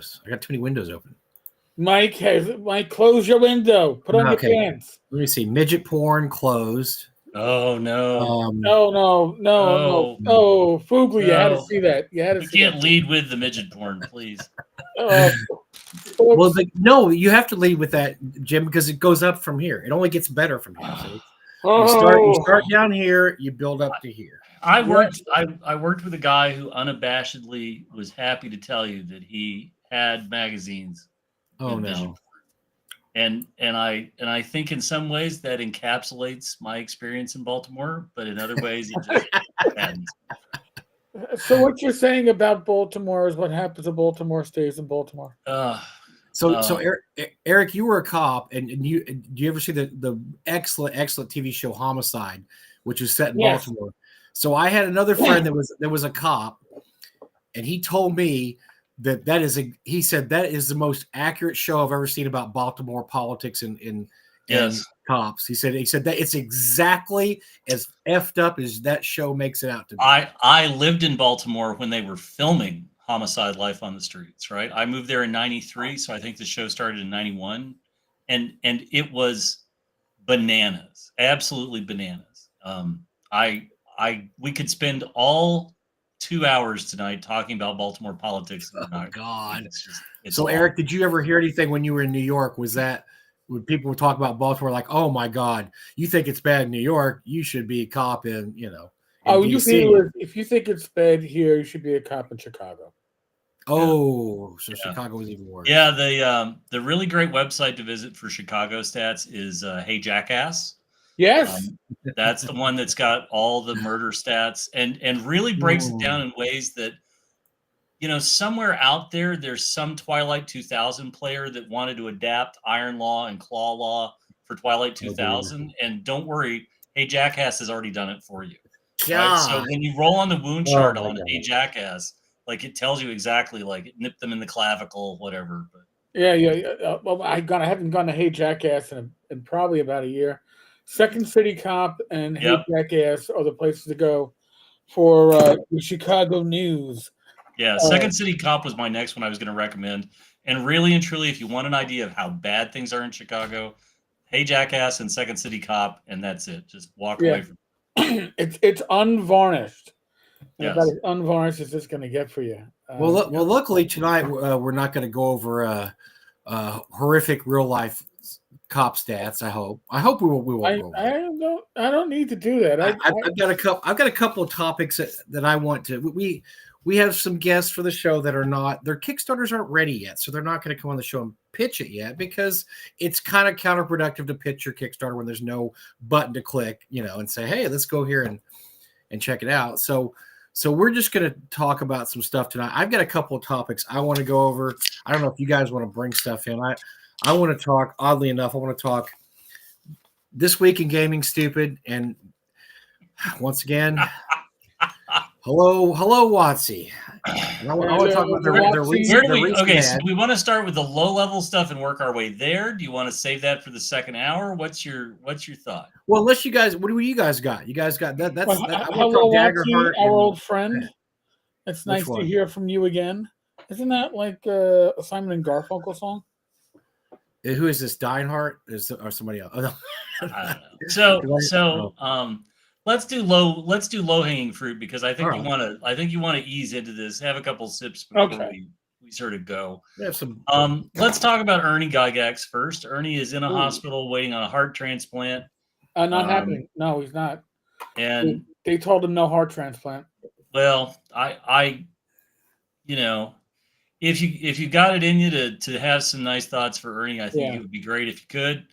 I got too many windows open. Mike, close your window. Put on your Okay, pants. let me see. Midget porn closed. Oh no. No, no, no, no. Oh Oh, Foogly, you had to no. see that. You had to We see that. can't lead with the midget porn, please. Uh, Well, folks. no, you have to lead with that, Jim, because it goes up from here. It only gets better from here. So you Oh, start down here, you build up to here. I yeah. worked I worked with a guy who unabashedly was happy to tell you that he had magazines Oh with midget no. porn. And I think in some ways that encapsulates my experience in Baltimore, but in other ways it just saddens. So what you're saying about Baltimore is what happens in Baltimore stays in Baltimore. Uh, So uh, Eric, you were a cop, and do you ever see the excellent TV show Homicide, which is set in Yes. Baltimore? So I had another friend that was a cop, and he told me he said that is the most accurate show I've ever seen about Baltimore politics and yes. cops. He said that it's exactly as effed up as that show makes it out to be. I lived in Baltimore when they were filming Homicide: Life on the Streets, right? I moved there in 93, so I think the show started in 91, and it was bananas, absolutely bananas. I we could spend all 2 hours tonight talking about Baltimore politics, and we're Oh not. God. It's So awful. Eric, did you ever hear anything when you were in New York? Was that when people would talk about Baltimore like, "Oh my God, you think it's bad in New York? You should be a cop in in Oh, you think DC." if you think it's bad here, you should be a cop in Chicago. Yeah, Oh, so yeah, Chicago was even yeah. worse. The really great website to visit for Chicago stats is Hey Jackass. Yes. Um, that's the one that's got all the murder stats and really breaks it down Mm. in ways that somewhere out there, there's some Twilight 2000 player that wanted to adapt Iron Law and Claw Law for Twilight Oh dear. 2000. And don't worry, Hey Jackass has already done it for you. Right. So God. when you roll on the wound Oh chart my on Hey God. Jackass, like it tells you exactly, like it nipped them in the clavicle, whatever. But Yeah, yeah, yeah. Well, I haven't gone to Hey Jackass in probably about a year. Second City Cop and Hey yep. Jackass are the places to go for the Chicago news. Yeah. Uh, Second City Cop was my next one I was going to recommend. And really and truly, if you want an idea of how bad things are in Chicago, Hey Jackass and Second City Cop, and that's it. Just walk yeah, away from. it's unvarnished, and about Yes. as unvarnished as it's going to get for you. Yeah. Luckily tonight we're not going to go over horrific real life cop stats. I hope we won't I go over I that. don't need to do that. I've got a couple of topics that I want to. We have some guests for the show that are not their Kickstarters aren't ready yet, so they're not going to come on the show and pitch it yet because it's kind of counterproductive to pitch your Kickstarter when there's no button to click, and say, hey, let's go here and check it out. So we're just going to talk about some stuff tonight. I've got a couple of topics I want to go over. I don't know if you guys want to bring stuff in. I want to talk. Oddly enough, I want to talk this week in gaming, stupid, and once again, hello, Watsy. And I want to talk about their Watsy. Where do their we? recent Okay, so ad. do we want to start with the low level stuff and work our way there? Do you want to save that for the second hour? What's your thought? Well, unless you guys, what do you guys got? You guys got that? Well, I want to hello, talk Watsy, Daggerheart our and old friend. It's which nice to one? hear from you again. Isn't that like a Simon and Garfunkel song? Who is this? Deinhardt or somebody else? I don't know. So Oh, let's do low hanging fruit because I all think you right. want to ease into this. Have a couple sips before Okay. we sort of go. We have some. Let's talk about Ernie Gygax first. Ernie is in a Ooh. hospital waiting on a heart transplant. Not Um, happening. No, he's not. and They told him no heart transplant. well, I you know, if you got it in you to have some nice thoughts for Ernie, I think Yeah. it would be great if you could.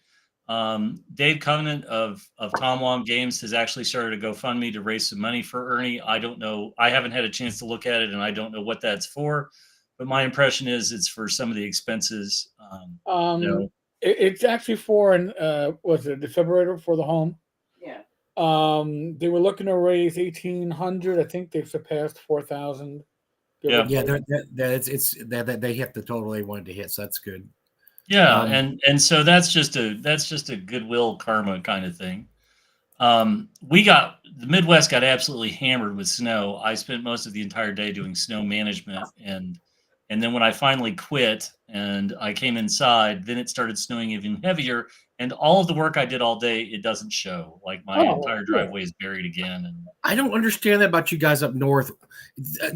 Dave Covenant of Tom Wong Games has actually started a GoFundMe to raise some money for Ernie. I don't know. I haven't had a chance to look at it, and I don't know what that's for. But my impression is it's for some of the expenses. Um, it's actually for an was it a defibrillator for the home? Yeah. They were looking to raise 1,800. I think they've surpassed 4,000. Yeah, Yeah, it's that they hit the total they wanted to hit, so that's good. yeah, Um, and so that's just a goodwill karma kind of thing. The Midwest got absolutely hammered with snow. I spent most of the entire day doing snow management, and And then when I finally quit and I came inside, then it started snowing even heavier. And all of the work I did all day, it doesn't show. Like my entire driveway is buried again. And I don't understand that about you guys up north.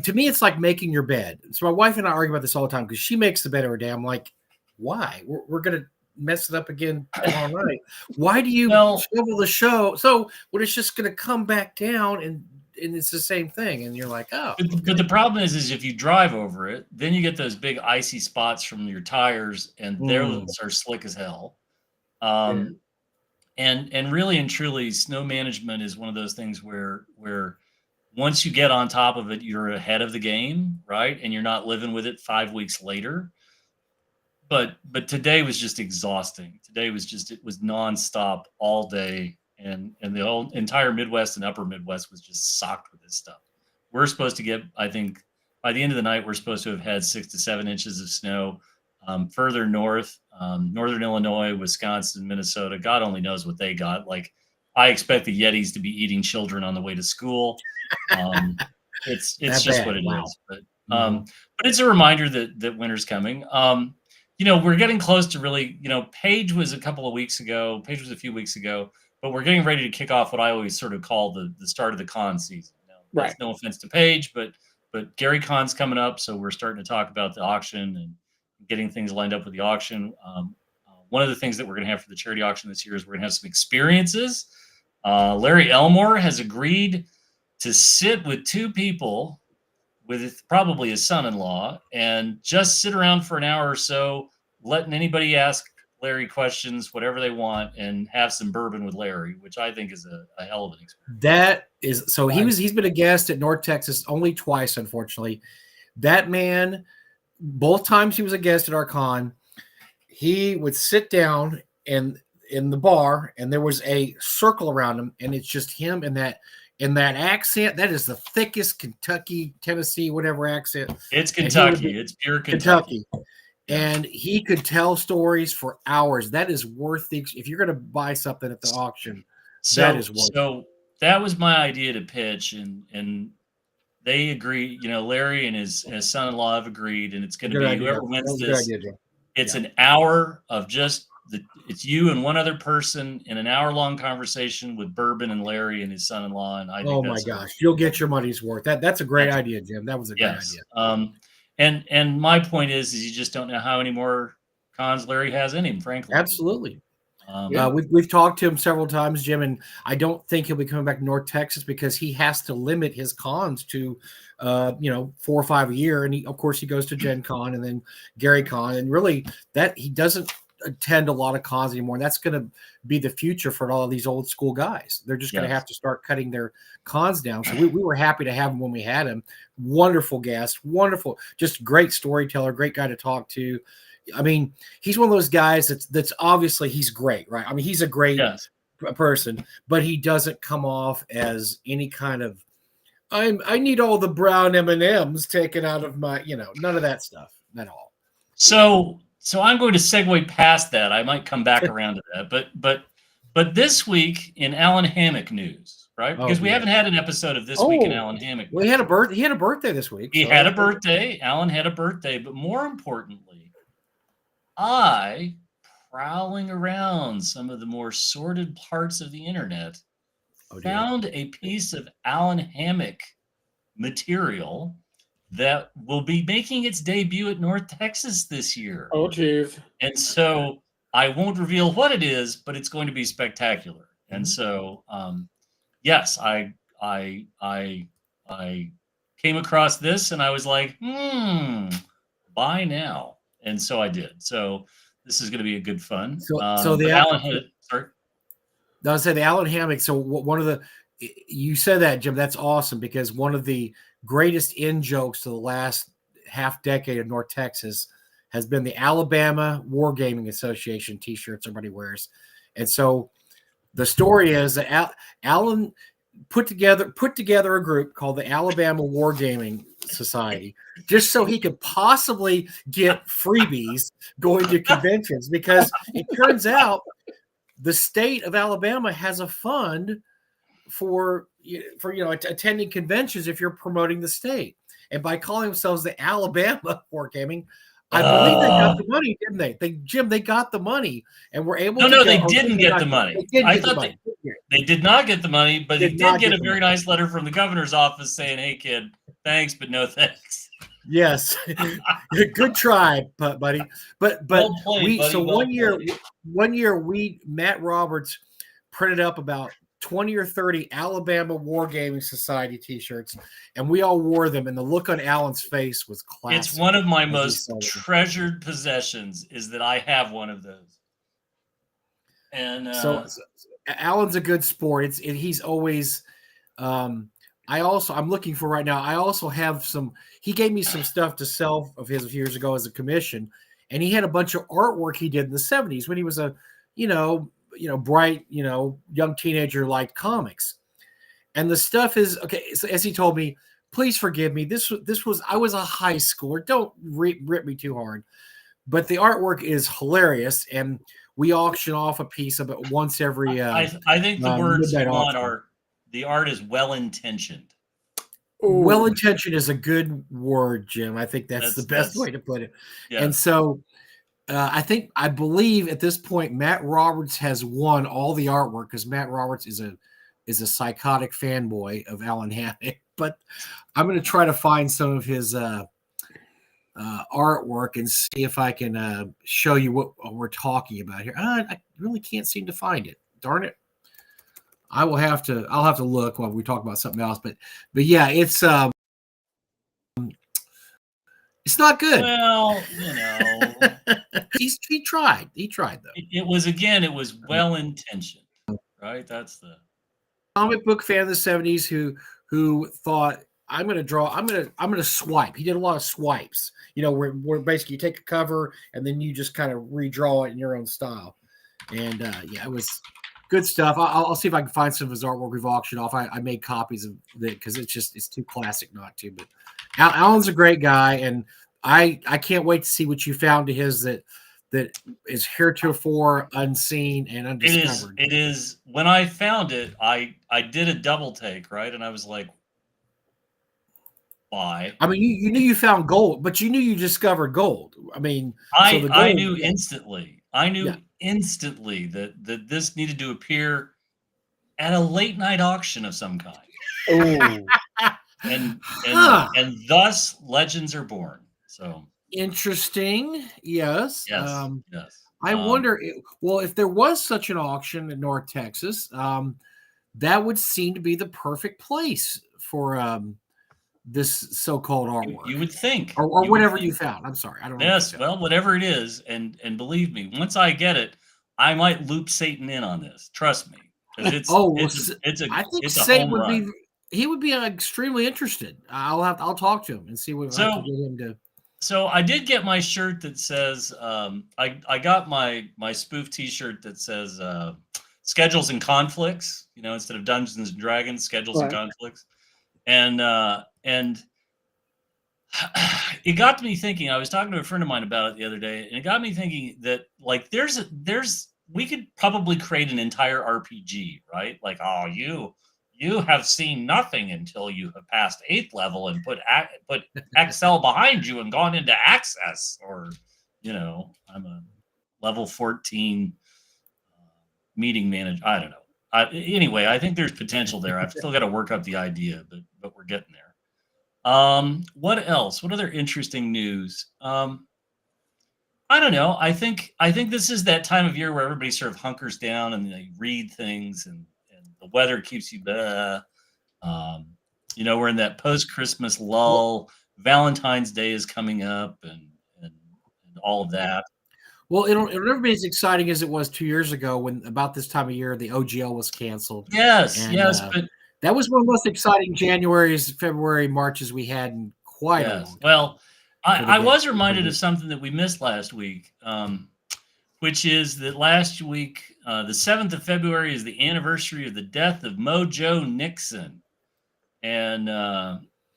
To me, it's like making your bed. So my wife and I argue about this all the time because she makes the bed every day. I'm like, why? We're going to mess it up again tomorrow night. Why do you shovel the show? So when it's just going to come back down and it's the same thing. And you're like, oh. But the problem is if you drive over it, then you get those big icy spots from your tires, and those are slick as hell. And really and truly, snow management is one of those things where once you get on top of it, you're ahead of the game, right? And you're not living with it 5 weeks later. But today was just exhausting. Today was it was nonstop all day. And the whole entire Midwest and upper Midwest was just socked with this stuff. We're supposed to get, I think, by the end of the night, we're supposed to have had 6 to 7 inches of snow. Further north, northern Illinois, Wisconsin, Minnesota, God only knows what they got. Like, I expect the Yetis to be eating children on the way to school. It's just what it is. But it's a reminder that winter's coming. We're getting close to really, Page was a few weeks ago. But we're getting ready to kick off what I always sort of call the start of the con season. Right. No offense to Paige, but Gary Con's coming up, so we're starting to talk about the auction and getting things lined up with the auction. One of the things that we're going to have for the charity auction this year is we're going to have some experiences. Larry Elmore has agreed to sit with 2 people, with probably his son-in-law, and just sit around for an hour or so, letting anybody ask Larry questions, whatever they want, and have some bourbon with Larry, which I think is a hell of an experience. That is so. He's been a guest at North Texas only twice, unfortunately. That man, both times he was a guest at our con, he would sit down in the bar, and there was a circle around him, and it's just him and that accent. That is the thickest Kentucky, Tennessee, whatever accent. It's Kentucky. It's pure Kentucky. And he could tell stories for hours. That is worth if you're going to buy something at the auction. That is worth. So that was my idea to pitch, and they agree. Larry and his son-in-law have agreed, and it's going to be whoever wins this. It's an hour of just it's you and one other person in an hour-long conversation with bourbon and Larry and his son-in-law. And I think my gosh, you'll get your money's worth. That's a great idea, Jim. That was a great idea. And my point is you just don't know how many more cons Larry has in him, frankly. Absolutely. We've talked to him several times, Jim, and I don't think he'll be coming back to North Texas because he has to limit his cons to, 4 or 5 a year. And of course, he goes to Gen Con and then Gary Con, and really that he doesn't attend a lot of cons anymore. And that's going to be the future for all of these old school guys. They're just going to have to start cutting their cons down. So we were happy to have him when we had him. Wonderful guest, wonderful, just great storyteller, great guy to talk to. I mean, he's one of those guys that's obviously he's great, right? I mean, he's a great person, but he doesn't come off as any kind of I need all the brown M&Ms taken out of my, none of that stuff at all. So I'm going to segue past that. I might come back around to that, but this week in Alan Hammock news, right? Because we haven't had an episode of This Week in Alan Hammock. Well, he had a birthday this week. He had a birthday. Alan had a birthday, but more importantly, I, prowling around some of the more sordid parts of the internet, found a piece of Alan Hammock material that will be making its debut at North Texas this year. Oh, geez. And so I won't reveal what it is, but it's going to be spectacular. Mm-hmm. And so, yes, I came across this and I was like, buy now. And so I did. So this is going to be a good fun. So the Alan had it. Sorry. I was saying the Alan Hammock. So one of the, you said that, Jim, that's awesome because one of the greatest in jokes to the last half decade of North Texas has been the Alabama Wargaming Association t-shirts everybody wears. And so the story is that Alan put together a group called the Alabama Wargaming Society just so he could possibly get freebies going to conventions, because it turns out the state of Alabama has a fund for attending conventions if you're promoting the state. and by calling themselves the Alabama Wargaming, I believe they got the money, didn't they? Jim, they got the money and were able to No, go. they didn't get the money. They did I get the thought money. they did not get the money, but he Did did not get get a the very money. nice letter from the governor's office saying, "Hey, kid, thanks, but no thanks." Yes, good try, buddy. But Well played, buddy. so Well one year Matt Roberts printed up about 20 or 30 Alabama Wargaming Society T-shirts, and we all wore them. And the look on Alan's face was classic. It's one of my as he most saw them. treasured possessions is that I have one of those. And So Alan's a good sport. He's always. I'm looking for right now. I also have some. He gave me some stuff to sell of his years ago as a commission, and he had a bunch of artwork he did in the 70s when he was a, bright, young teenager who liked comics. And the stuff is okay. So as he told me, please forgive me. I was a high schooler. Don't rip me too hard, but the artwork is hilarious, and we auction off a piece of it once every. I think the words you want auction. are the art is well intentioned. Well intentioned is a good word, Jim. I think that's the best way to put it. Yeah. And so I believe at this point, Matt Roberts has won all the artwork because Matt Roberts is a psychotic fanboy of Alan Hammock. But I'm going to try to find some of his artwork and see if I can show you what we're talking about here. I really can't seem to find it. Darn it. I'll have to look while we talk about something else, but yeah, it's not good. Well, he tried though. It was well intentioned, right? That's the comic book fan of the 70s who thought I'm going to swipe. He did a lot of swipes, where basically you take a cover and then you just kind of redraw it in your own style. And it was good stuff. I'll see if I can find some of his artwork we've auctioned off. I made copies of it because it's too classic not to. But Alan's a great guy, and I can't wait to see what you found to his that is heretofore unseen and undiscovered. It is. When I found it, I did a double take, right, and I was like, why? I mean, you knew you found gold, but you knew you discovered gold. I mean, I knew instantly. I knew instantly that this needed to appear at a late night auction of some kind. Oh, and thus legends are born. So interesting. Yes. Yes. I wonder. If there was such an auction in North Texas, that would seem to be the perfect place for this so-called artwork. You would think, or whatever you found. I'm sorry, I don't know. Yes, well, whatever it is, and believe me, once I get it, I might loop Satan in on this. Trust me, because I think Satan would be. He would be extremely interested. I'll talk to him and see what I can get him to. So I did get my shirt that says I got my spoof T-shirt that says Schedules and Conflicts. Instead of Dungeons and Dragons, Schedules and Conflicts. And it got me thinking. I was talking to a friend of mine about it the other day, and it got me thinking that we could probably create an entire RPG, right? Like, oh, you have seen nothing until you have passed 8th level and put Excel behind you and gone into Access, or I'm a level 14 meeting manager. I don't know. Anyway, I think there's potential there. I've still got to work up the idea, but we're getting there. What else? What other interesting news? I don't know. I think this is that time of year where everybody sort of hunkers down and they read things, and the weather keeps you. We're in that post-Christmas lull. Valentine's Day is coming up, and all of that. Well, it'll never be as exciting as it was 2 years ago when about this time of year the OGL was canceled. Yes, but that was one of the most exciting Januaries, February, Marches we had in quite a long time. Well, I was reminded of something that we missed last week, which is that last week, the 7th of February, is the anniversary of the death of Mojo Nixon. And,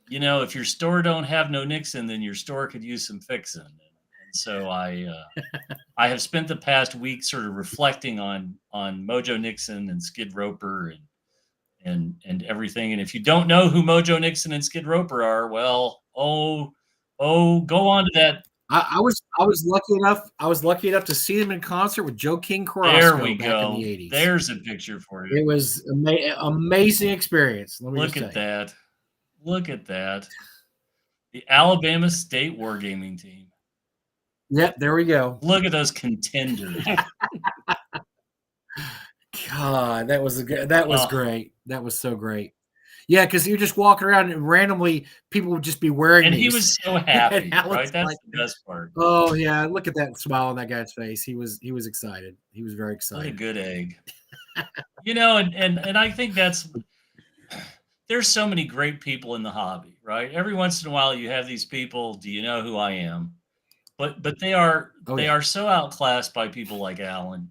if your store don't have no Nixon, then your store could use some fixing. So I have spent the past week sort of reflecting on Mojo Nixon and Skid Roper and everything. And if you don't know who Mojo Nixon and Skid Roper are, well, Oh, go on to that. I was lucky enough to see them in concert with Joe King There we Carrasco back in go. the 80s. There's a picture for you. It was amazing experience. Let me Look just at tell you. that. Look at that. The Alabama State Wargaming team. Yep, there we go. Look at those contenders. God, that was great. That was so great. Yeah, because you're just walking around and randomly people would just be wearing And these. he was so happy, And Alan's right? That's like, the best part. oh yeah, look at that smile on that guy's face. He was excited. He was very What a excited. good egg. And I think there's so many great people in the hobby, right? Every once in a while you have these people, do you know who I am? But they are Oh, they yeah. are so outclassed by people like Alan.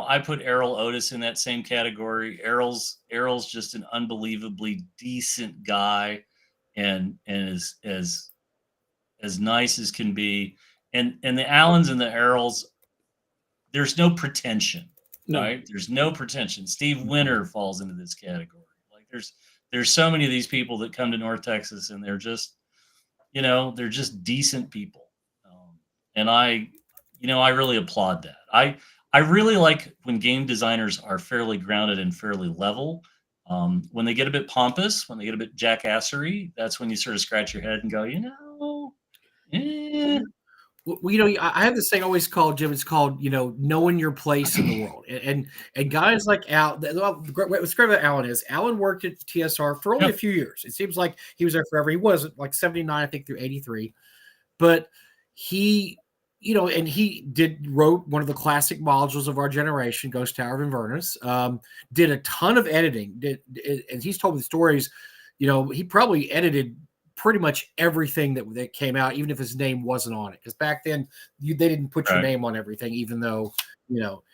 I put Errol Otis in that same category. Errol's just an unbelievably decent guy and as nice as can be. And the Allens and the Errols, there's no pretension, No. right? There's no pretension. Steve Winter falls into this category. Like there's so many of these people that come to North Texas and they're just decent people. And I really applaud that. I really like when game designers are fairly grounded and fairly level. When they get a bit pompous, when they get a bit jackassery, that's when you sort of scratch your head and go, Well, I have this thing always called, Jim. It's called, knowing your place in the world. And guys like Al. What's great about Alan is Alan worked at TSR for only a few years. It seems like he was there forever. He was like 79, I think, through 83. But he, and he wrote one of the classic modules of our generation, Ghost Tower of Inverness. Did a ton of editing. And he's told me the stories. He probably edited pretty much everything that came out, even if his name wasn't on it. Because back then, they didn't put your name on everything, even though,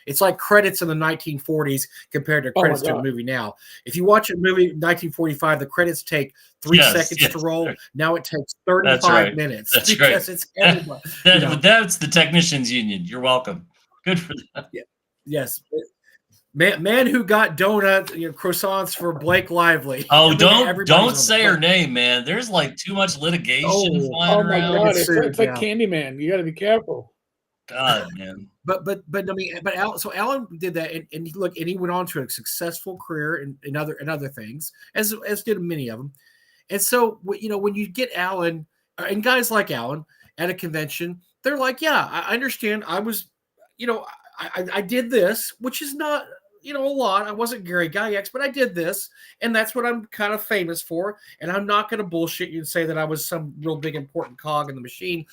it's like credits in the 1940s compared to credits to a movie now. If you watch a movie in 1945, the credits take 3 seconds to roll. Right. Now it takes 35 minutes. That's because right. It's everybody. That's the Technicians Union. You're welcome. Good for that. Yeah. Yes. Man who got donuts, croissants for Blake Lively. Oh, don't say her name, man. There's like too much litigation flying around. God, it's like Candyman. You got to be careful. God, man. But Alan did that, and he went on to a successful career in other things, as did many of them. And so when you get Alan and guys like Alan at a convention, they're like, yeah, I understand. I was, I did this, which is not, a lot. I wasn't Gary Gygax, but I did this, and that's what I'm kind of famous for. And I'm not going to bullshit you and say that I was some real big important cog in the machine.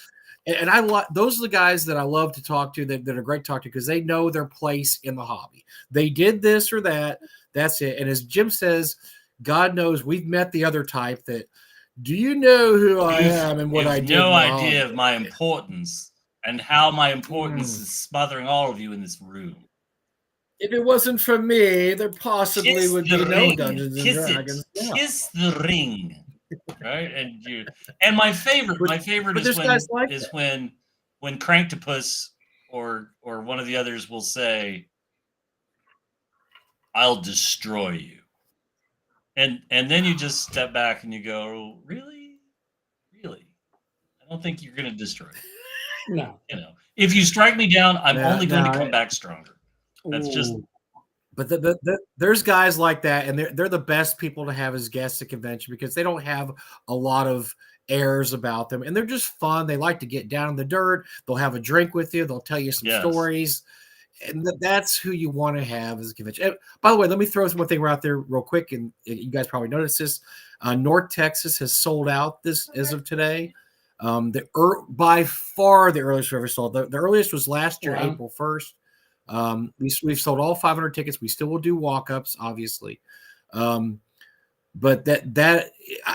And those are the guys that I love to talk to that are great to talk to because they know their place in the hobby. They did this or that. That's it. And as Jim says, God knows we've met the other type that, do you know who I am and what I did? No idea of my importance and how my importance is smothering all of you in this room. If it wasn't for me, there possibly would be no Dungeons and Dragons. Kiss the ring. Right, and my favorite is when Cranktopus or one of the others will say, "I'll destroy you," and then you just step back and you go, "Really? I don't think you're going to destroy me." No, if you strike me down, I'm only going to come back stronger. That's just. But there's guys like that, and they're the best people to have as guests at convention because they don't have a lot of airs about them, and they're just fun. They like to get down in the dirt. They'll have a drink with you. They'll tell you some stories, and that's who you want to have as a convention. And by the way, let me throw one thing out there real quick, and you guys probably noticed this. North Texas has sold out this as of today. By far the earliest we ever sold. The earliest was last year, April 1st. We've sold all 500 tickets. We still will do walk-ups, obviously. But that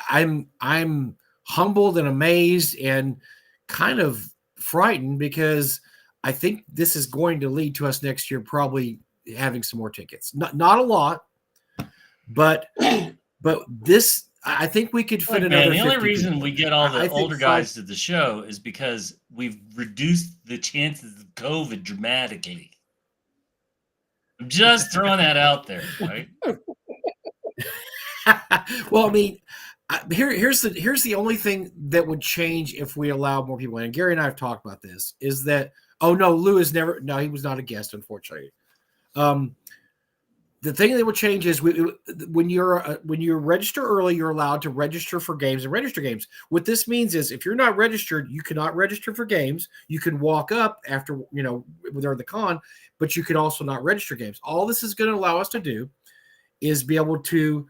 I'm humbled and amazed and kind of frightened because I think this is going to lead to us next year probably having some more tickets. Not a lot, but this I think we could fit another. The only reason people. We get all the older guys to the show is because we've reduced the chances of COVID dramatically. I'm just throwing that out there, right? Well, I mean, Here's the only thing that would change if we allowed more people in. And Gary and I have talked about this. Is that Lou is never. No, he was not a guest, unfortunately. The thing that would change is when you register early, you're allowed to register for games and register games. What this means is if you're not registered, you cannot register for games. You can walk up after during the con, but you could also not register games. All this is going to allow us to do is be able to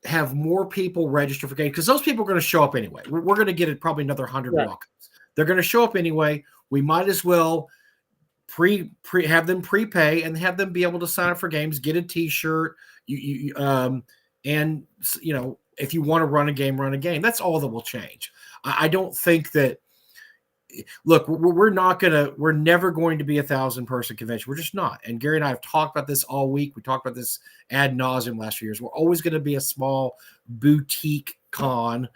have more people register for games because those people are going to show up anyway. We're going to get probably another 100 walk-ups. They're going to show up anyway. We might as well have them prepay and have them be able to sign up for games, get a T-shirt, and if you want to run a game. That's all that will change. I don't think that. Look, we're never going to be 1,000-person convention. We're just not. And Gary and I have talked about this all week. We talked about this ad nauseum last few years. We're always going to be a small boutique con.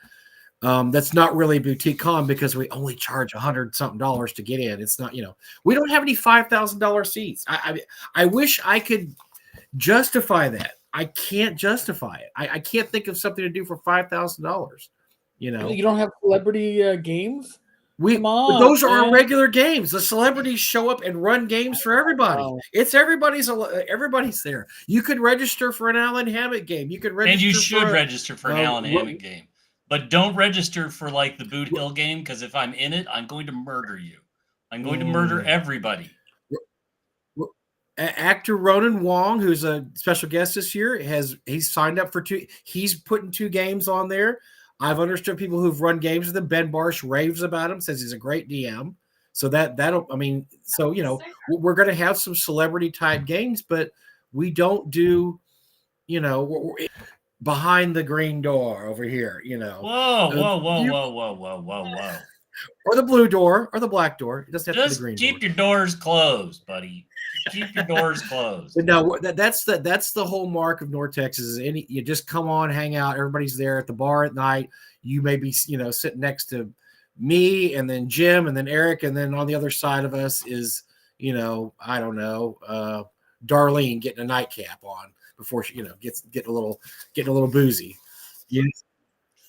That's not really a boutique con because we only charge $100-something to get in. It's not, we don't have any $5,000 seats. I wish I could justify that. I can't justify it. I can't think of something to do for $5,000. You don't have celebrity games. Those are our regular games. The celebrities show up and run games for everybody. It's everybody's there. You could register for an Alan Hammett game. You could register, and you should register for an Alan Hammett game, but don't register for like the Boot Hill game because if I'm in it, I'm going to murder you. I'm going to murder everybody. Actor Ronan Wong, who's a special guest this year, he's signed up for 2. He's putting 2 games on there. I've understood people who've run games with him. Ben Barsh raves about him, says he's a great DM. So we're going to have some celebrity type games, but we don't do, behind the green door over here, Whoa. Or the blue door or the black door. It doesn't have Just to be the green keep door. your doors closed, buddy. Keep your doors closed. But no, that's the whole mark of North Texas is you just come on, hang out. Everybody's there at the bar at night. You may be, sitting next to me and then Jim and then Eric. And then on the other side of us is, I don't know, Darlene getting a nightcap on before she, getting a little boozy.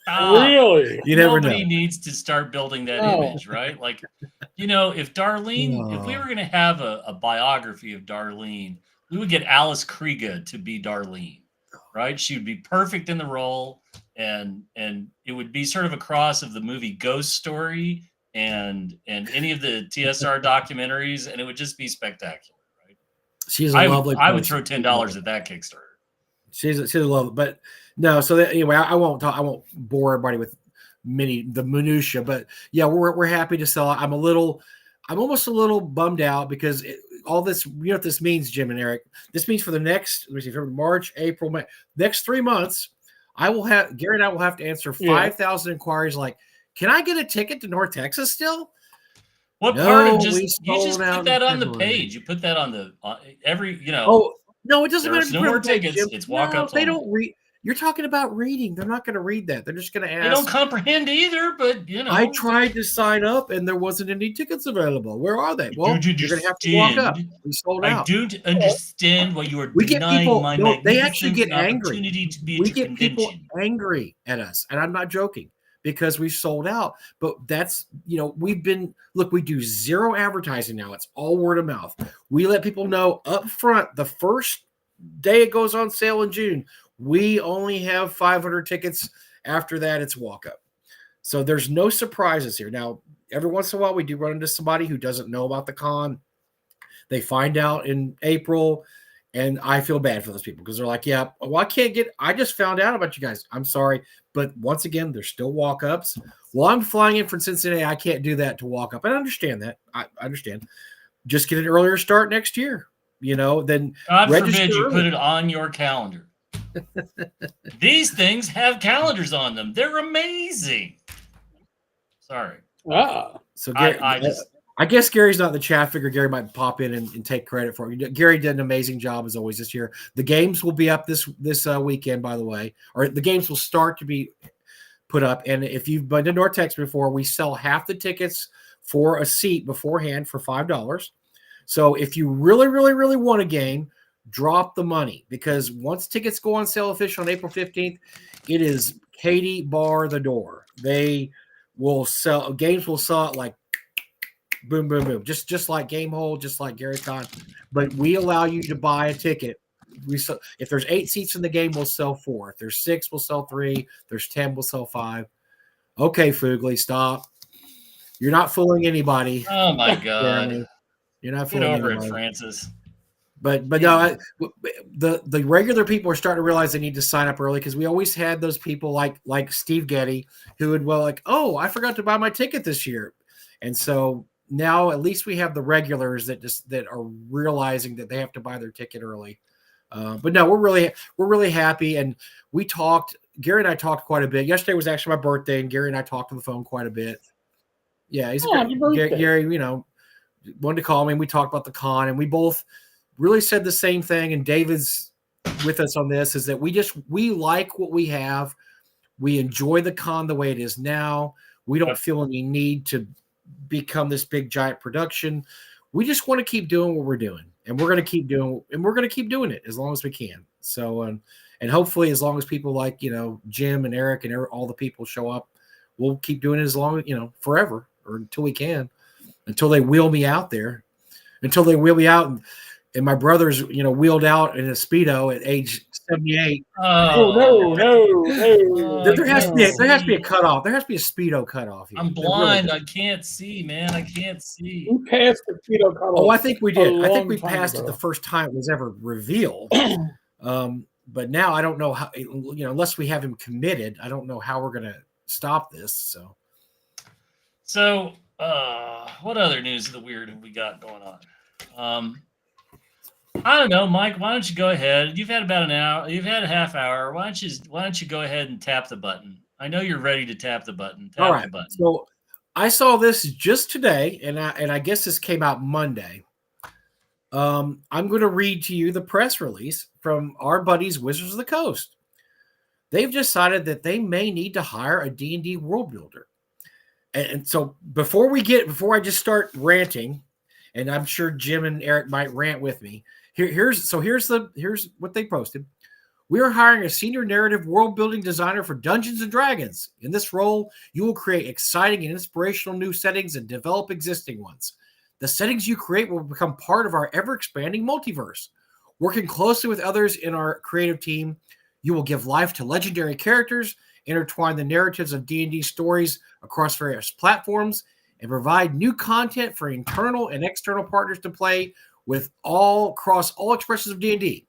Really? You never Nobody know. needs to start building that image, right? Like, if Darlene, if we were going to have a biography of Darlene, we would get Alice Krieger to be Darlene, right? She would be perfect in the role, and it would be sort of a cross of the movie Ghost Story and any of the TSR documentaries, and it would just be spectacular, right? She's a lovely person. I would throw $10 at that Kickstarter. She's a lovely, but no. So anyway, I won't bore everybody with the minutia, but yeah, we're happy to sell. I'm almost a little bummed out because all this, what this means, Jim and Eric. This means for the next, March, April, May, next 3 months, Gary and I will have to answer 5,000 inquiries. Like, can I get a ticket to North Texas still? What part of you just put that on the page? You put that on the every. Oh no, it doesn't matter. There's no more tickets. It's walk up. They don't read. You're talking about reading. They're not going to read that. They're just going to ask. They don't comprehend either, but I tried to sign up and there wasn't any tickets available. Where are they? Well, you're going to have to walk up. We sold out. I don't understand why you are denying my they actually get angry. To be we get people angry at us, and I'm not joking because we sold out. But that's we do zero advertising now. It's all word of mouth. We let people know up front the first day it goes on sale in June. We only have 500 tickets. After that, it's walk up. So there's no surprises here. Now, every once in a while, we do run into somebody who doesn't know about the con. They find out in April, and I feel bad for those people because they're like, yeah, well, I just found out about you guys. I'm sorry. But once again, there's still walk ups. Well, I'm flying in from Cincinnati. I can't do that to walk up. I understand that. I understand. Just get an earlier start next year. Then God forbid you put it on your calendar. These things have calendars on them. They're amazing. Sorry. So Gary, I guess Gary's not in the chat. Figure Gary might pop in and take credit for it. Gary did an amazing job as always this year. The games will be up this weekend, by the way, or the games will start to be put up. And if you've been to North Texas before, we sell half the tickets for a seat beforehand for $5. So if you really, really, really want a game, drop the money, because once tickets go on sale official on April 15th, it is Katie bar the door. They will sell, games will sell it like boom, boom, boom, just like Game Hold, just like Gary Con. But we allow you to buy a ticket. If there's 8 seats in the game, we'll sell 4. If there's 6, we'll sell 3. If there's 10, we'll sell 5. Okay, Fugly, stop. You're not fooling anybody. Oh my God. You're not Get fooling over anybody. it, Francis. But no, the regular people are starting to realize they need to sign up early, because we always had those people like Steve Getty who would oh, I forgot to buy my ticket this year, and so now at least we have the regulars that are realizing that they have to buy their ticket early. But no, we're really happy, and Gary and I talked quite a bit. Yesterday was actually my birthday, and Gary and I talked on the phone quite a bit. Yeah, happy birthday. Gary, wanted to call me, and we talked about the con, and we both really said the same thing. And David's with us on this, is that we like what we have. We enjoy the con the way it is now. We don't feel any need to become this big giant production. We just want to keep doing what we're doing, and we're going to keep doing it as long as we can. So, and hopefully as long as people like, Jim and Eric and all the people show up, we'll keep doing it as long, forever, or until we can, until they wheel me out there, and my brother's, wheeled out in a Speedo at age 78. Oh, no. There has to be a cutoff. There has to be a Speedo cutoff here. I'm blind. I can't see, man. I can't see. We passed the Speedo cutoff. Oh, I think we did. I think we time passed ago. it the first time it was ever revealed. But now I don't know how, unless we have him committed, I don't know how we're going to stop this. So, what other news of the weird have we got going on? I don't know, Mike. Why don't you go ahead? You've had about an hour. You've had a half hour. Why don't you go ahead and tap the button? I know you're ready to tap the button. All right. The button. So I saw this just today, and I guess this came out Monday. I'm going to read to you the press release from our buddies Wizards of the Coast. They've decided that they may need to hire a D&D world builder. And so before I just start ranting, and I'm sure Jim and Eric might rant with me. Here's what they posted. We are hiring a senior narrative world building designer for Dungeons and Dragons. In this role, you will create exciting and inspirational new settings and develop existing ones. The settings you create will become part of our ever-expanding multiverse. Working closely with others in our creative team, you will give life to legendary characters, intertwine the narratives of D&D stories across various platforms, and provide new content for internal and external partners to play with across all expressions of D&D.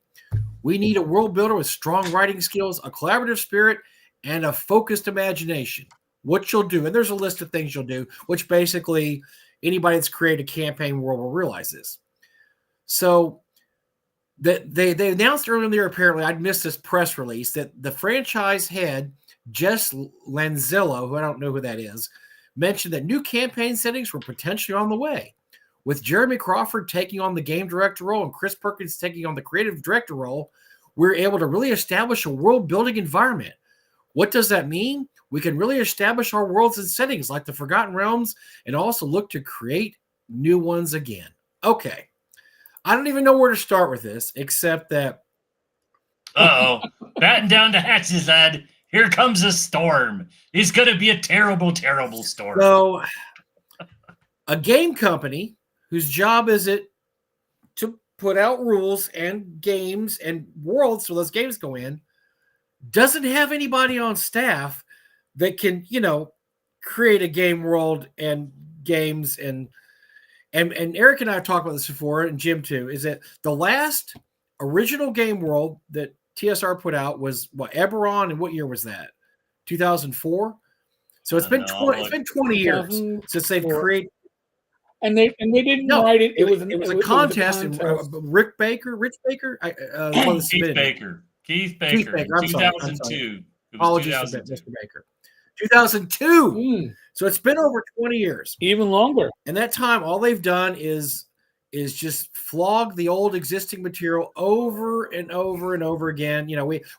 We need a world builder with strong writing skills, a collaborative spirit, and a focused imagination. What you'll do, and there's a list of things you'll do, which basically anybody that's created a campaign world will realize this. So they announced earlier in the year, apparently, I'd missed this press release, that the franchise head, Jess Lanzillo, who I don't know who that is, mentioned that new campaign settings were potentially on the way. With Jeremy Crawford taking on the game director role and Chris Perkins taking on the creative director role, we're able to really establish a world-building environment. What does that mean? We can really establish our worlds and settings like the Forgotten Realms, and also look to create new ones again. Okay. I don't even know where to start with this, except that... Batten down the hatches, lad. Here comes a storm. It's going to be a terrible, terrible storm. So, a game company whose job is it to put out rules and games and worlds so those games go in, doesn't have anybody on staff that can, create a game world and games. And Eric and I have talked about this before, and Jim too, is that the last original game world that TSR put out was Eberron, and what year was that? 2004. So it's been 20 years since they've created. And they didn't write it. It was a contest. And Rich Baker. Keith Baker. I'm 2002. Apologies for that, Mr. Baker. 2002. So it's been over 20 years. Even longer. And that time, all they've done is just flog the old existing material over and over and over again.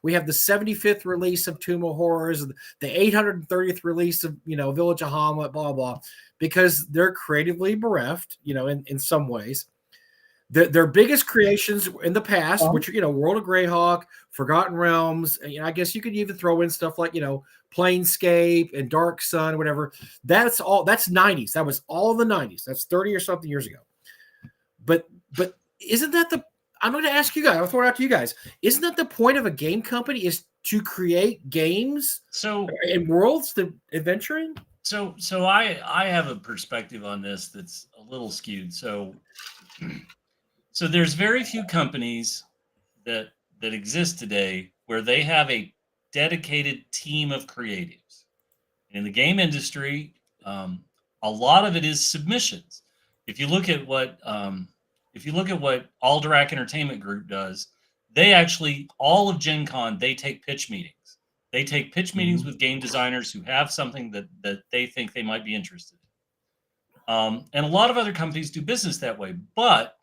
We have the 75th release of Tomb of Horrors, the 830th release of, Village of Hamlet, blah, blah, because they're creatively bereft, in some ways. their biggest creations in the past, which are, World of Greyhawk, Forgotten Realms, and, I guess you could even throw in stuff like, Planescape and Dark Sun, whatever. That's 90s. That was all the 90s. That's 30 or something years ago. But isn't that I'm going to ask you guys, I'll throw it out to you guys. Isn't that the point of a game company, is to create games and worlds to adventure in? So I have a perspective on this that's a little skewed. So there's very few companies that exist today where they have a dedicated team of creatives. In the game industry, a lot of it is submissions. If you look at what Alderac Entertainment Group does, they actually, all of Gen Con, they take pitch meetings. They take pitch meetings with game designers who have something that they think they might be interested in. And a lot of other companies do business that way. But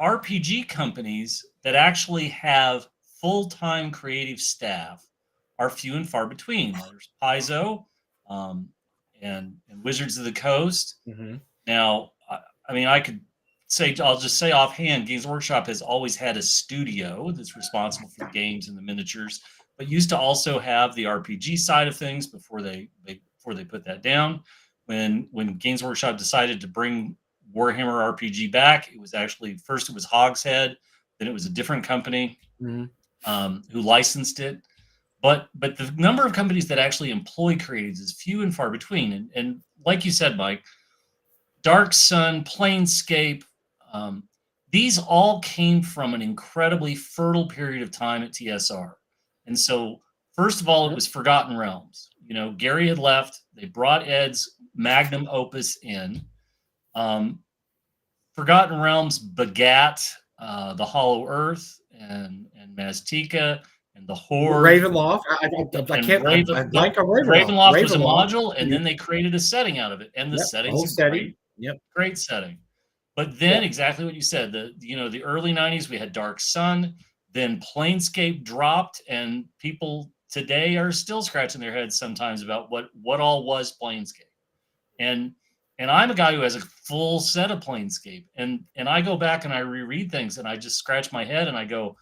RPG companies that actually have full-time creative staff are few and far between. There's Paizo and Wizards of the Coast. Mm-hmm. Now, I mean, I'll just say offhand, Games Workshop has always had a studio that's responsible for the games and the miniatures, but used to also have the RPG side of things before they put that down. When Games Workshop decided to bring Warhammer RPG back, it was actually first it was Hogshead, then it was a different company who licensed it. But the number of companies that actually employ creatives is few and far between. And like you said, Mike, Dark Sun, Planescape, these all came from an incredibly fertile period of time at TSR. And so, first of all, it was Forgotten Realms. Gary had left. They brought Ed's magnum opus in. Forgotten Realms begat the Hollow Earth and Maztica and the Horde. Ravenloft. Ravenloft was a module, and then they created a setting out of it, and the setting's great setting. But then exactly what you said, the early 90s, we had Dark Sun, then Planescape dropped, and people today are still scratching their heads sometimes about what all was Planescape. And I'm a guy who has a full set of Planescape, and I go back and I reread things, and I just scratch my head and I go,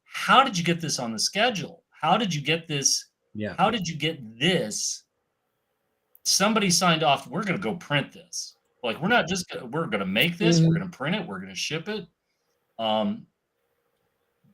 how did you get this on the schedule? How did you get this? Yeah. How did you get this? Somebody signed off. We're going to go print this. Like, we're going to make this. We're going to print it. We're going to ship it.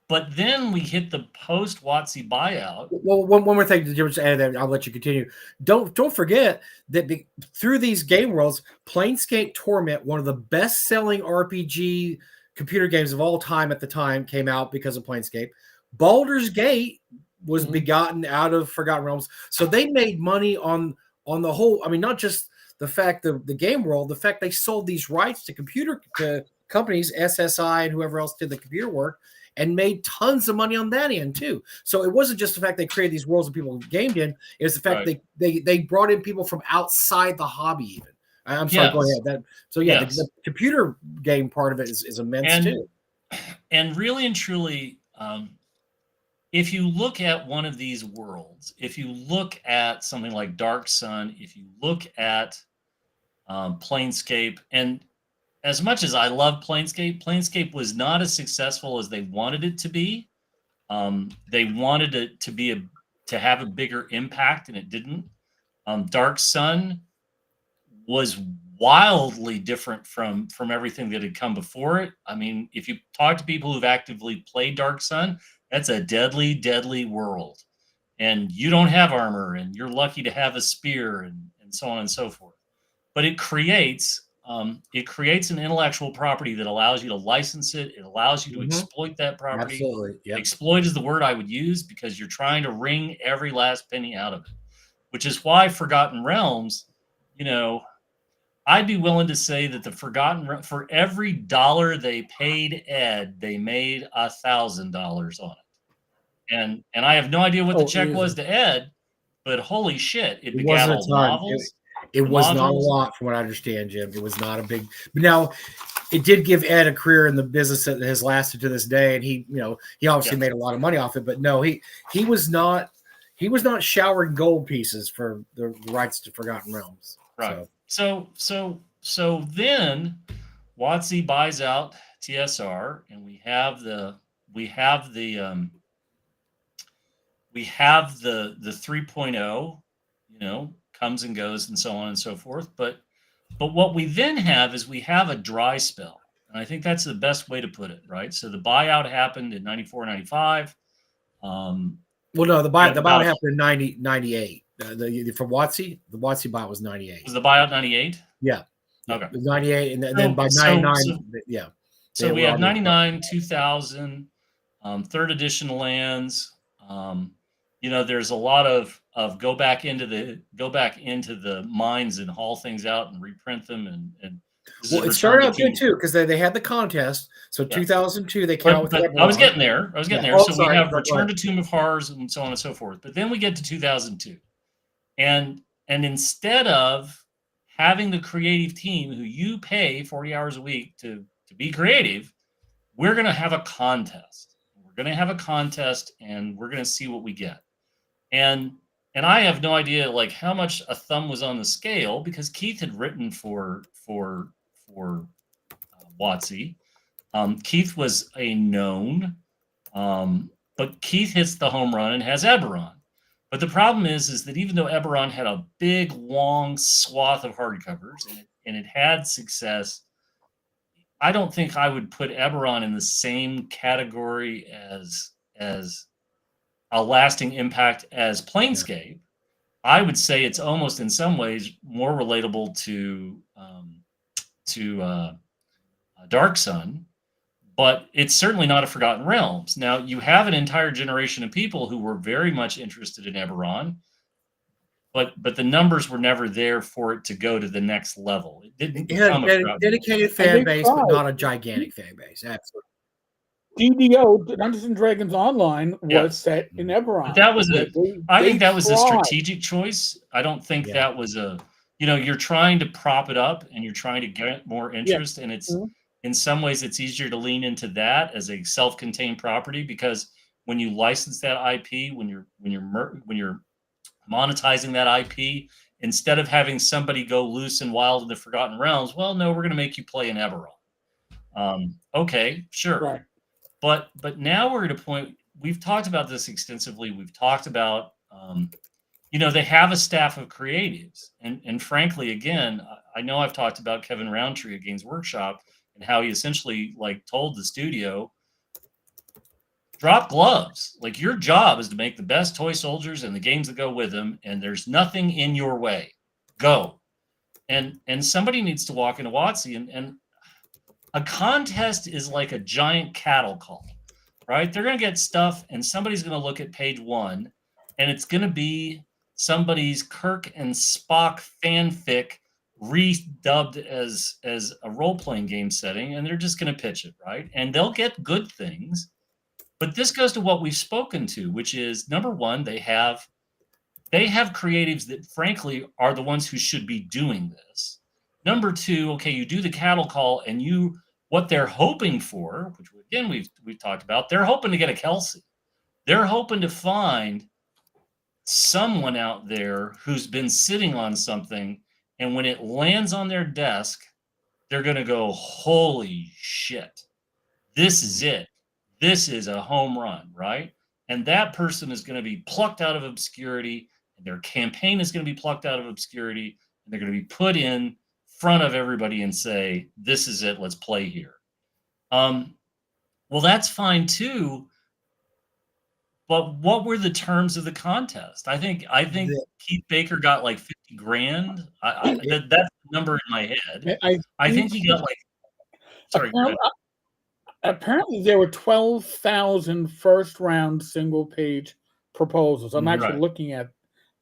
But then we hit the post WotC buyout. Well, one more thing to just add there, I'll let you continue. Don't forget that through these game worlds, Planescape Torment, one of the best-selling RPG computer games of all time at the time, came out because of Planescape. Baldur's Gate was begotten out of Forgotten Realms. So they made money on the whole. I mean, not just the fact the game world, the fact they sold these rights to companies, SSI and whoever else did the computer work, and made tons of money on that end too. So it wasn't just the fact they created these worlds that people gamed in. It was the fact they brought in people from outside the hobby even. I'm sorry, go ahead. The computer game part of it is immense too. And really and truly, if you look at one of these worlds, if you look at something like Dark Sun, if you look at Planescape, and as much as I love Planescape was not as successful as they wanted it to be. They wanted it to have a bigger impact, and it didn't. Dark Sun was wildly different from everything that had come before it. I mean, if you talk to people who've actively played Dark Sun, that's a deadly, deadly world. And you don't have armor, and you're lucky to have a spear, and so on and so forth. But it creates an intellectual property that allows you to license it. It allows you to exploit that property. Absolutely. Yep. Exploit is the word I would use, because you're trying to wring every last penny out of it, which is why Forgotten Realms, I'd be willing to say that for every dollar they paid Ed, they made $1,000 on it. And I have no idea what the check was to Ed, but holy shit, it begat all the novels. It was not a lot, from what I understand, Jim. It was not a big. But now, it did give Ed a career in the business that has lasted to this day, and he obviously made a lot of money off it. But no, he was not showering gold pieces for the rights to Forgotten Realms. Right. So then WotC buys out TSR, and we have the 3.0, comes and goes and so on and so forth. But what we then have is we have a dry spell. And I think that's the best way to put it, right? So the buyout happened in 94, 95. Well, no, the buyout happened in 98. For WotC, the WotC buyout was 98. Was the buyout 98? Yeah. Okay. It was 98, and then by 99, yeah. So we have 99, 2000, third edition lands. There's a lot of go back into the mines and haul things out and reprint them and it started out good too because they had the contest. So 2002 they came out with. But I was getting there. So we have Return to Tomb of Horrors and so on and so forth. But then we get to 2002, and instead of having the creative team who you pay 40 hours a week to be creative, we're going to have a contest. We're going to have a contest, and we're going to see what we get. And I have no idea like how much a thumb was on the scale because Keith had written for WotC. Keith was a known, but Keith hits the home run and has Eberron. But the problem is that even though Eberron had a big, long swath of hardcovers and it had success, I don't think I would put Eberron in the same category as a lasting impact as Planescape. I would say it's almost in some ways more relatable to Dark Sun, but it's certainly not a Forgotten Realms. Now, you have an entire generation of people who were very much interested in Eberron, but the numbers were never there for it to go to the next level. It didn't become a dedicated fan base, but not a gigantic fan base. Absolutely. DDO, Dungeons and Dragons Online, was set in Eberron. But that was I think that was a strategic choice. I don't think that was you're trying to prop it up and you're trying to get more interest, and it's in some ways it's easier to lean into that as a self-contained property because when you license that IP, when you're monetizing that IP, instead of having somebody go loose and wild in the Forgotten Realms, well, no, we're going to make you play in Eberron. Okay, sure. Right. But now we're at a point, we've talked about this extensively. We've talked about, they have a staff of creatives. And frankly, again, I know I've talked about Kevin Roundtree at Games Workshop and how he essentially told the studio, drop gloves. Like your job is to make the best toy soldiers and the games that go with them. And there's nothing in your way. Go. And somebody needs to walk into WotC and a contest is like a giant cattle call, right? They're going to get stuff and somebody's going to look at page 1 and it's going to be somebody's Kirk and Spock fanfic redubbed as a role-playing game setting, and they're just going to pitch it, right? And they'll get good things. But this goes to what we've spoken to, which is, number one, they have creatives that, frankly, are the ones who should be doing this. Number two, okay, you do the cattle call, and what they're hoping for, which again we've talked about, they're hoping to get a Kelsey. They're hoping to find someone out there who's been sitting on something, and when it lands on their desk, they're going to go, holy shit, this is it. This is a home run, right? And that person is going to be plucked out of obscurity, and their campaign is going to be plucked out of obscurity, and they're going to be put in front of everybody and say, this is it, let's play here. Well, that's fine too. But what were the terms of the contest? I think Keith Baker got like 50 grand. That's the number in my head. I think he got like. Sorry. Apparently, there were 12,000 first-round single-page proposals. I'm actually looking at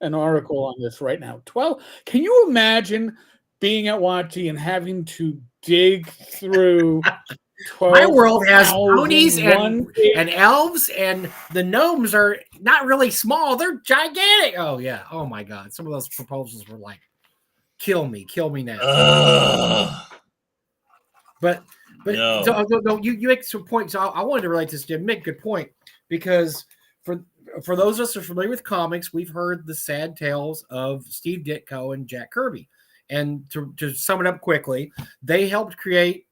an article on this right now. 12. Can you imagine being at WotC and having to dig through 12? My world has ponies and elves, and the gnomes are not really small. They're gigantic. Oh, yeah. Oh, my God. Some of those proposals were like, kill me now. But no. So you make some points. So I wanted to relate this to make a good point, because for those of us who are familiar with comics, we've heard the sad tales of Steve Ditko and Jack Kirby. And to sum it up quickly, they helped create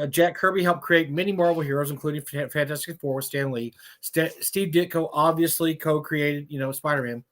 Jack Kirby helped create many Marvel heroes, including Fantastic Four with Stan Lee. Steve Ditko obviously co-created, Spider-Man.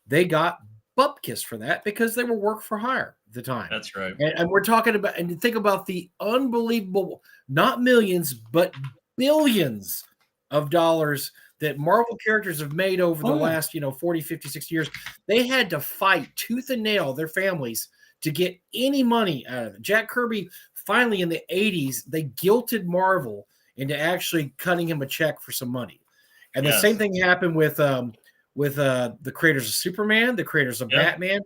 They got bupkis for that because they were work for hire at the time. That's right. And we're talking about, and think about the unbelievable, not millions, but billions of dollars that Marvel characters have made over the last, 40, 50, 60 years. They had to fight tooth and nail, their families, to get any money out of it. Jack Kirby, finally in the 80s, they guilted Marvel into actually cutting him a check for some money. And the same thing happened with the creators of Superman, the creators of Batman.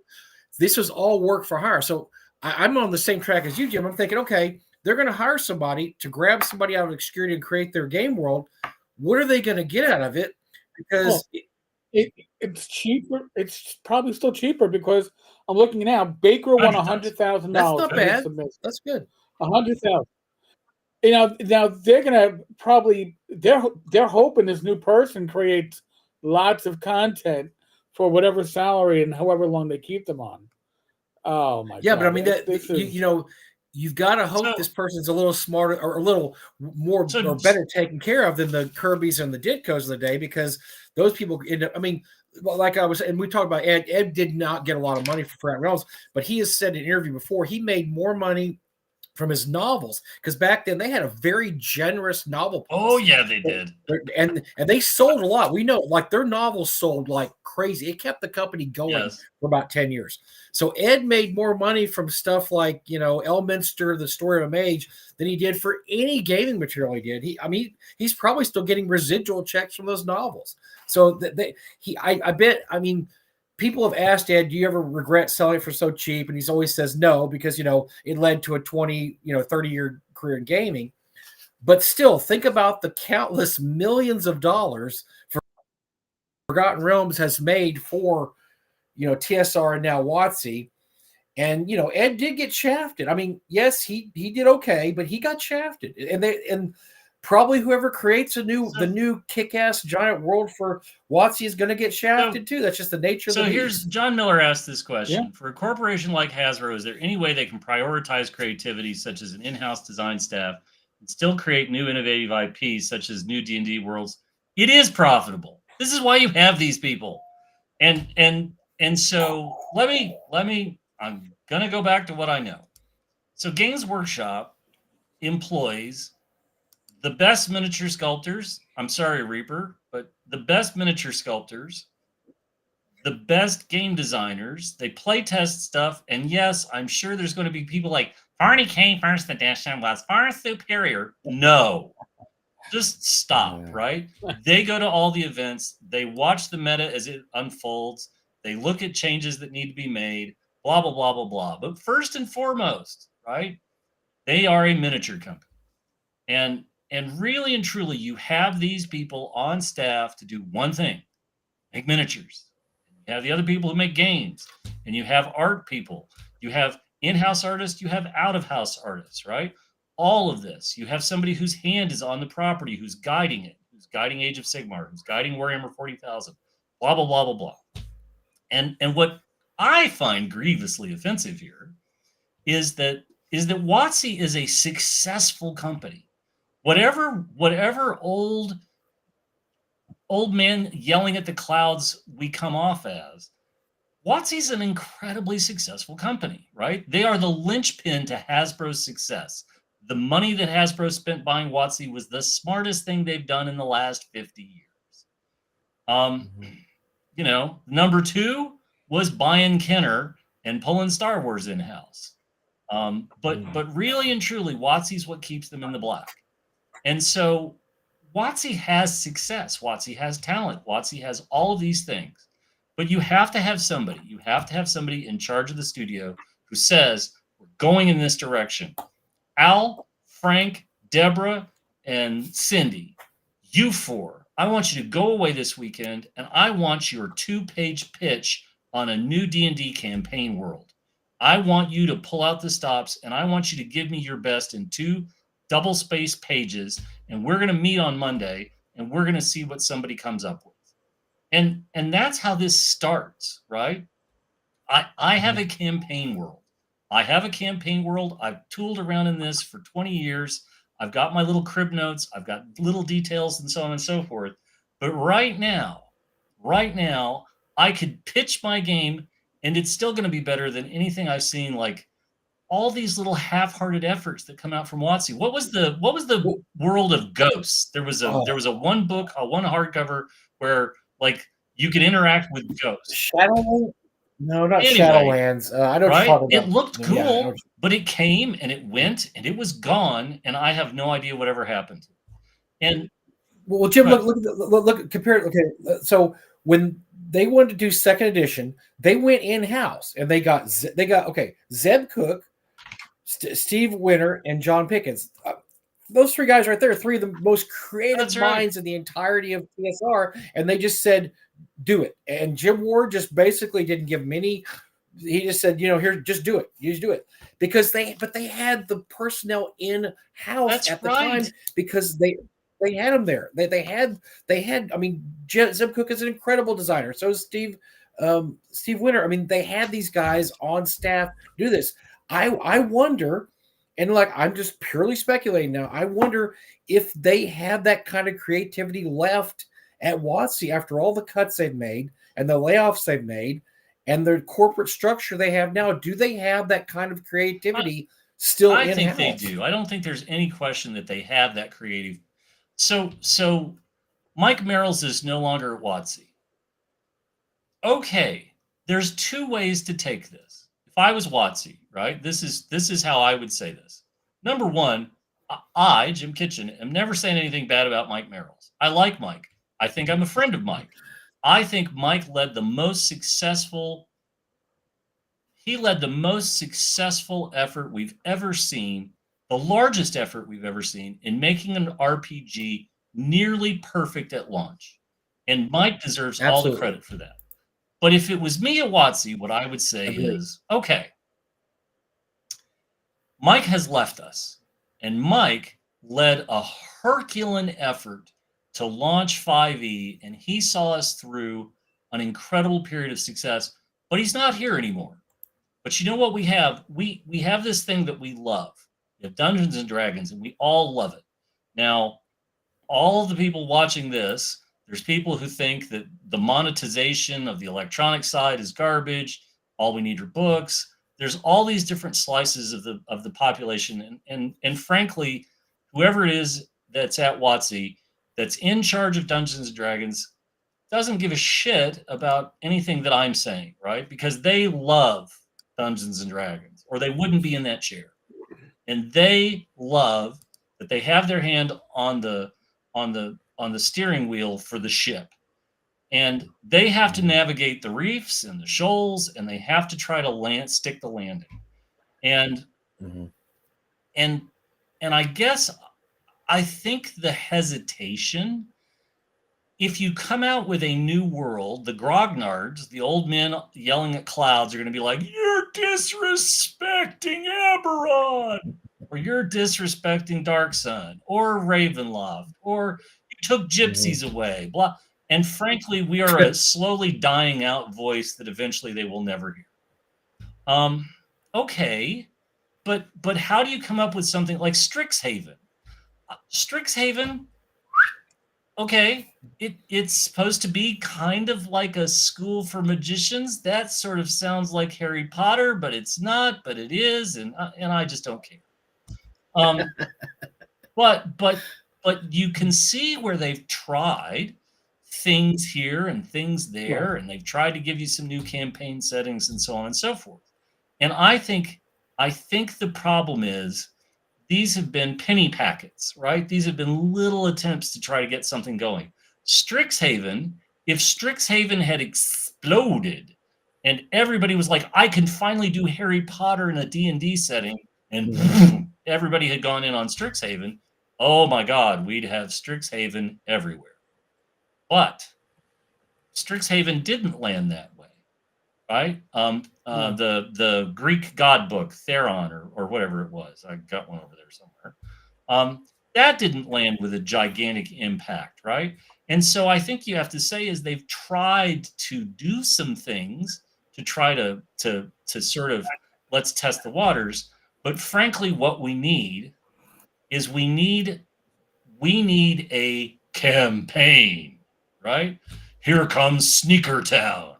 This was all work for hire. So I'm on the same track as you, Jim. I'm thinking, okay, they're going to hire somebody to grab somebody out of obscurity and create their game world. What are they going to get out of it? Because it's cheaper. It's probably still cheaper because I'm looking now. Baker won $100,000. That's not bad. That's good. $100,000. Now they're gonna probably they're hoping this new person creates lots of content for whatever salary and however long they keep them on. Oh my god! Yeah, but I mean you've got to hope this person's a little smarter or a little more or better taken care of than the Kirbys and the Ditkos of the day, because those people end up. I mean, like I was, and we talked about Ed. Ed did not get a lot of money for Frank Reynolds, but he has said in an interview before he made more money from his novels, because back then they had a very generous novel policy. Oh yeah, they did, and they sold a lot. We know, like, their novels sold like crazy. It kept the company going for about 10 years. So Ed made more money from stuff like Elminster, The Story of a Mage, than he did for any gaming material he did. He's probably still getting residual checks from those novels. So I bet. I mean, people have asked Ed, do you ever regret selling it for so cheap? And he's always says no, because, it led to a 20, 30-year career in gaming. But still, think about the countless millions of dollars Forgotten Realms has made for, TSR and now WotC. And, Ed did get shafted. I mean, yes, he did okay, but he got shafted. And probably whoever creates the new kick-ass giant world for WotC is going to get shafted too. That's just the nature of the beast. So here's John Miller asked this question. Yeah. For a corporation like Hasbro, is there any way they can prioritize creativity such as an in-house design staff and still create new innovative IPs such as new D&D worlds? It is profitable. This is why you have these people. And so let me I'm going to go back to what I know. So Games Workshop employs the best miniature sculptors. I'm sorry, Reaper, but the best miniature sculptors, the best game designers. They play test stuff. And yes, I'm sure there's going to be people like 40K first edition was far superior. No, just stop, right? They go to all the events. They watch the meta as it unfolds. They look at changes that need to be made, blah, blah, blah, blah, blah. But first and foremost, right, they are a miniature company. And really and truly, you have these people on staff to do one thing: make miniatures. You have the other people who make games, and you have art people. You have in-house artists. You have out-of-house artists, right? All of this. You have somebody whose hand is on the property, who's guiding it, who's guiding Age of Sigmar, who's guiding Warhammer 40,000, blah, blah, blah, blah, blah. And what I find grievously offensive here is that WotC is a successful company. Whatever old man yelling at the clouds we come off as, WotC's an incredibly successful company, right? They are the linchpin to Hasbro's success. The money that Hasbro spent buying WotC was the smartest thing they've done in the last 50 years. Number two was buying Kenner and pulling Star Wars in-house. But really and truly, WotC's what keeps them in the black. And so WotC has success. WotC has talent. WotC has all of these things. But you have to have somebody. You have to have somebody in charge of the studio who says, we're going in this direction. Al, Frank, Deborah, and Cindy, you four, I want you to go away this weekend, and I want your 2-page pitch on a new D&D campaign world. I want you to pull out the stops, and I want you to give me your best in 2 double-spaced pages, and we're going to meet on Monday, and we're going to see what somebody comes up with. And that's how this starts, right? I have a campaign world. I have a campaign world. I've tooled around in this for 20 years. I've got my little crib notes. I've got little details and so on and so forth. But right now, I could pitch my game and it's still going to be better than anything I've seen. Like all these little half-hearted efforts that come out from WotC. What was the world of Ghosts? There was a one book, a one hardcover where like you could interact with ghosts. Shadowlands? No, not anyway, Shadowlands. I don't right? It looked cool, but it came and it went and it was gone, and I have no idea whatever happened. And well, Jim, look, compare it. Okay, so when they wanted to do second edition, they went in house and they got Zeb Cook, Steve Winter, and John Pickens. Those three guys right there, three of the most creative minds in the entirety of TSR, and they just said, "Do it." And Jim Ward just basically didn't give them any. He just said, "Here, just do it. You just do it," because they had the personnel in house at the time because they had them there. They had. I mean, Zeb Cook is an incredible designer. So is Steve Winter. I mean, they had these guys on staff do this. I wonder, and like I'm just purely speculating now. I wonder if they have that kind of creativity left at WotC after all the cuts they've made and the layoffs they've made and the corporate structure they have now. Do they have that kind of creativity still in-house? I think they do. I don't think there's any question that they have that creative. So Mike Merrills is no longer at WotC. Okay, there's two ways to take this. If I was WotC, right, this is how I would say this. Number one, I, Jim Kitchen, am never saying anything bad about Mike Merrills. I like Mike. I think I'm a friend of Mike. I think Mike led the most successful effort we've ever seen, the largest effort we've ever seen in making an RPG nearly perfect at launch. And Mike deserves all the credit for that. But if it was me at WotC, what I would say is, okay, Mike has left us, and Mike led a Herculean effort to launch 5e, and he saw us through an incredible period of success, but he's not here anymore. But you know what we have? We have this thing that we love. We have Dungeons and Dragons, and we all love it. Now, all of the people watching this, there's people who think that the monetization of the electronic side is garbage. All we need are books. There's all these different slices of the population, and frankly, whoever it is that's at WotC that's in charge of Dungeons and Dragons doesn't give a shit about anything that I'm saying, right? Because they love Dungeons and Dragons, or they wouldn't be in that chair. And they love that they have their hand on the steering wheel for the ship. And they have to navigate the reefs and the shoals, and they have to try to stick the landing. And I guess I think the hesitation, if you come out with a new world, the grognards, the old men yelling at clouds, are going to be like, "You're disrespecting Eberron," or "You're disrespecting Dark Sun," or Ravenloft, or "You took gypsies away," blah. And frankly, we are a slowly dying out voice that eventually they will never hear. Okay, but how do you come up with something like Strixhaven? Strixhaven, okay, it's supposed to be kind of like a school for magicians. That sort of sounds like Harry Potter, but it's not, but it is, and I just don't care. But you can see where they've tried things here and things there, and they've tried to give you some new campaign settings and so on and so forth. And I think the problem is these have been penny packets, right? These have been little attempts to try to get something going. Strixhaven, if Strixhaven had exploded and everybody was like, "I can finally do Harry Potter in a D&D setting," and everybody had gone in on Strixhaven, oh my God, we'd have Strixhaven everywhere. But Strixhaven didn't land that way, right? The Greek god book, Theron, or whatever it was, I got one over there somewhere. That didn't land with a gigantic impact, right? And so I think you have to say is they've tried to do some things to try to sort of let's test the waters. But frankly, what we need is we need a campaign, right? Here comes Sneaker Town.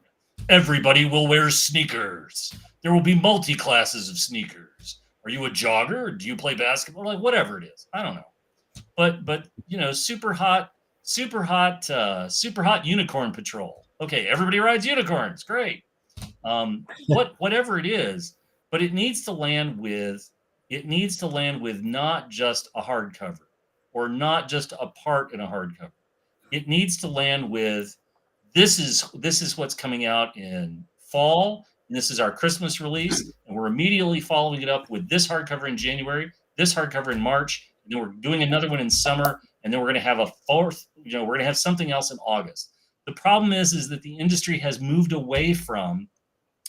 Everybody will wear sneakers. There will be multi-classes of sneakers. Are you a jogger? Or do you play basketball? Like whatever it is. I don't know. But you know, super hot unicorn patrol. Okay, everybody rides unicorns. Great. Whatever it is, but it needs to land with not just a hardcover or not just a part in a hardcover. It needs to land with this is what's coming out in fall, and this is our Christmas release, and we're immediately following it up with this hardcover in January, this hardcover in March, and then we're doing another one in summer, and then we're going to have a fourth, we're going to have something else in August. The problem is that the industry has moved away from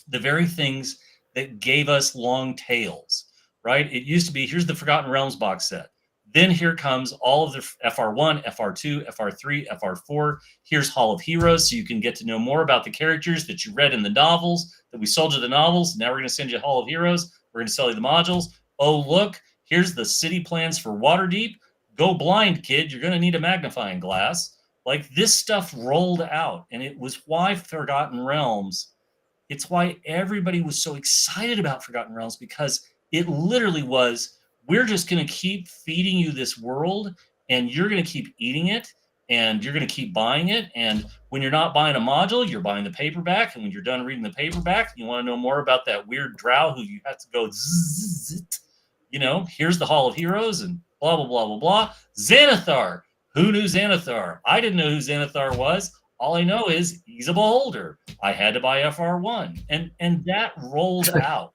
the very things that gave us long tails, right? It used to be, here's the Forgotten Realms box set. Then here comes all of the FR1, FR2, FR3, FR4. Here's Hall of Heroes, so you can get to know more about the characters that you read in the novels, that we sold you the novels. Now we're going to send you Hall of Heroes. We're going to sell you the modules. Oh, look, here's the city plans for Waterdeep. Go blind, kid. You're going to need a magnifying glass. Like, this stuff rolled out, and it was why Forgotten Realms, it's why everybody was so excited about Forgotten Realms, because it literally was, we're just going to keep feeding you this world, and you're going to keep eating it, and you're going to keep buying it. And when you're not buying a module, you're buying the paperback. And when you're done reading the paperback, you want to know more about that weird drow who you have to go, you know, here's the Hall of Heroes and blah, blah, blah, blah, blah. Xanathar. Who knew Xanathar? I didn't know who Xanathar was. All I know is he's a beholder. I had to buy FR1. And that rolled out.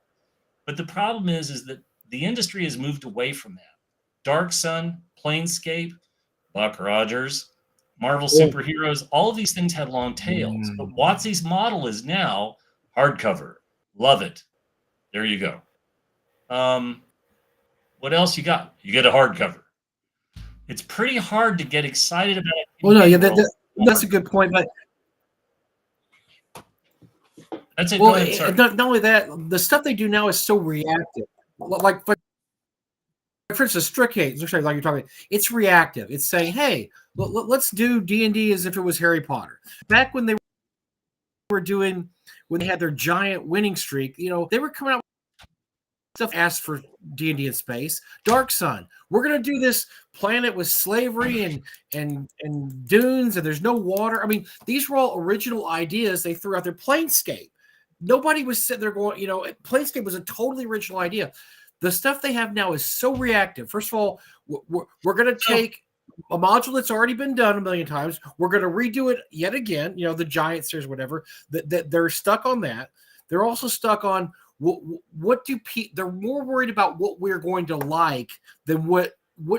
But the problem is that the industry has moved away from that. Dark Sun, Planescape, Buck Rogers, Marvel Superheroes, all of these things had long tails. But WotC's model is now hardcover. Love it. There you go. What else you got? You get a hardcover. It's pretty hard to get excited about it. Well, no, yeah, that's a good point. But that's it. Well, not only that, the stuff they do now is so reactive. Like, for instance, Strixhaven, like you're talking about, it's reactive. It's saying, hey, let's do D&D as if it was Harry Potter. Back when they were doing, when they had their giant winning streak, you know, they were coming out with stuff asked for D&D in space. Dark Sun, we're going to do this planet with slavery and dunes, and there's no water. I mean, these were all original ideas they threw out there. Planescape. Nobody was sitting there going, you know, Planescape was a totally original idea. The stuff they have now is so reactive. First of all, we're going to take a module that's already been done a million times. We're going to redo it yet again. You know, the Giant Series, whatever. That they're stuck on that. They're also stuck on they're more worried about what we're going to like than what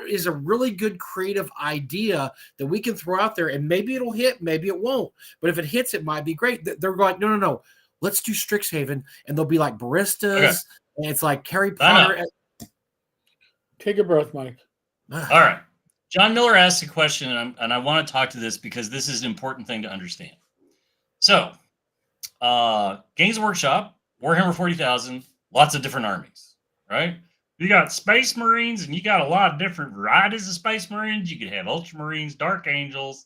is a really good creative idea that we can throw out there, and maybe it'll hit, maybe it won't. But if it hits, it might be great. They're like, no. Let's do Strixhaven, and they'll be like baristas, and it's like Harry Potter. Take a breath, Mike. All right. John Miller asked a question, and I want to talk to this because this is an important thing to understand. So, Games Workshop, Warhammer 40,000, lots of different armies, right? You got Space Marines, and you got a lot of different varieties of Space Marines. You could have Ultramarines, Dark Angels.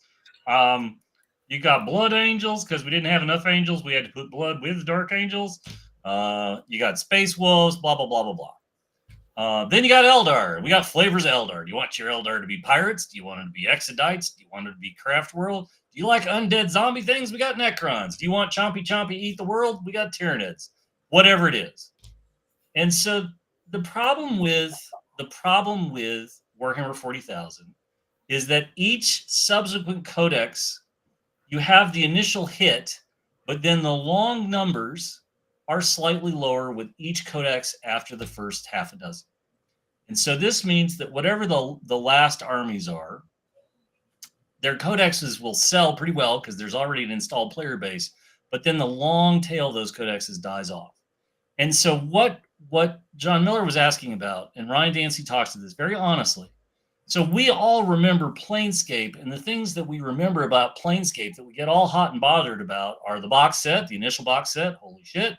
You got Blood Angels, because we didn't have enough Angels. We had to put Blood with Dark Angels. You got Space Wolves, blah, blah, blah, blah, blah. Then you got Eldar. We got flavors of Eldar. Do you want your Eldar to be pirates? Do you want it to be Exodites? Do you want it to be Craft World? Do you like undead zombie things? We got Necrons. Do you want Chompy eat the world? We got Tyranids. Whatever it is. And so the problem with Warhammer 40,000 is that each subsequent codex, you have the initial hit, but then the long numbers are slightly lower with each codex after the first half a dozen. And so this means that whatever the last armies are, their codexes will sell pretty well because there's already an installed player base, but then the long tail of those codexes dies off. And so what John Miller was asking about, and Ryan Dancy talks to this very honestly. So we all remember Planescape, and the things that we remember about Planescape that we get all hot and bothered about are the box set, the initial box set, holy shit.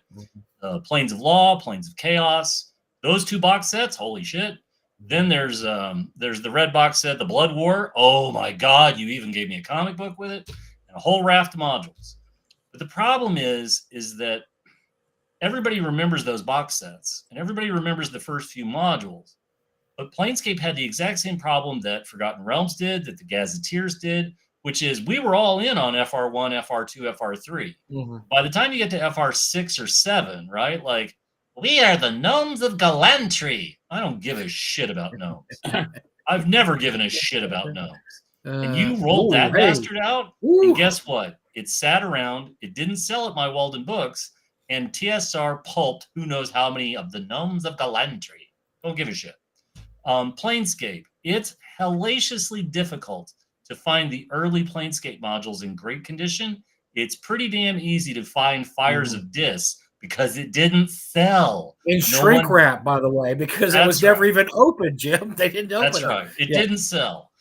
Planes of Law, Planes of Chaos. Those 2 box sets, holy shit. Then there's the red box set, The Blood War. Oh my God, you even gave me a comic book with it, and a whole raft of modules. But the problem is that everybody remembers those box sets, and everybody remembers the first few modules. But Planescape had the exact same problem that Forgotten Realms did, that the Gazetteers did, which is we were all in on FR1, FR2, FR3. Mm-hmm. By the time you get to FR6 or 7, right? Like, we are the gnomes of Galantry. I don't give a shit about gnomes. I've never given a shit about gnomes. And you rolled that bastard out, and guess what? It sat around. It didn't sell at my Walden Books, and TSR pulped who knows how many of the gnomes of Galantry. Don't give a shit. Planescape. It's hellaciously difficult to find the early Planescape modules in great condition. It's pretty damn easy to find Fires of Dis because it didn't sell. In shrink wrap, by the way, because it was never even open, Jim. They didn't open it. That's right. It didn't sell.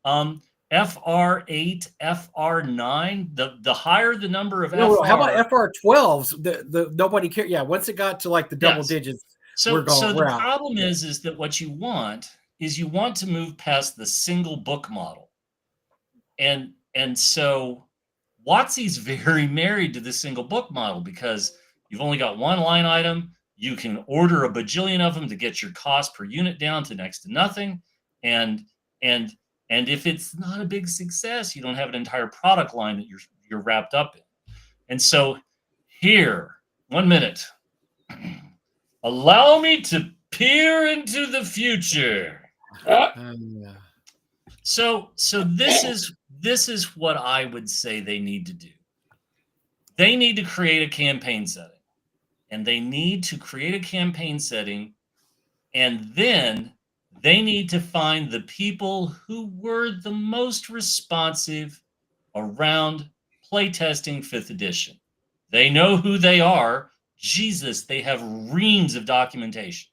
FR8, FR9, the higher the number of FR. How about FR12s? The nobody cared. Yeah, once it got to like the double digits, so the problem is that what you want is you want to move past the single book model. And so WotC's very married to the single book model because you've only got one line item. You can order a bajillion of them to get your cost per unit down to next to nothing. And if it's not a big success, you don't have an entire product line that you're wrapped up in. And so here, 1 minute. Allow me to peer into the future. So this is what I would say they need to do. They need to create a campaign setting. And they need to create a campaign setting, and then they need to find the people who were the most responsive around playtesting 5th edition. They know who they are. Jesus, they have reams of documentation.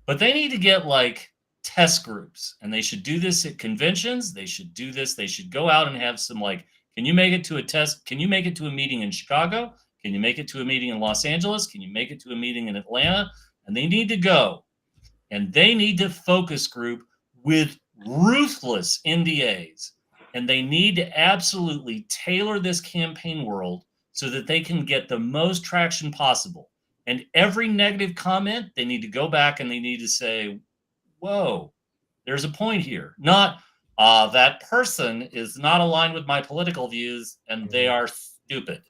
But they need to get like test groups, and they should do this at conventions. They should do this. They should go out and have some like, can you make it to a test? Can you make it to a meeting in Chicago? Can you make it to a meeting in Los Angeles? Can you make it to a meeting in Atlanta? And they need to go. And they need to focus group with ruthless NDAs. And they need to absolutely tailor this campaign world so that they can get the most traction possible. And every negative comment, they need to go back and they need to say, whoa, there's a point here. Not, that person is not aligned with my political views and they are stupid.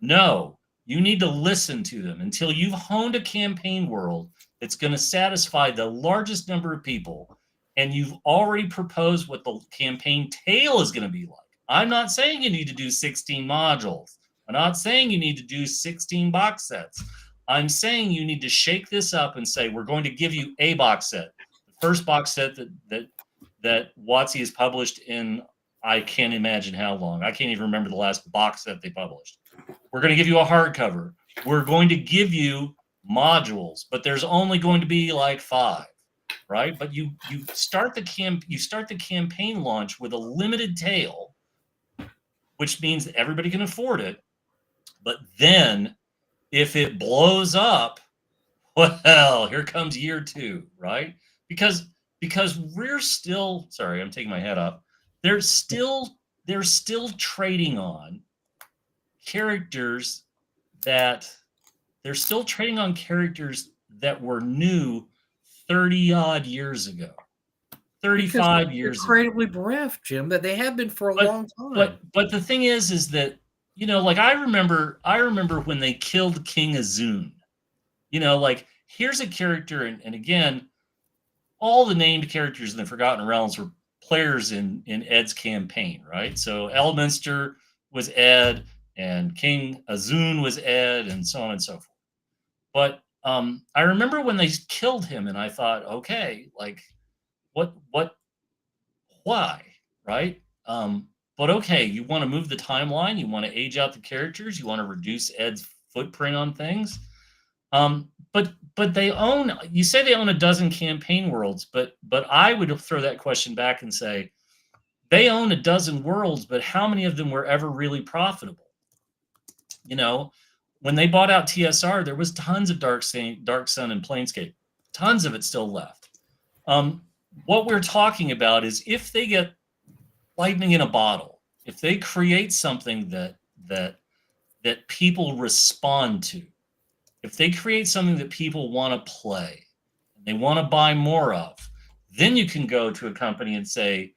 No, you need to listen to them until you've honed a campaign world that's going to satisfy the largest number of people. And you've already proposed what the campaign tail is going to be like. I'm not saying you need to do 16 modules. I'm not saying you need to do 16 box sets. I'm saying you need to shake this up and say, we're going to give you a box set. The first box set that WotC has published in, I can't imagine how long. I can't even remember the last box set they published. We're going to give you a hardcover. We're going to give you modules, but there's only going to be like 5, right? But you start the campaign launch with a limited tail, which means that everybody can afford it. But then if it blows up, well, here comes year 2, right? Because we're still, sorry, I'm taking my head off. They're still trading on characters that were new 30 odd years ago, 35 years ago. Incredibly bereft, Jim, that they have been for a long time. But the thing is that, you know, like I remember when they killed King Azun. You know, like here's a character, and again, all the named characters in the Forgotten Realms were players in Ed's campaign, right? So Elminster was Ed, and King Azun was Ed, and so on and so forth. But I remember when they killed him, and I thought, okay, like, why, right? But okay, you want to move the timeline, you want to age out the characters, you want to reduce Ed's footprint on things. But they own, you say they own a dozen campaign worlds, but I would throw that question back and say, they own a 12 worlds, but how many of them were ever really profitable? You know, when they bought out TSR, there was tons of Dark Sun and Planescape, tons of it still left. What we're talking about is if they get lightning in a bottle, if they create something that people respond to, if they create something that people want to play and they want to buy more of, then you can go to a company and say,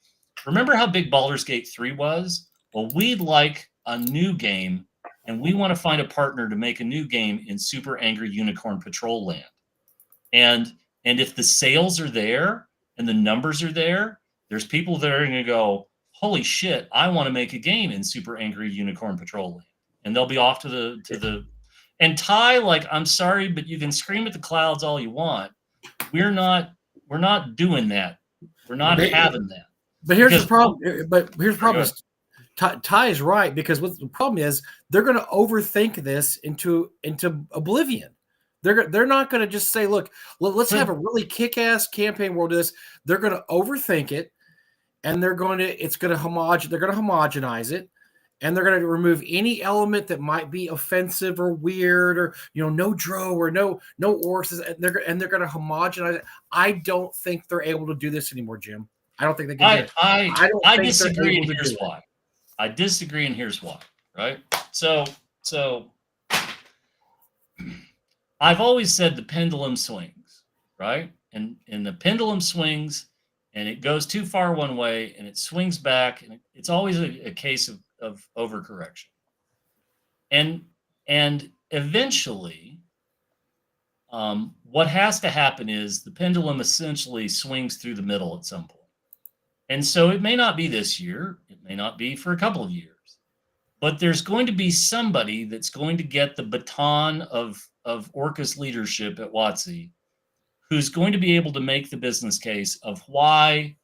remember how big Baldur's Gate 3 was? Well, we'd like a new game, and we want to find a partner to make a new game in Super Angry Unicorn Patrol Land. And if the sales are there and the numbers are there, there's people that are going to go, holy shit, I want to make a game in Super Angry Unicorn Patrol Land. And they'll be off to the and Ty, like, I'm sorry, but you can scream at the clouds all you want. We're not doing that. We're not having that. But here's the problem. But here's the problem. Ty is right, because what the problem is, they're going to overthink this into oblivion. They're not going to just say, look, let's have a really kick-ass campaign world of this. They're going to overthink it, and they're going to homogenize it, and they're going to remove any element that might be offensive or weird, or no drow or no orcs, and they're going to homogenize it. I don't think they're able to do this anymore, Jim. I don't think they can do it. I disagree, and here's why. I disagree, and here's why. Right? So I've always said the pendulum swings, right? And the pendulum swings, and it goes too far one way, and it swings back, and it's always a case of overcorrection. And eventually, what has to happen is the pendulum essentially swings through the middle at some point. And so it may not be this year, it may not be for a couple of years, but there's going to be somebody that's going to get the baton of Orcus leadership at WotC, who's going to be able to make the business case of why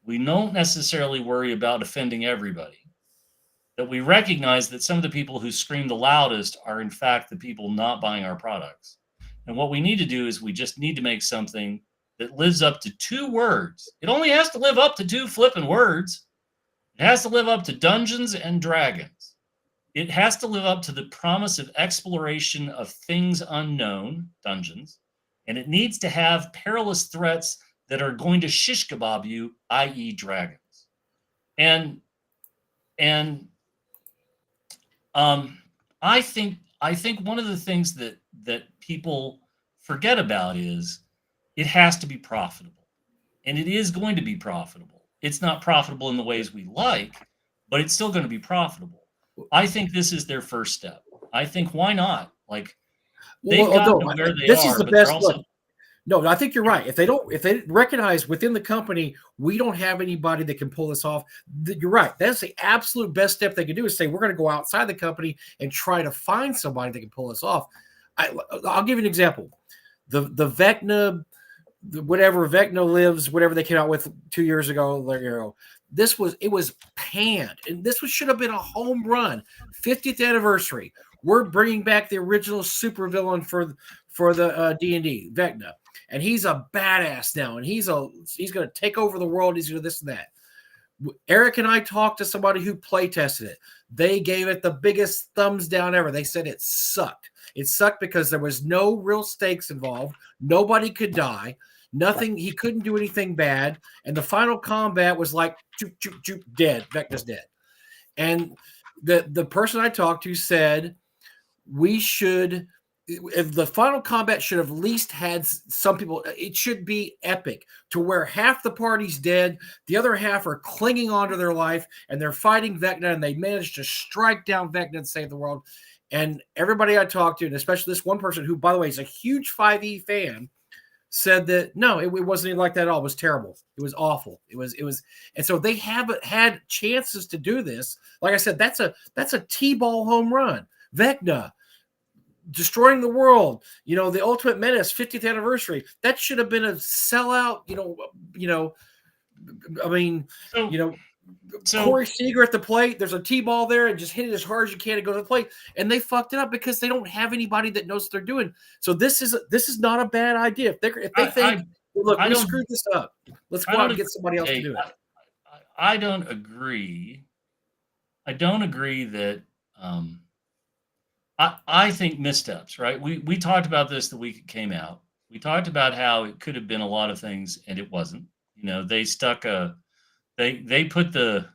we don't necessarily worry about offending everybody, that we recognize that some of the people who scream the loudest are in fact the people not buying our products. And what we need to do is we just need to make something that lives up to 2 words. It only has to live up to 2 flipping words. It has to live up to Dungeons and Dragons. It has to live up to the promise of exploration of things unknown, dungeons, and it needs to have perilous threats that are going to shish kebab you, i.e. dragons. And I think one of the things that people forget about is it has to be profitable, and it is going to be profitable. It's not profitable in the ways we like, but it's still going to be profitable. I think this is their first step. I think, why not? Like, they've gotten to where they this are, is the but best they're also. look. No, I think you're right. If they recognize within the company, we don't have anybody that can pull this off, you're right. That's the absolute best step they can do, is say, we're going to go outside the company and try to find somebody that can pull this off. I'll give you an example. The Vecna, whatever Vecna Lives, whatever they came out with 2 years ago, it was panned, and this should have been a home run. 50th anniversary. We're bringing back the original supervillain for the D&D, Vecna. And he's a badass now, and he's going to take over the world. He's going to do this and that. Eric and I talked to somebody who play tested it. They gave it the biggest thumbs down ever. They said it sucked. It sucked because there was no real stakes involved. Nobody could die. Nothing. He couldn't do anything bad. And the final combat was like, choop, choop, choop, dead. Vecna's dead. And the person I talked to said, if the final combat should have at least had some people, it should be epic to where half the party's dead, the other half are clinging on to their life, and they're fighting Vecna, and they managed to strike down Vecna and save the world. And everybody I talked to, and especially this one person who, by the way, is a huge 5e fan, said that no, it wasn't even like that at all. It was terrible. It was awful. It was, and so they haven't had chances to do this. Like I said, that's a T-ball home run. Vecna destroying the world, the Ultimate Menace 50th anniversary. That should have been a sellout. Corey Seager at the plate. There's a T-ball there, and just hit it as hard as you can and go to the plate. And they fucked it up because they don't have anybody that knows what they're doing. So this is not a bad idea. If they think, look, we screwed this up, let's go out and get somebody else to do it. I don't agree. I don't agree that I think missteps, right? We talked about this the week it came out. We talked about how it could have been a lot of things and it wasn't. They stuck they put the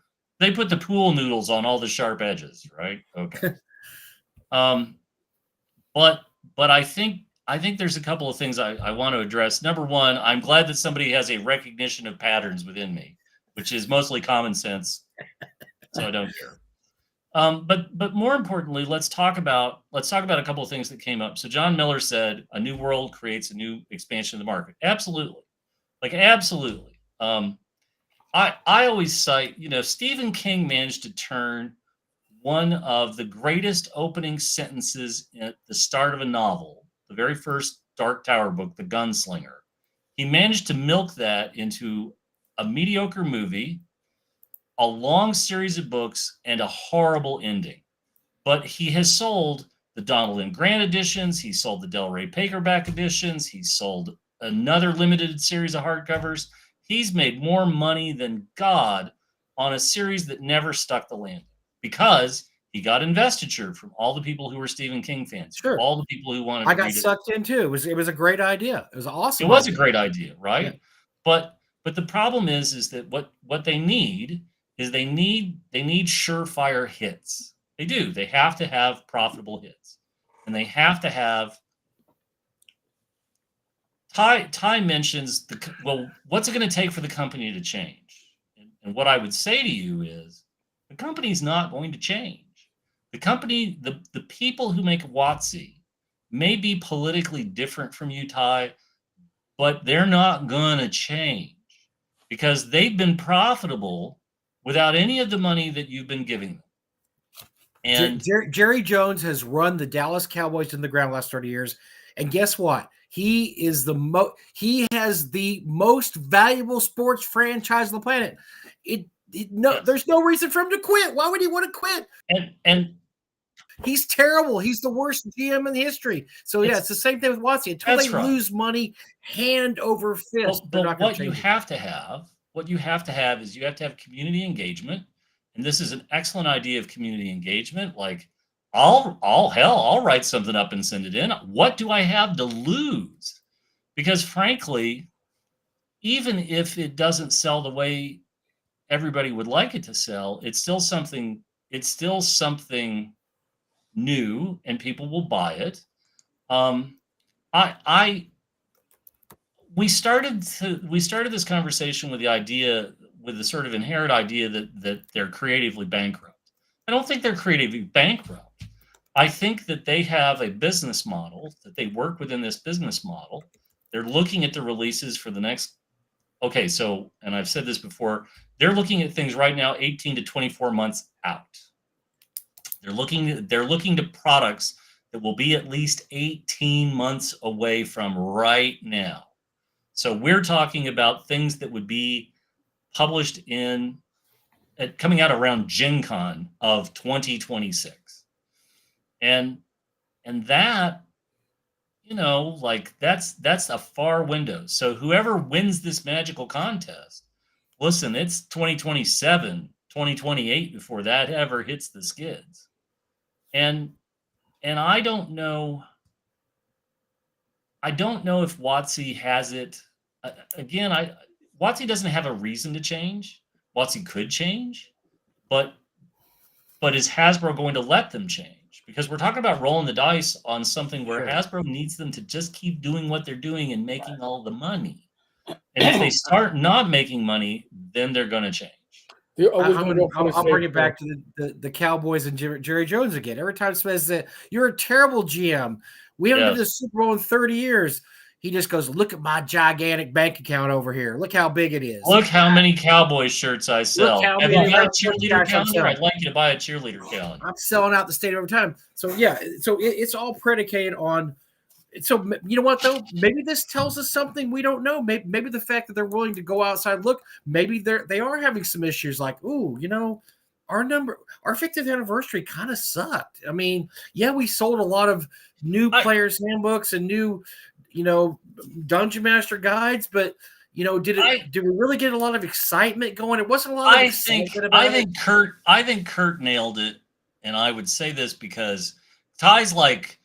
pool noodles on all the sharp edges, right? Okay. um but I think there's a couple of things I want to address. Number one, I'm glad that somebody has a recognition of patterns within me, which is mostly common sense, so I don't care. But more importantly, let's talk about a couple of things that came up. So John Miller said a new world creates a new expansion of the market. Absolutely, absolutely. I always cite, Stephen King managed to turn one of the greatest opening sentences at the start of a novel, the very first Dark Tower book, The Gunslinger. He managed to milk that into a mediocre movie, a long series of books, and a horrible ending. But he has sold the Donald and Grant editions. He sold the Del Rey Paperback editions. He sold another limited series of hardcovers. He's made more money than God on a series that never stuck the landing because he got investiture from all the people who were Stephen King fans, Sure. all the people who wanted I to got read it. sucked in too. It was a great idea. It was awesome. It was a great idea, right? Yeah. But the problem is that what they need is they need surefire hits. They do. They have to have profitable hits, and they have to have. Ty mentions what's it going to take for the company to change? And what I would say to you is, the company's not going to change. The company, the people who make WotC may be politically different from you, Ty, but they're not going to change because they've been profitable without any of the money that you've been giving them. And Jerry Jones has run the Dallas Cowboys in the ground the last 30 years. And guess what? He is he has the most valuable sports franchise on the planet. There's no reason for him to quit. Why would he want to quit? And he's terrible. He's the worst GM in history. So it's the same thing with Watson. Until they lose money hand over fist. But what you have to have is you have to have community engagement. And this is an excellent idea of community engagement. Like, I'll write something up and send it in. What do I have to lose? Because frankly, even if it doesn't sell the way everybody would like it to sell, it's still something new, and people will buy it. We started this conversation with the sort of inherent idea that they're creatively bankrupt. I don't think they're creatively bankrupt. I think that they have a business model, that they work within this business model. They're looking at the releases for the next. Okay, so, and I've said this before, they're looking at things right now 18 to 24 months out. They're looking to products that will be at least 18 months away from right now. So we're talking about things that would be published coming out around Gen Con of 2026. And that, that's a far window. So whoever wins this magical contest, listen, it's 2027, 2028 before that ever hits the skids. And I don't know if WotC has it. Again, WotC doesn't have a reason to change. WotC could change, but is Hasbro going to let them change? Because we're talking about rolling the dice on something where Hasbro needs them to just keep doing what they're doing and making all the money. And if they start not making money, then they're going to change. I'll bring it back to the Cowboys and Jerry Jones again. Every time somebody says that you're a terrible GM, we haven't been to the Super Bowl in 30 years. He just goes, look at my gigantic bank account over here. Look how big it is. Look how many Cowboys shirts I sell. Have you got a cheerleader calendar? I'd like you to buy a cheerleader calendar. I'm selling out the stadium every time. So, it's all predicated on. So, you know what, though? Maybe this tells us something we don't know. Maybe the fact that they're willing to go outside and look, maybe they are having some issues like, our 50th anniversary kind of sucked. I mean, we sold a lot of new players' handbooks and new, Dungeon Master guides, but did we really get a lot of excitement going? It wasn't a lot of excitement about it. I think Kurt nailed it, and I would say this because Ty's like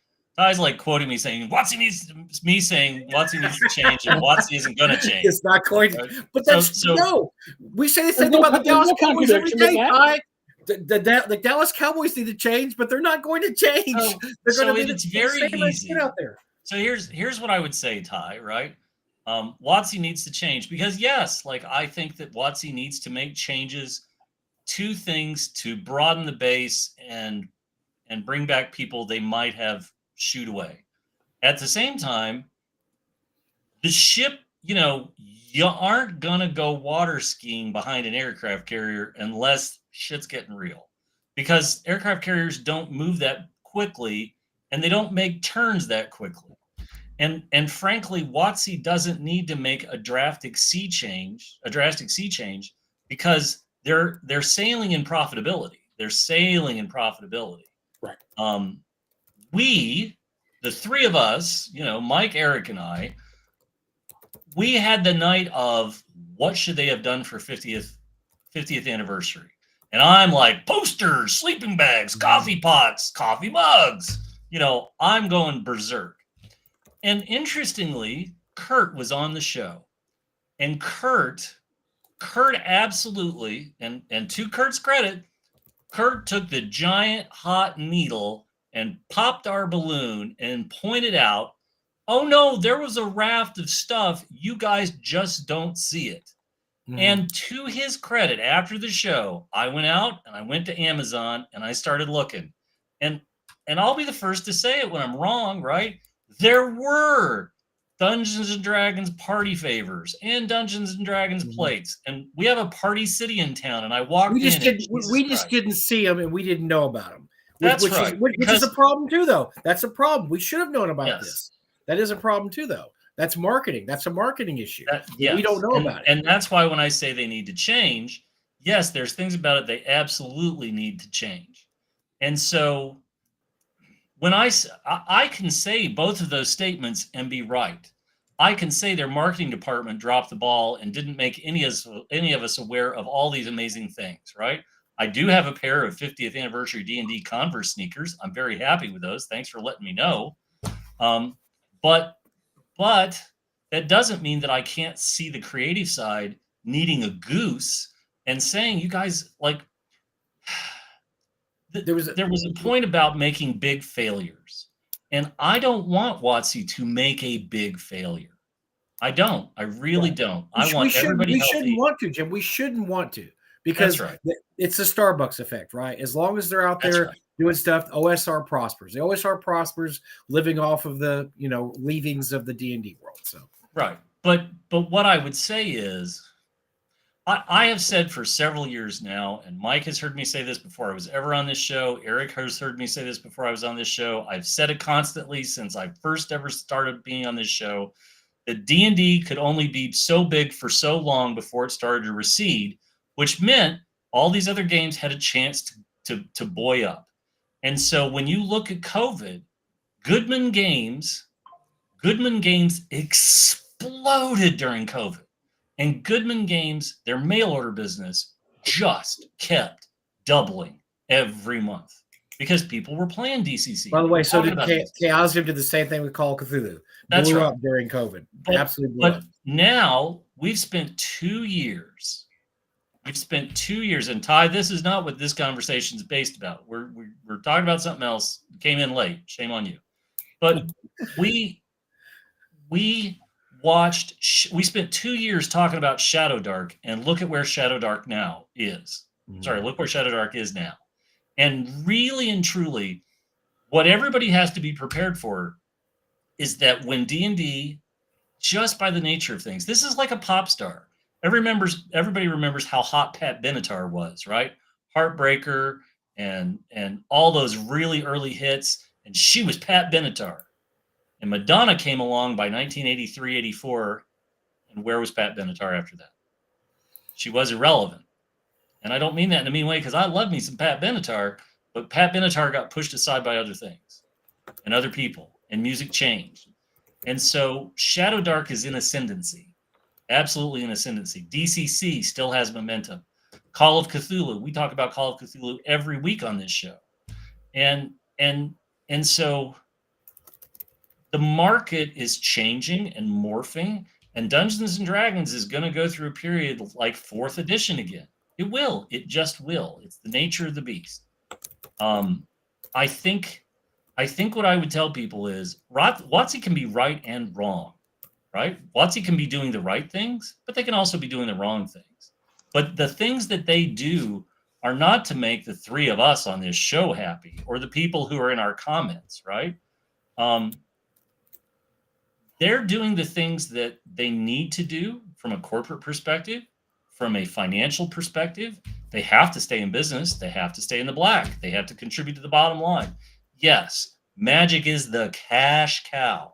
quoting me saying Watsy needs to change, and Watsy isn't going to change. It's not going to. Right? But that's no. We say the same thing about the Dallas Cowboys every day, Ty. The Dallas Cowboys need to change, but they're not going to change. They're going to be it's very easy out there. So here's what I would say, Ty. Right? Watsy needs to change because yes, like I think that Watsy needs to make changes to things to broaden the base and bring back people they might have shooed away. At the same time, the ship, you aren't going to go water skiing behind an aircraft carrier unless shit's getting real. Because aircraft carriers don't move that quickly and they don't make turns that quickly. And frankly, Watsy doesn't need to make a drastic sea change because they're sailing in profitability. Right. We, the three of us, Mike, Eric, and I, we had the night of what should they have done for 50th anniversary. And I'm like, posters, sleeping bags, coffee pots, coffee mugs. I'm going berserk. And interestingly, Kurt was on the show. And Kurt absolutely, and to Kurt's credit, Kurt took the giant hot needle and popped our balloon and pointed out, oh no, there was a raft of stuff. You guys just don't see it. Mm-hmm. And to his credit, after the show, I went out and I went to Amazon and I started looking. And I'll be the first to say it when I'm wrong, right? There were Dungeons and Dragons party favors and Dungeons and Dragons plates. And we have a party city in town. And I walked we just didn't see them and we didn't know about them. Which is a problem too, though. That's a problem. We should have known about this. That is a problem too, though. That's marketing. That's a marketing issue. We don't know about it. And that's why when I say they need to change, yes, there's things about it they absolutely need to change. And so when I can say both of those statements and be right. I can say their marketing department dropped the ball and didn't make any of us aware of all these amazing things, right? I do have a pair of 50th anniversary D&D Converse sneakers. I'm very happy with those. Thanks for letting me know. But that doesn't mean that I can't see the creative side needing a goose and saying, you guys, like, there was a point about making big failures. And I don't want Watsy to make a big failure. I don't. I really don't. I want everybody healthy. We shouldn't want to, Jim. We shouldn't want to. Because it's the Starbucks effect, right? As long as they're out there doing stuff, OSR prospers. The OSR prospers living off of the, leavings of the D&D world. So right. But what I would say is I have said for several years now, and Mike has heard me say this before I was ever on this show. Eric has heard me say this before I was on this show. I've said it constantly since I first ever started being on this show, that D&D could only be so big for so long before it started to recede, which meant all these other games had a chance to buoy up. And so when you look at COVID, Goodman Games exploded during COVID. And Goodman Games, their mail order business, just kept doubling every month because people were playing DCC. By the way, so did Chaosium did the same thing with Call of Cthulhu. That's blew right. up during COVID. Absolutely blew up. Now we've spent 2 years. And Ty, this is not what this conversation is based about. We're talking about something else. Came in late. Shame on you. But we spent 2 years talking about Shadow Dark, and look at where Shadow Dark now is. Look where Shadow Dark is now. And really and truly, what everybody has to be prepared for is that when D&D, just by the nature of things, this is like a pop star. Everybody remembers how hot Pat Benatar was, right? Heartbreaker and all those really early hits, and she was Pat Benatar. And Madonna came along by 1983, 84, and where was Pat Benatar after that? She was irrelevant. And I don't mean that in a mean way because I love me some Pat Benatar, but Pat Benatar got pushed aside by other things and other people, and music changed. And so Shadow Dark is in ascendancy, absolutely in ascendancy. DCC still has momentum. Call of Cthulhu, we talk about Call of Cthulhu every week on this show. And so the market is changing and morphing, and Dungeons and Dragons is going to go through a period like 4th edition again. It will. It just will. It's the nature of the beast. I think what I would tell people is WotC can be right and wrong, right? WotC can be doing the right things, but they can also be doing the wrong things. But the things that they do are not to make the three of us on this show happy or the people who are in our comments, right? They're doing the things that they need to do from a corporate perspective, from a financial perspective. They have to stay in business. They have to stay in the black. They have to contribute to the bottom line. Yes, Magic is the cash cow.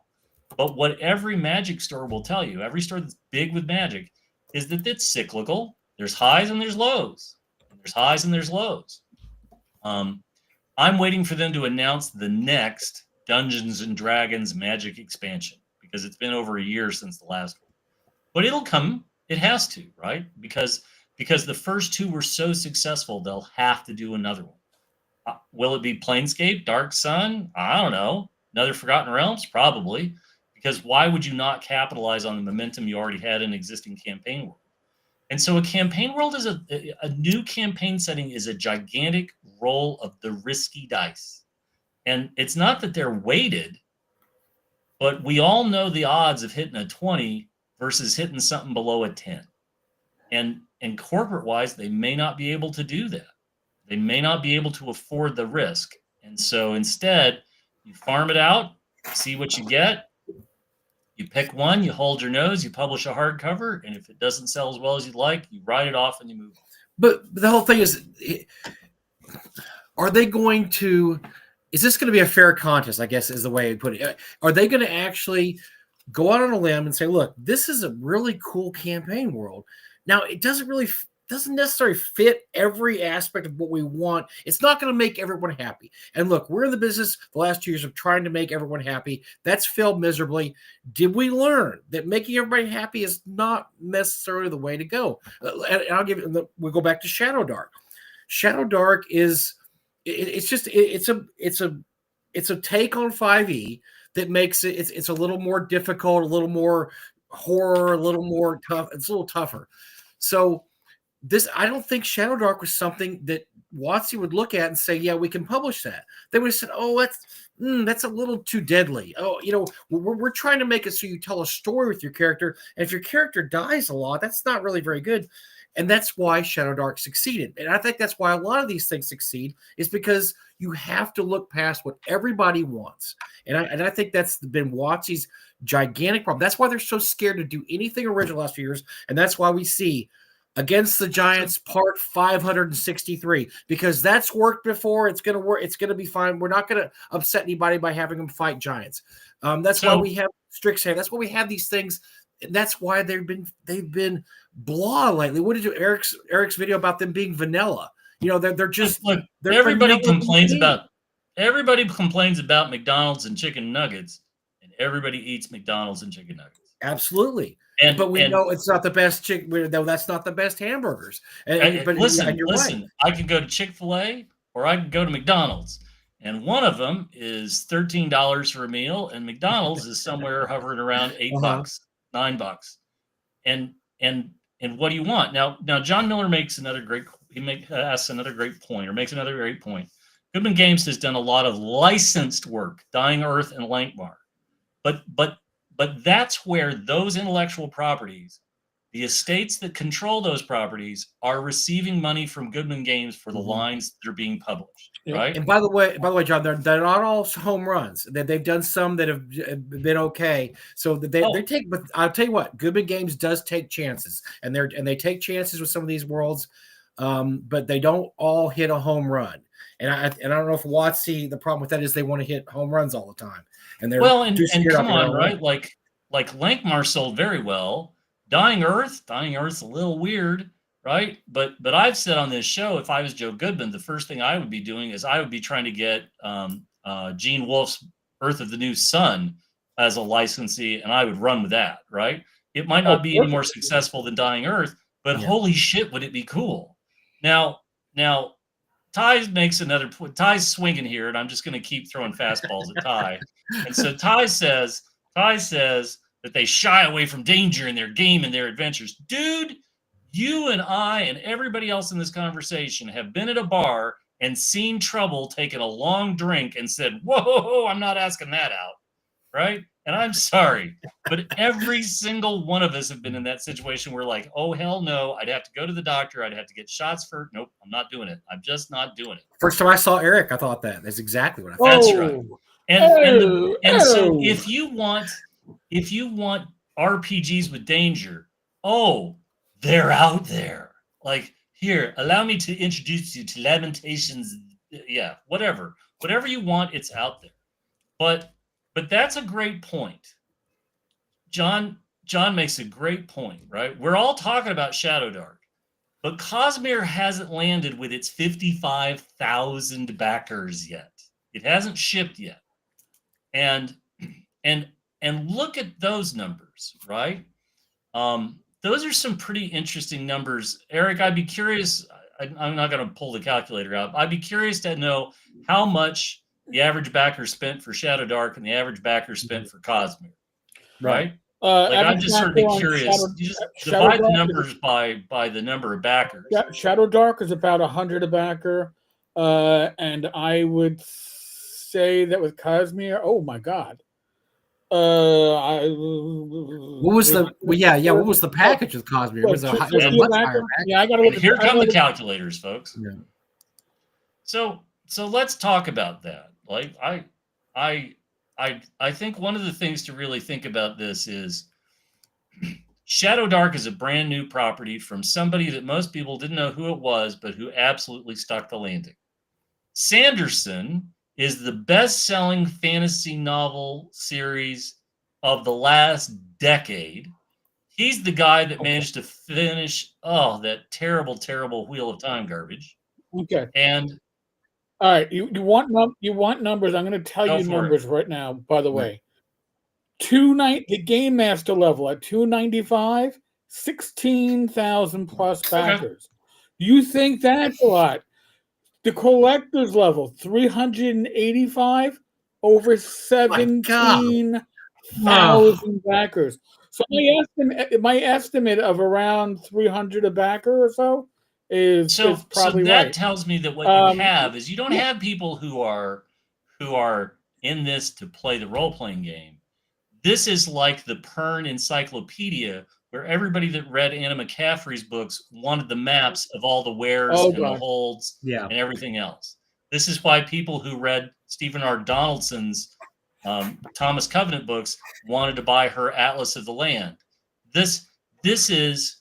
But what every Magic store will tell you, every store that's big with Magic, is that it's cyclical. There's highs and there's lows. And there's highs and there's lows. I'm waiting for them to announce the next Dungeons and Dragons Magic expansion, because it's been over a year since the last one. But it'll come. It has to, right? Because the first two were so successful, they'll have to do another one. Will it be Planescape, Dark Sun? I don't know. Another Forgotten Realms? Probably. Because why would you not capitalize on the momentum you already had in existing campaign world? And so a campaign world is a new campaign setting is a gigantic roll of the risky dice. And it's not that they're weighted, but we all know the odds of hitting a 20 versus hitting something below a 10. And corporate-wise, they may not be able to do that. They may not be able to afford the risk. And so instead, you farm it out, see what you get. You pick one, you hold your nose, you publish a hardcover, and if it doesn't sell as well as you'd like, you write it off and you move on. But the whole thing is, are they going to, is this going to be a fair contest, I guess is the way I put it. Are they going to actually go out on a limb and say, look, this is a really cool campaign world. Now, it doesn't necessarily fit every aspect of what we want. It's not going to make everyone happy. And look, we're in the business the last 2 years of trying to make everyone happy. That's failed miserably. Did we learn that making everybody happy is not necessarily the way to go? And I'll give it, we'll go back to Shadow Dark. Shadow Dark is, it's a take on 5e that makes it's a little more difficult, a little more horror, a little more tough. It's a little tougher. So this, I don't think Shadow Dark was something that WotC would look at and say, yeah, we can publish that. They would have said, oh, that's a little too deadly. Oh, we're trying to make it so you tell a story with your character. And if your character dies a lot, that's not really very good. And that's why Shadow Dark succeeded. And I think that's why a lot of these things succeed, is because you have to look past what everybody wants. And I think that's been WotC's gigantic problem. That's why they're so scared to do anything original last few years. And that's why we see Against the Giants part 563, because that's worked before. It's going to work. It's going to be fine. We're not going to upset anybody by having them fight giants. That's why we have Strixhaven. That's why we have these things. And that's why they've been blah lately. What did you Eric's video about them being vanilla? They're just look. Everybody complains about McDonald's and chicken nuggets, and everybody eats McDonald's and chicken nuggets. Absolutely. But we know it's not the best chicken. We know that's not the best hamburgers. But listen, right. I can go to Chick-fil-A or I can go to McDonald's, and one of them is $13 for a meal, and McDonald's is somewhere hovering around $8, $9. And what do you want? Now John Miller makes another great. Asks another great point, or makes another great point. Goodman Games has done a lot of licensed work, Dying Earth and Lankmar, but that's where those intellectual properties, the estates that control those properties, are receiving money from Goodman Games for the lines that are being published, right? And by the way, John, they're not all home runs. They've done some that have been okay. So they take. But I'll tell you what, Goodman Games does take chances, and they take chances with some of these worlds, but they don't all hit a home run. And I don't know if WotC, the problem with that is they want to hit home runs all the time. And they're and come on, right? Like Lankmar sold very well. Dying Earth's a little weird, right? But I've said on this show, if I was Joe Goodman, the first thing I would be doing is I would be trying to get Gene Wolfe's Earth of the New Sun as a licensee, and I would run with that, right? It might not be any more successful than Dying Earth, but holy shit, would it be cool? Now, Ty makes another point. Ty's swinging here, and I'm just going to keep throwing fastballs at Ty. And so Ty says that they shy away from danger in their game and their adventures. Dude, you and I and everybody else in this conversation have been at a bar and seen trouble taking a long drink and said, whoa, I'm not asking that out. Right? And I'm sorry, but every single one of us have been in that situation where like, oh, hell no, I'd have to go to the doctor. I'd have to get shots for, nope, I'm not doing it. I'm just not doing it. First time I saw Eric, I thought that's exactly what I thought. That's right. And so if you want RPGs with danger, they're out there. Like, here, allow me to introduce you to Lamentations. Yeah, whatever you want, it's out there. But that's a great point. John makes a great point, right? We're all talking about Shadow Dark, but Cosmere hasn't landed with its 55,000 backers yet. It hasn't shipped yet. And look at those numbers, right? Those are some pretty interesting numbers. Eric, I'd be curious. I'm not going to pull the calculator out. I'd be curious to know how much the average backer spent for Shadow Dark and the average backer spent for Cosmere, right? I'm just sort of curious. You just divide the numbers by the number of backers. Shadow Dark is about 100 a backer, and I would say that with Cosmere, oh my God. What was the package with Cosmere? It was a much higher package. Yeah, I got to look. Here come the calculators, folks. Yeah. So let's talk about that. Like I think one of the things to really think about this is Shadow Dark is a brand new property from somebody that most people didn't know who it was, but who absolutely stuck the landing. Sanderson is the best-selling fantasy novel series of the last decade. He's the guy that managed to finish that terrible, terrible Wheel of Time garbage. Okay. And all right, you want numbers? I'm going to tell you numbers right now. By the way, the Game Master level at 295, 16,000 plus backers. You think that's a lot? The collector's level 385, over 17,000 backers. So my estimate of around 300 a backer or so. Is probably that right. tells me that what you have is you don't have people who are in this to play the role-playing game. This is like the Pern encyclopedia where everybody that read Anna McCaffrey's books wanted the maps of all the wares and the holds and everything else. This is why people who read Stephen R. Donaldson's Thomas Covenant books wanted to buy her Atlas of the Land. This is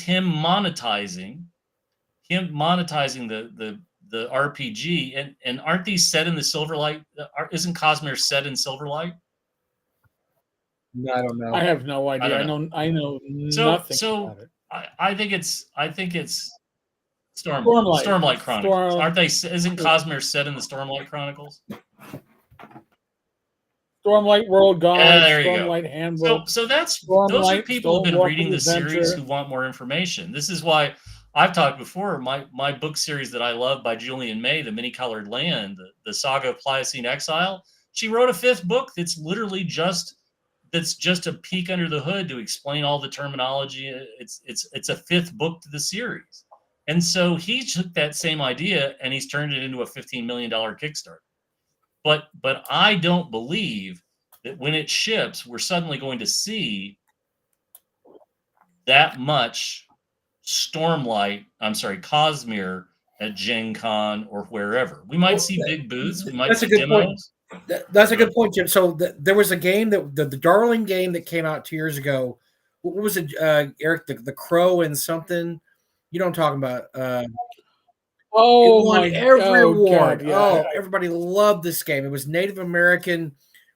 him monetizing the RPG, and aren't these set in the Silverlight? Isn't Cosmere set in Silverlight? No, I don't know. I have no idea. I know nothing about it. I think it's Stormlight Chronicles. Aren't they? Isn't Cosmere set in the Stormlight Chronicles? Stormlight World Guide, there you Stormlight go. Handbook. So those are people who've been reading the series who want more information. This is why I've talked before. My book series that I love by Julian May, The Many-Colored Land, the Saga of Pliocene Exile. She wrote a 5th book that's literally just a peek under the hood to explain all the terminology. It's a 5th book to the series, and so he took that same idea and he's turned it into a $15 million Kickstarter. But I don't believe that when it ships, we're suddenly going to see that much Cosmere at Gen Con or wherever. We might see big booths. We might see demos. That's a good point, Jim. So there was a game that the Darling game that came out 2 years ago. What was it, Eric? The Crow and something. You know what I'm talking about? It won every award. Everybody loved this game. It was Native American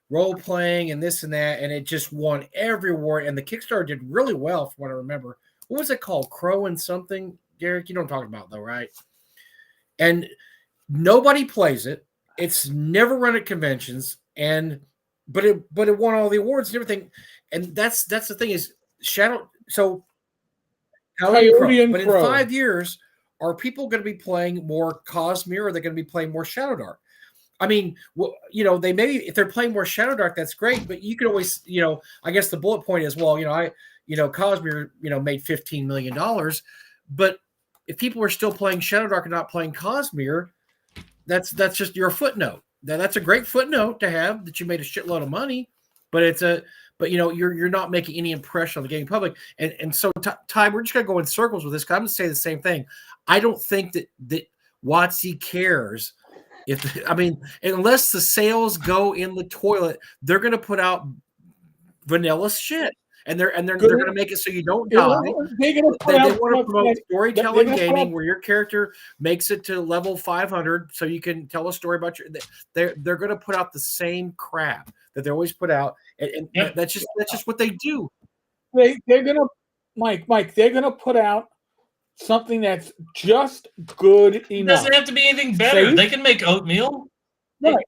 role playing and this and that, and it just won every award. And the Kickstarter did really well, from what I remember. What was it called? Crow and something, Derek? You know what I'm talking about, though, right? And nobody plays it. It's never run at conventions, but it won all the awards and everything. And that's the thing is Shadow. So Coyote and Crow. But in 5 years, are people going to be playing more Cosmere, or are they going to be playing more Shadowdark? I mean, well, they maybe, if they're playing more Shadowdark, that's great, but you can always, I guess the bullet point is, well, Cosmere, made $15 million, but if people are still playing Shadowdark and not playing Cosmere, that's just your footnote. That's a great footnote to have, that you made a shitload of money, but you're not making any impression on the gaming public. And so, Ty, we're just gonna go in circles with this, because I'm gonna say the same thing. I don't think that WotC cares unless the sales go in the toilet, they're gonna put out vanilla shit. And they're going to make it so you don't die. They want to promote storytelling gaming, where your character makes it to level 500, so you can tell a story about They're going to put out the same crap that they always put out, and that's just what they do. They're going to, Mike. They're going to put out something that's just good enough. It doesn't have to be anything better. Safe? They can make oatmeal. Right.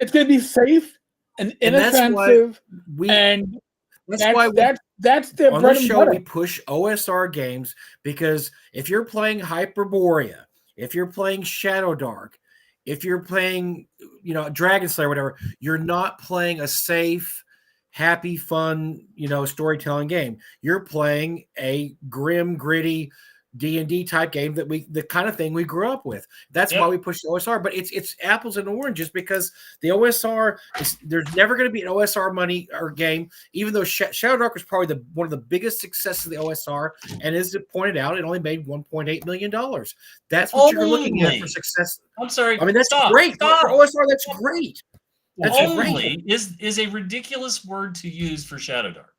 It's going to be safe and inoffensive, and that's their bread and butter. We push OSR games, because if you're playing Hyperborea, if you're playing Shadowdark, if you're playing, Dragon Slayer, whatever, you're not playing a safe, happy, fun, storytelling game. You're playing a grim, gritty D&D type game, the kind of thing we grew up with. That's why we push the OSR. But it's apples and oranges, because the OSR there's never going to be an OSR money or game, even though Shadowdark was probably one of the biggest successes of the OSR, and as it pointed out, it only made $1.8 million. That's what you're looking at for success. I'm sorry. I mean, that's great. For OSR, that's great. That's only great. is a ridiculous word to use for Shadowdark,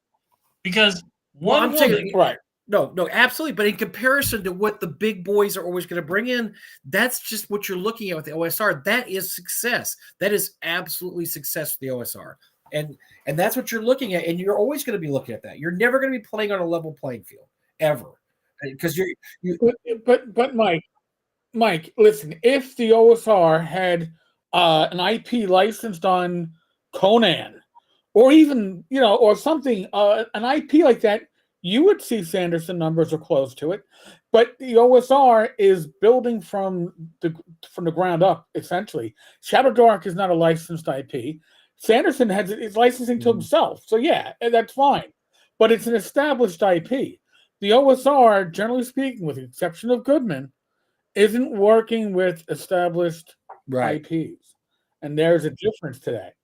because right. No, absolutely. But in comparison to what the big boys are always going to bring in, that's just what you're looking at with the OSR. That is success. That is absolutely success with the OSR. And that's what you're looking at. And you're always going to be looking at that. You're never going to be playing on a level playing field, ever. Because But Mike, listen, if the OSR had an IP licensed on Conan, or even, or something, an IP like that, you would see Sanderson numbers are close to it, but the OSR is building from the ground up, essentially. Shadowdark is not a licensed IP. Sanderson is licensing to himself, so that's fine. But it's an established IP. The OSR, generally speaking, with the exception of Goodman, isn't working with established IPs, and there's a difference to that.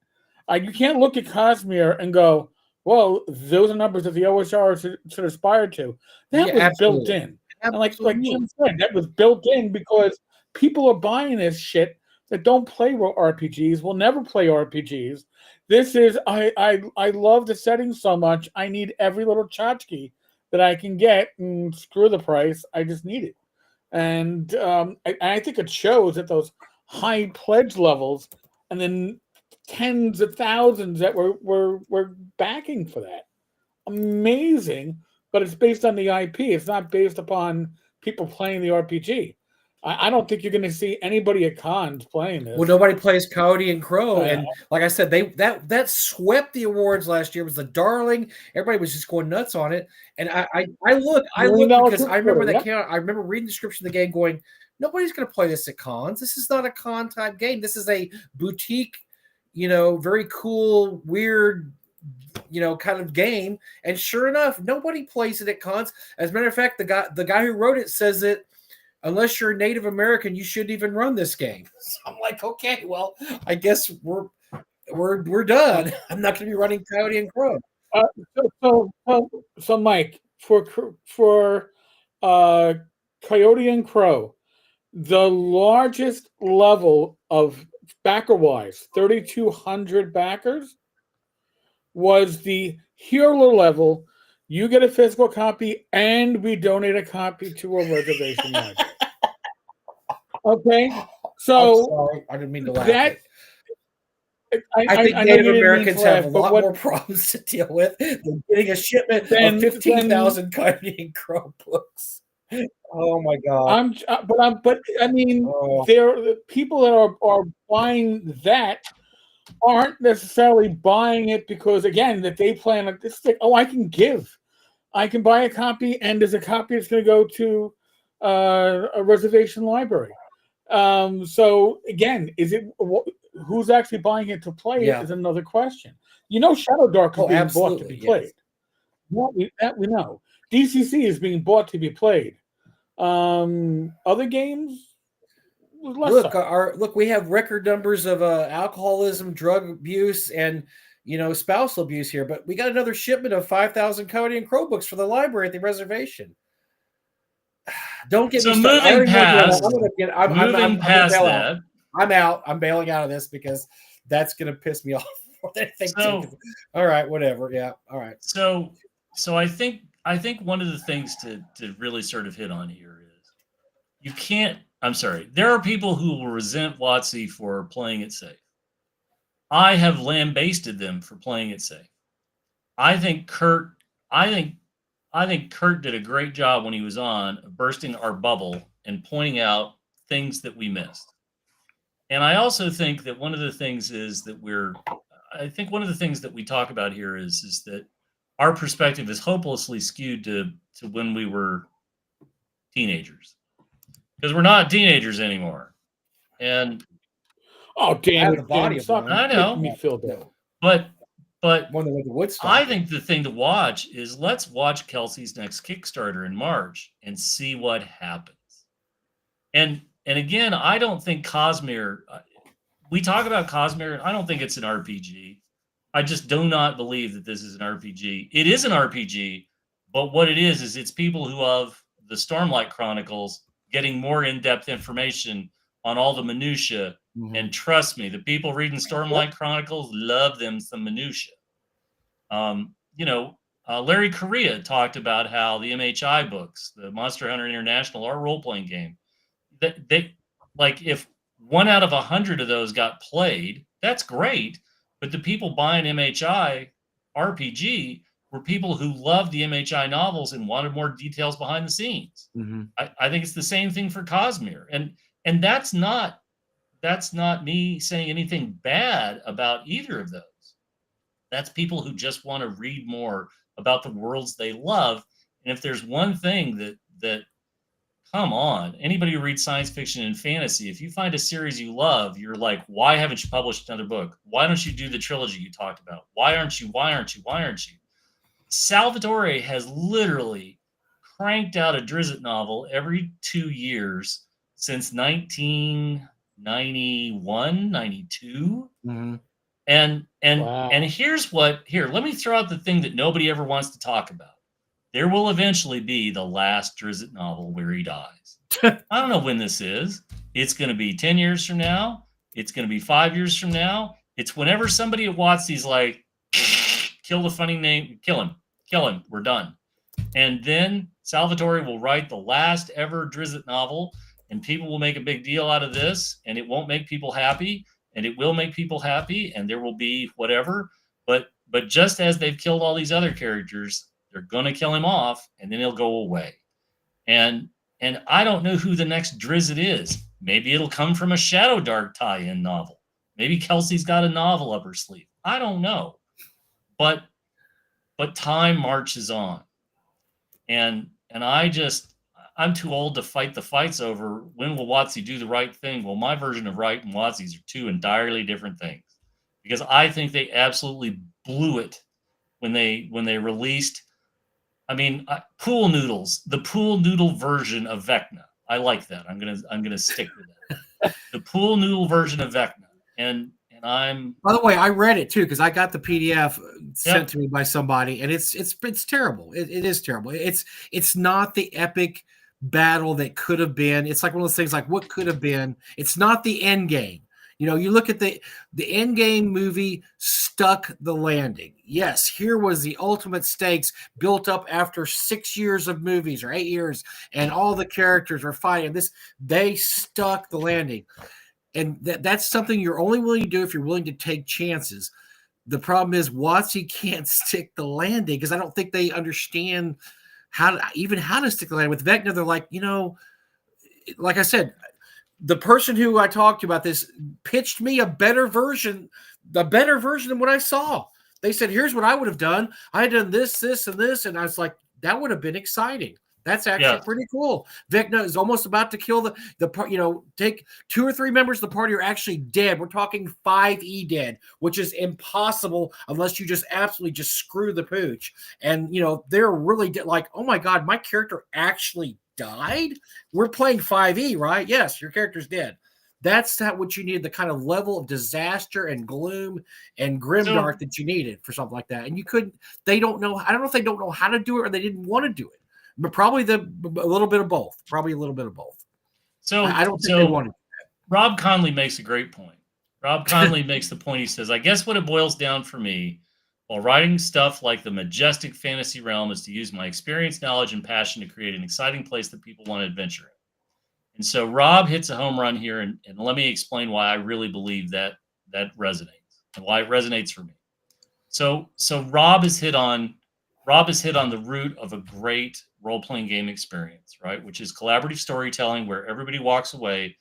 You can't look at Cosmere and go, well, those are numbers that the OSR should aspire to. That was built in. And like Jim said, that was built in because people are buying this shit that don't play RPGs, will never play RPGs. This is, I love the setting so much, I need every little tchotchke that I can get, and screw the price, I just need it. And I think it shows at those high pledge levels, and then tens of thousands that were backing for that. Amazing, but it's based on the IP. It's not based upon people playing the RPG. I don't think you're going to see anybody at cons playing this. Well, nobody plays Coyote and Crow, and like I said, that swept the awards last year. It was the darling. Everybody was just going nuts on it, and I look because I remember that came out. I remember reading the description of the game, going, nobody's going to play this at cons. This is not a con type game. This is a boutique, very cool, weird, kind of game. And sure enough, nobody plays it at cons. As a matter of fact, the guy who wrote it says that unless you're a Native American, you shouldn't even run this game. So I'm like, okay, well, I guess we're done. I'm not going to be running Coyote and Crow. So Mike, for Coyote and Crow, the largest level of backer-wise, 3,200 backers, was the hero level. You get a physical copy, and we donate a copy to a reservation library. Okay, so I'm sorry. I didn't mean to laugh. I think Native Americans have a lot more problems to deal with than getting a shipment of 15,000 Coyote and Crow books. Oh my God! But I mean, there people that are buying that aren't necessarily buying it because, again, that they plan on this thing. Oh, I can buy a copy, and there's a copy that's going to go to a reservation library. So again, who's actually buying it to play it is another question. Shadow Dark is being bought to be played. That we know. DCC is being bought to be played. Other games, look, we have record numbers of alcoholism, drug abuse, and spousal abuse here. But we got another shipment of 5,000 Cody and Crow books for the library at the reservation. Don't get me started. Moving past that. I'm out. I'm bailing out of this because that's going to piss me off. All right, whatever. Yeah. All right. So I think one of the things to really sort of hit on here is you can't. I'm sorry. There are people who will resent WotC for playing it safe. I have lambasted them for playing it safe. I think Kurt did a great job when he was on bursting our bubble and pointing out things that we missed. And I also think that one of the things is that one of the things that we talk about here is that our perspective is hopelessly skewed to when we were teenagers, because we're not teenagers anymore. And damn, the body of one. I know. Me feel bad. But one of the Woodstock. I think the thing to watch is let's watch Kelsey's next Kickstarter in March and see what happens. And again, I don't think Cosmere. We talk about Cosmere, and I don't think it's an RPG. I just do not believe that this is an RPG. It is an RPG, but what it is it's people who love the Stormlight Chronicles getting more in-depth information on all the minutia. Mm-hmm. And trust me, the people reading Stormlight Chronicles love them some minutia. Larry Correa talked about how the MHI books, the Monster Hunter International, our role-playing game, they like if 1 out of 100 of those got played, that's great. But the people buying MHI RPG were people who loved the MHI novels and wanted more details behind the scenes. Mm-hmm. I think it's the same thing for Cosmere, and that's not me saying anything bad about either of those. That's people who just want to read more about the worlds they love. And if there's one thing that come on, anybody who reads science fiction and fantasy, if you find a series you love, you're like, why haven't you published another book? Why don't you do the trilogy you talked about? Why aren't you? Salvatore has literally cranked out a Drizzt novel every 2 years since 1991, 92. Mm-hmm. And wow. And let me throw out the thing that nobody ever wants to talk about. There will eventually be the last Drizzt novel where he dies. I don't know when this is. It's going to be 10 years from now. It's going to be 5 years from now. It's whenever somebody at WotC's like, kill the funny name, kill him, we're done. And then Salvatore will write the last ever Drizzt novel, and people will make a big deal out of this, and it won't make people happy, and it will make people happy, and there will be whatever. But just as they've killed all these other characters, they're going to kill him off, and then he'll go away. And I don't know who the next Drizzt is. Maybe it'll come from a Shadow Dark tie-in novel. Maybe Kelsey's got a novel up her sleeve. I don't know. But time marches on. And I'm too old to fight the fights over when will WotC do the right thing. Well, my version of right and WotC's are two entirely different things. Because I think they absolutely blew it when they released. I mean, Pool Noodles, the Pool Noodle version of Vecna. I like that. I'm gonna stick with that. The Pool Noodle version of Vecna, and I'm. By the way, I read it too because I got the PDF sent to me by somebody, and it's terrible. It is terrible. It's not the epic battle that could have been. It's like one of those things like what could have been. It's not the end game. You look at the end game movie stuck the landing. Yes, here was the ultimate stakes built up after 6 years of movies or 8 years, and all the characters are fighting. They stuck the landing. And that's something you're only willing to do if you're willing to take chances. The problem is WotC can't stick the landing because I don't think they understand how to stick the landing. With Vecna, they're like, like I said, the person who I talked to about this pitched me a better version than what I saw. They said, here's what I would have done. I had done this, and this. And I was like, that would have been exciting. That's actually pretty cool. Vecna is almost about to kill the take 2 or 3 members of the party are actually dead. We're talking 5E dead, which is impossible unless you just absolutely just screw the pooch. And, they're really like, oh my God, my character actually died? We're playing 5E, right? Yes, your character's dead. That's what you needed, the kind of level of disaster and gloom and grimdark that you needed for something like that. And they don't know, I don't know if they don't know how to do it or they didn't want to do it. But probably a little bit of both. Probably a little bit of both. So I don't think they wanted that. Rob Conley makes a great point. Rob Conley makes the point. He says, I guess what it boils down for me while writing stuff like the majestic fantasy realm is to use my experience, knowledge, and passion to create an exciting place that people want to adventure in. And so Rob hits a home run here. And let me explain why I really believe that resonates and why it resonates for me. So Rob has hit on the root of a great role-playing game experience, right? Which is collaborative storytelling where everybody walks away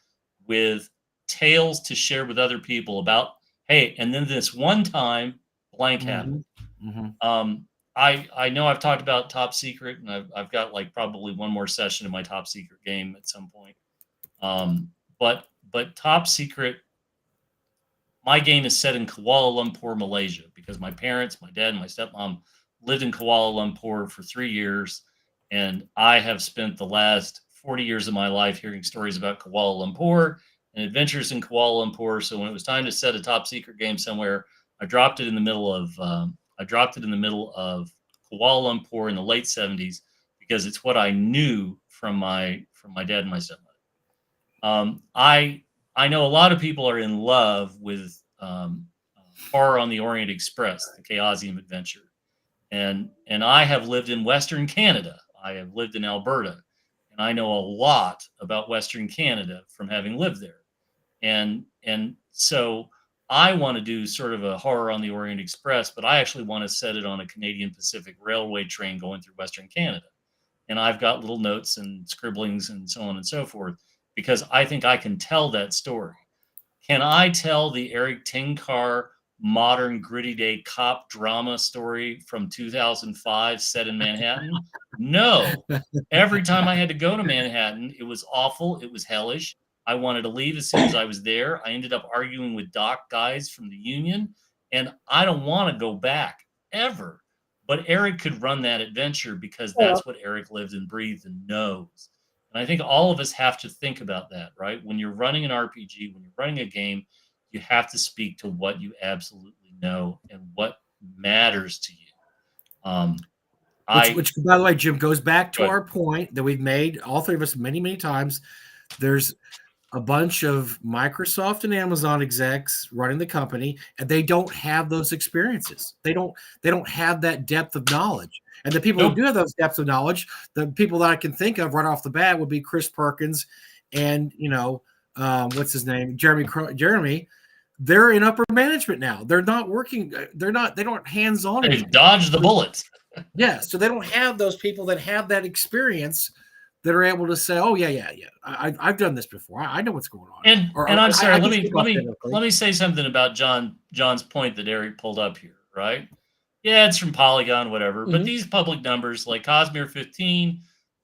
with tales to share with other people about, hey, and then this one time blank happened. I know I've talked about Top Secret, and I've got like probably one more session in my Top Secret game at some point. But Top Secret, my game is set in Kuala Lumpur, Malaysia, because my parents, my dad and my stepmom lived in Kuala Lumpur for 3 years. And I have spent the last 40 years of my life hearing stories about Kuala Lumpur and adventures in Kuala Lumpur. So when it was time to set a Top Secret game somewhere, I dropped it in the middle of Kuala Lumpur in the late 70s because it's what I knew from my dad and my stepmother. I know a lot of people are in love with Horror on the Orient Express, the Chaosium adventure. And I have lived in Western Canada. I have lived in Alberta, and I know a lot about Western Canada from having lived there. And so I want to do sort of a Horror on the Orient Express, but I actually want to set it on a Canadian Pacific Railway train going through Western Canada. And I've got little notes and scribblings and so on and so forth, because I think I can tell that story. Can I tell the Eric Tenkar modern gritty day cop drama story from 2005 set in Manhattan? No. Every time I had to go to Manhattan, it was awful. It was hellish. I wanted to leave as soon as I was there. I ended up arguing with dock guys from the union, and I don't want to go back ever. But Eric could run that adventure because that's what Eric lived and breathed and knows. And I think all of us have to think about that, right? When you're running an RPG, when you're running a game, you have to speak to what you absolutely know and what matters to you. Which, by the way, Jim, goes back to our point that we've made, all three of us, many, many times. There's a bunch of Microsoft and Amazon execs running the company, and they don't have those experiences. They don't have that depth of knowledge. And the people who do have those depths of knowledge, the people that I can think of right off the bat would be Chris Perkins and, what's his name? Jeremy. They're in upper management now. They're not working. They don't hands-on. They've dodged the bullets. Yeah. So they don't have those people that have that experience that are able to say, "Oh yeah. I've done this before. I know what's going on." And I'm sorry. Let me say something about John's point that Eric pulled up here. Right? Yeah, it's from Polygon, whatever. Mm-hmm. But these public numbers like Cosmere 15,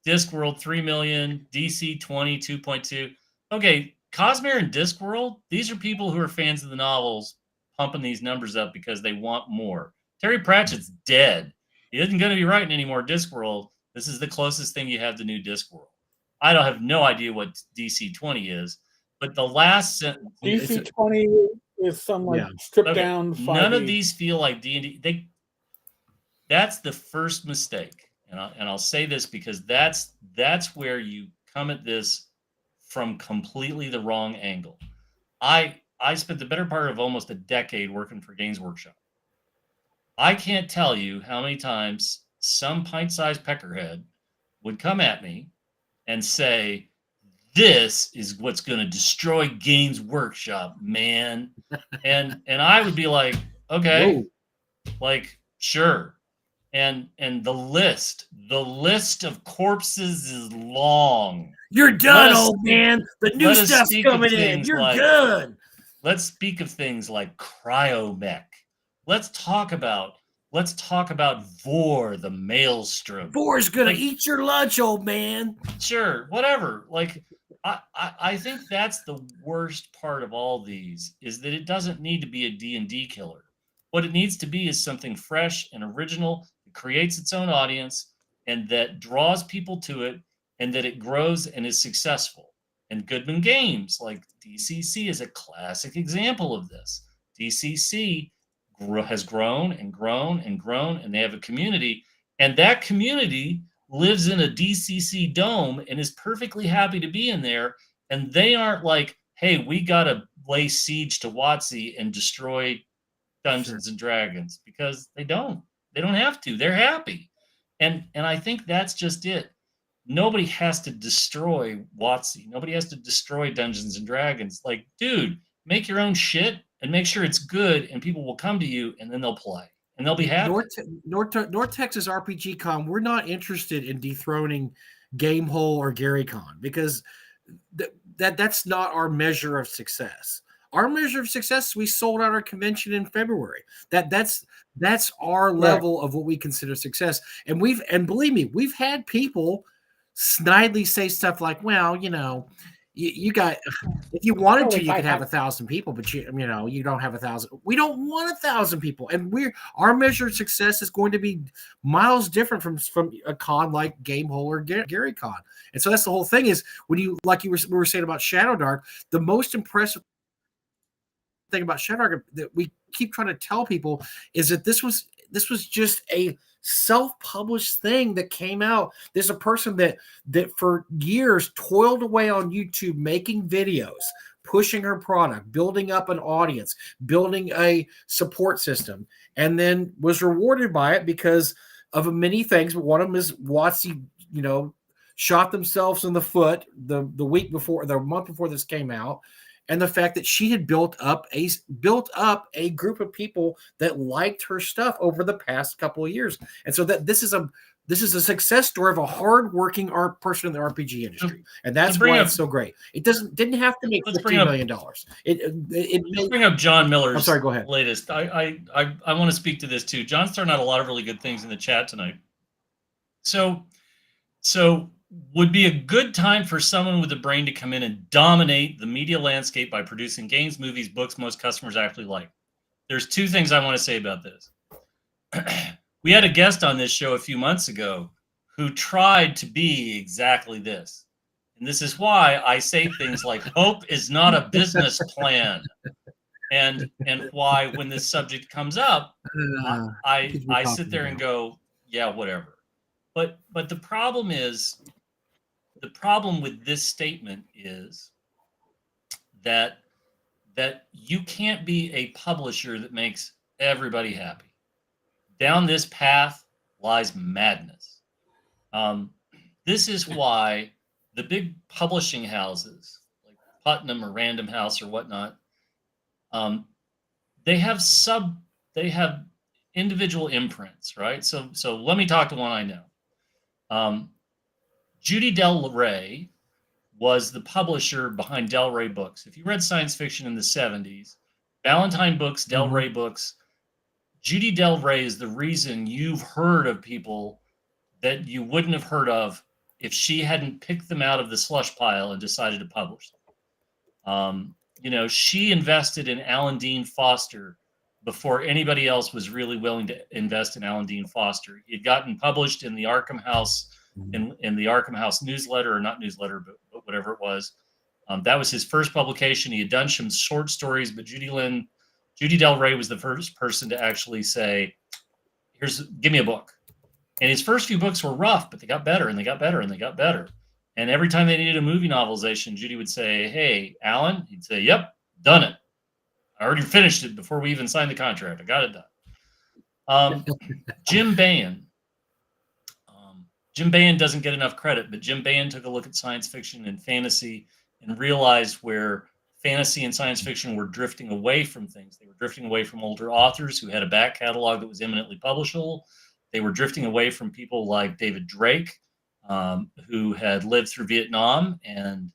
Discworld 3 million, DC 20, 2.2. Okay. Cosmere and Discworld, these are people who are fans of the novels pumping these numbers up because they want more. Terry Pratchett's dead. He isn't going to be writing any more Discworld. This is the closest thing you have to new Discworld. I have no idea what DC 20 is, but the last sentence. DC 20 is some stripped down. 5e. None of these feel like D&D. That's the first mistake, and I'll say this because that's where you come at this from completely the wrong angle. I spent the better part of almost a decade working for Games Workshop. I can't tell you how many times some pint-sized peckerhead would come at me and say, "This is what's going to destroy Games Workshop, man." and I would be like, "Okay, like sure." And the list of corpses is long. You're done, old man. The new stuff's coming in. You're done. Let's speak of things like Cryomech. Let's talk about Let's talk about Vor, the Maelstrom. Vor's gonna eat your lunch, old man. Sure, whatever. Like, I think that's the worst part of all these, is that it doesn't need to be a D&D killer. What it needs to be is something fresh and original that creates its own audience and that draws people to it and that it grows and is successful. And Goodman Games, like DCC, is a classic example of this. DCC has grown and grown and grown, and they have a community, and that community lives in a DCC dome and is perfectly happy to be in there. And they aren't like, hey, we got to lay siege to WotC and destroy Dungeons and Dragons, because they don't have to. They're happy. And I think that's just it. Nobody has to destroy WotC. Nobody has to destroy Dungeons and Dragons. Like, dude, make your own shit and make sure it's good, and people will come to you, and then they'll play and they'll be happy. North Texas RPG Con, we're not interested in dethroning Gamehole or Gary Con, because that's not our measure of success. Our measure of success, we sold out our convention in February. That's our level of what we consider success. And believe me, we've had people snidely say stuff like, well, you got, if you wanted to, you could have 1,000 people, but you don't have 1,000. We don't want 1,000 people, and our measure of success is going to be miles different from a con like Gamehole or Gary Con. And so that's the whole thing, is when we were saying about Shadow Dark, the most impressive thing about Shadow Dark that we keep trying to tell people is that this was just a self-published thing that came out. There's a person that for years toiled away on YouTube making videos, pushing her product, building up an audience, building a support system, and then was rewarded by it because of many things. But one of them is WotC, shot themselves in the foot the month before this came out. And the fact that she had built up a group of people that liked her stuff over the past couple of years, and so that this is a success story of a hardworking person in the RPG industry, and that's why it's so great. It didn't have to make $15 million. Let's bring up John Miller's. I'm sorry, go ahead. Latest. I want to speak to this too. John's throwing out a lot of really good things in the chat tonight. So would be a good time for someone with a brain to come in and dominate the media landscape by producing games, movies, books most customers actually like. There's two things I want to say about this. We had a guest on this show a few months ago who tried to be exactly this. And this is why I say things like, hope is not a business plan. And why, when this subject comes up, I sit there and go, yeah, whatever. But the problem with this statement is that you can't be a publisher that makes everybody happy. Down this path lies madness. This is why the big publishing houses like Putnam or Random House or whatnot, they have individual imprints, right? So let me talk to one I know. Judy Del Rey was the publisher behind Del Rey Books. If you read science fiction in the 70s, Valentine Books, Del Rey Books, Judy Del Rey is the reason you've heard of people that you wouldn't have heard of if she hadn't picked them out of the slush pile and decided to publish them. She invested in Alan Dean Foster before anybody else was really willing to invest in Alan Dean Foster. He had gotten published in the Arkham House, in the Arkham House newsletter, or not newsletter, but whatever it was. That was his first publication. He had done some short stories, but Judy Del Rey was the first person to actually say, give me a book. And his first few books were rough, but they got better and they got better and they got better. And every time they needed a movie novelization, Judy would say, hey, Alan, he'd say, yep, done it. I already finished it before we even signed the contract. I got it done. Jim Baen. Jim Baen doesn't get enough credit, but Jim Baen took a look at science fiction and fantasy and realized where fantasy and science fiction were drifting away from things. They were drifting away from older authors who had a back catalog that was eminently publishable. They were drifting away from people like David Drake, who had lived through Vietnam and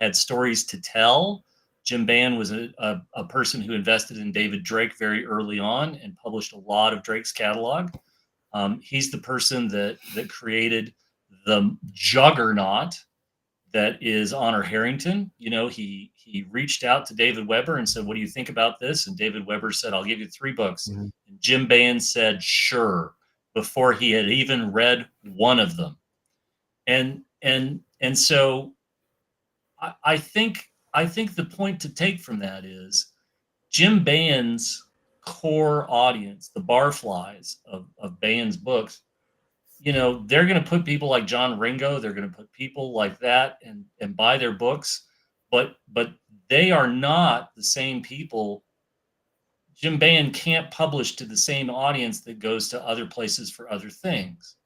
had stories to tell. Jim Bann was a person who invested in David Drake very early on and published a lot of Drake's catalog. He's the person that created the juggernaut that is Honor Harrington. He reached out to David Weber and said, "What do you think about this?" And David Weber said, "I'll give you 3 books." Mm-hmm. And Jim Bann said, "Sure," before he had even read one of them. And so I think the point to take from that is Jim Bann's core audience, the barflies of Bann's books, they're going to put people like John Ringo, they're going to put people like that and buy their books, but they are not the same people. Jim Bann can't publish to the same audience that goes to other places for other things.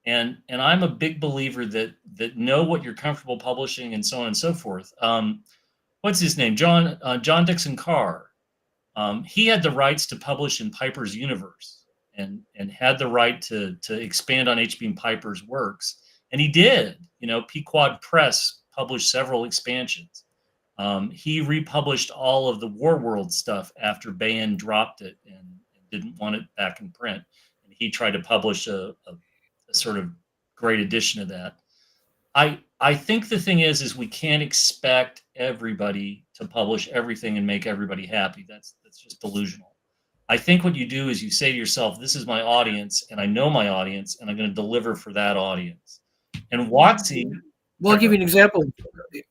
And I'm a big believer that know what you're comfortable publishing and so on and so forth. What's his name? John Dixon Carr. He had the rights to publish in Piper's universe and had the right to expand on H.B. Piper's works. And he did. Pequod Press published several expansions. He republished all of the Warworld stuff after Bann dropped it and didn't want it back in print. And he tried to publish a sort of great edition of that. I think the thing is we can't expect everybody to publish everything and make everybody happy. That's just delusional. I think what you do is you say to yourself, "This is my audience, and I know my audience, and I'm going to deliver for that audience." And WotC. Well, I'll give you an example.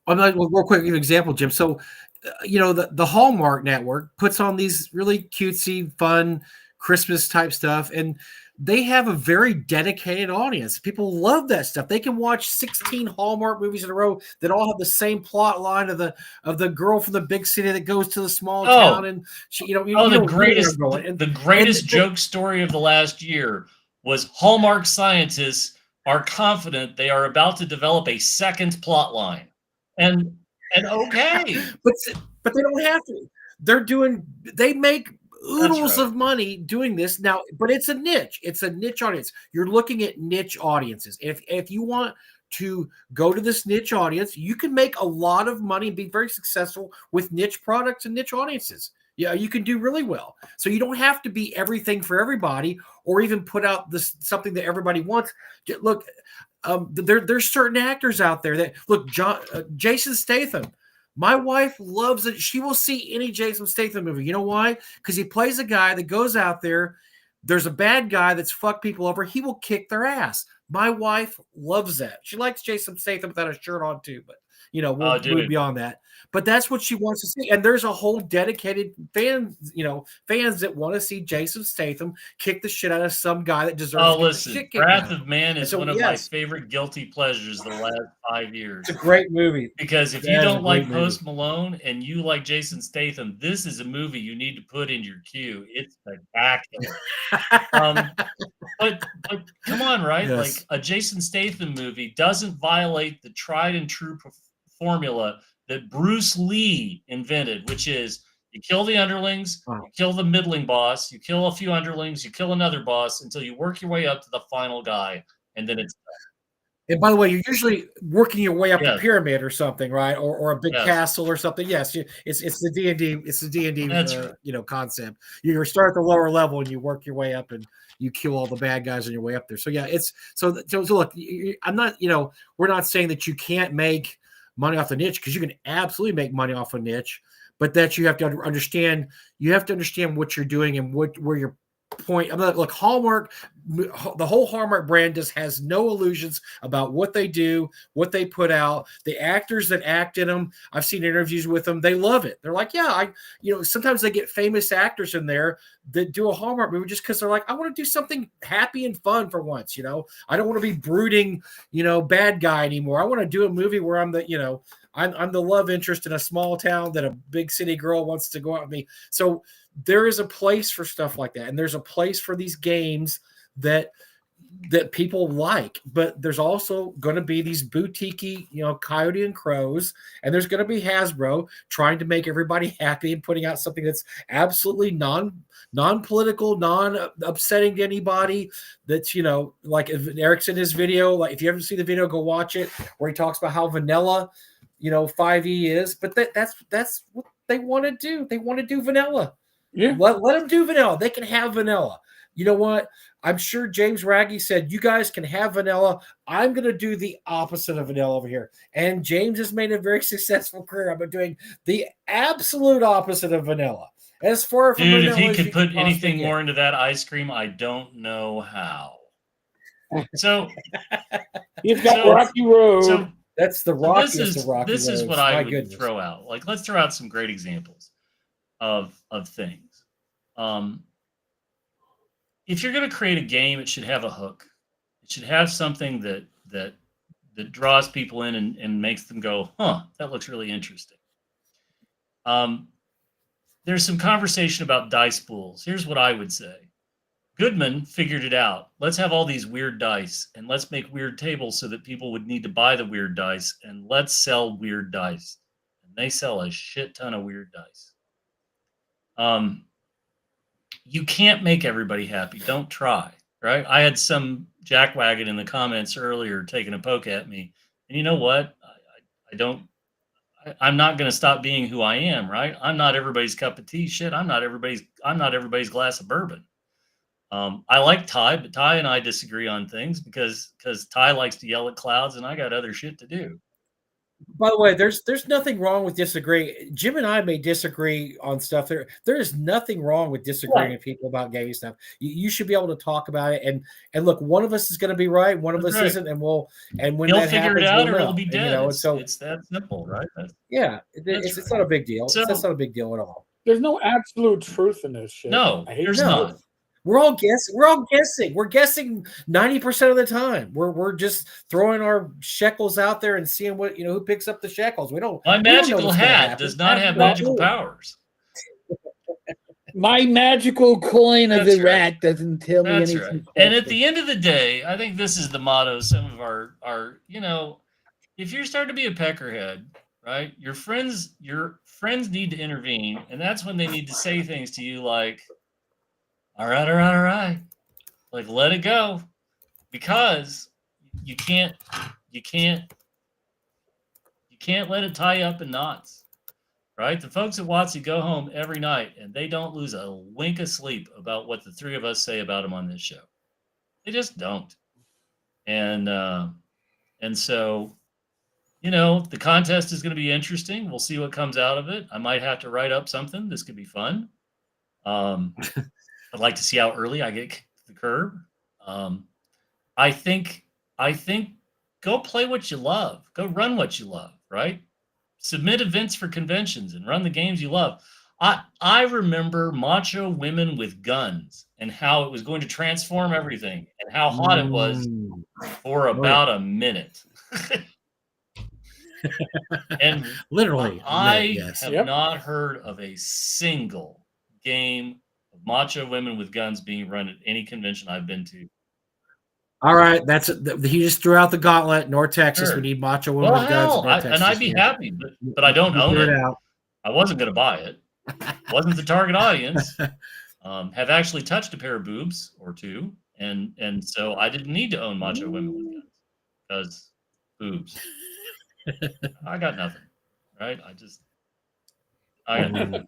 Real quick, give you an example, Jim. So, the Hallmark Network puts on these really cutesy, fun Christmas type stuff, and they have a very dedicated audience. People love that stuff. They can watch 16 Hallmark movies in a row that all have the same plot line of the girl from the big city that goes to the small town, and the greatest joke story of the last year was Hallmark scientists are confident they are about to develop a second plot line, and okay, but they don't have to. They make oodles of money doing this now, but it's a niche. It's a niche audience. You're looking at niche audiences. If you want to go to this niche audience, you can make a lot of money and be very successful with niche products and niche audiences. Yeah, you can do really well. So you don't have to be everything for everybody, or even put out something that everybody wants. Look, there's certain actors out there that Jason Statham. My wife loves it. She will see any Jason Statham movie. You know why? Because he plays a guy that goes out there. There's a bad guy that's fucked people over. He will kick their ass. My wife loves that. She likes Jason Statham without a shirt on too, but we'll move beyond that. But that's what she wants to see. And there's a whole dedicated fans that want to see Jason Statham kick the shit out of some guy that deserves to get the shit kicked Wrath of Man is one of my favorite guilty pleasures the last 5 years. It's a great movie. Because if you don't like Post Malone and you like Jason Statham, this is a movie you need to put in your queue. It's spectacular. But come on, right? Yes. Like a Jason Statham movie doesn't violate the tried and true formula that Bruce Lee invented, which is you kill the underlings, you kill the middling boss, you kill a few underlings, you kill another boss until you work your way up to the final guy, and then it's done. And by the way, you're usually working your way up a pyramid or something, right? Or a big castle or something. Yes, it's the D&D. It's the D&D concept. You start at the lower level and you work your way up and you kill all the bad guys on your way up there. So yeah, so look. I'm not. We're not saying that you can't make money off the niche, because you can absolutely make money off a niche, but that you have to understand. You have to understand what you're doing and where your point. I'm not like Hallmark. The whole Hallmark brand just has no illusions about what they do, what they put out. The actors that act in them, I've seen interviews with them. They love it. They're like, yeah, sometimes they get famous actors in there that do a Hallmark movie just because they're like, I want to do something happy and fun for once. I don't want to be brooding, bad guy anymore. I want to do a movie where I'm I'm the love interest in a small town that a big city girl wants to go out with me. So there is a place for stuff like that. And there's a place for these games that people like, but there's also going to be these boutique-y, Coyote and Crows, and there's going to be Hasbro trying to make everybody happy and putting out something that's absolutely non-political, non-upsetting to anybody. That's, like if Eric's in his video, like if you haven't seen the video, go watch it, where he talks about how vanilla 5e is, but that's what they want to do. They want to do vanilla. Yeah. Let them do vanilla. They can have vanilla. You know what? I'm sure James Raggi said, you guys can have vanilla. I'm going to do the opposite of vanilla over here. And James has made a very successful career. I'm doing the absolute opposite of vanilla. As far from Dude, vanilla if he as could you put can anything possibly more into that ice cream, I don't know how. So he's got Rocky Road. So that's the rockiest of Rocky This is Roads. what I My would goodness. throw out. Like, let's throw out some great examples of things. If you're going to create a game, it should have a hook. It should have something that draws people in and makes them go, huh, that looks really interesting. There's some conversation about dice pools. Here's what I would say. Goodman figured it out. Let's have all these weird dice, and let's make weird tables so that people would need to buy the weird dice, and let's sell weird dice. And they sell a shit ton of weird dice. You can't make everybody happy. Don't try, right? I had some jackwagon in the comments earlier taking a poke at me. And you know what? I'm not going to stop being who I am, right? I'm not everybody's cup of tea. Shit, I'm not everybody's glass of bourbon. I like Ty, but Ty and I disagree on things because Ty likes to yell at clouds and I got other shit to do. By the way, there's nothing wrong with disagreeing. Jim and I may disagree on stuff. There is nothing wrong with disagreeing with people about gay stuff. You should be able to talk about it. And look, one of us is going to be right, one of us isn't, and when he'll that figure happens, it out, we'll or know. it'll be dead. And, it's that simple, right? It's not a big deal. That's not a big deal at all. There's no absolute truth in this shit. No, there's not. We're all guessing. We're guessing 90% of the time. We're just throwing our shekels out there and seeing what who picks up the shekels. My magical hat does not have magical powers. My magical coin of the rat doesn't tell me anything. Right. And at the end of the day, I think this is the motto. Some of our if you're starting to be a peckerhead, right? Your friends need to intervene, and that's when they need to say things to you like, all right. Like, let it go, because you can't let it tie you up in knots, right? The folks at WotC go home every night and they don't lose a wink of sleep about what the three of us say about them on this show. They just don't. And so, the contest is going to be interesting. We'll see what comes out of it. I might have to write up something. This could be fun. I'd like to see how early I get kicked to the curb. I think go play what you love. Go run what you love, right? Submit events for conventions and run the games you love. I remember Macho Women with Guns and how it was going to transform everything and how hot it was for about a minute. And literally, I have not heard of a single game of Macho Women with Guns being run at any convention I've been to. All right, he just threw out the gauntlet. North Texas, we need Macho Women with Guns. North Texas, and I'd be happy, but I don't own it. I wasn't going to buy it. Wasn't the target audience. Have actually touched a pair of boobs or two, and so I didn't need to own Macho Women with Guns because boobs. I got nothing, right? I got nothing.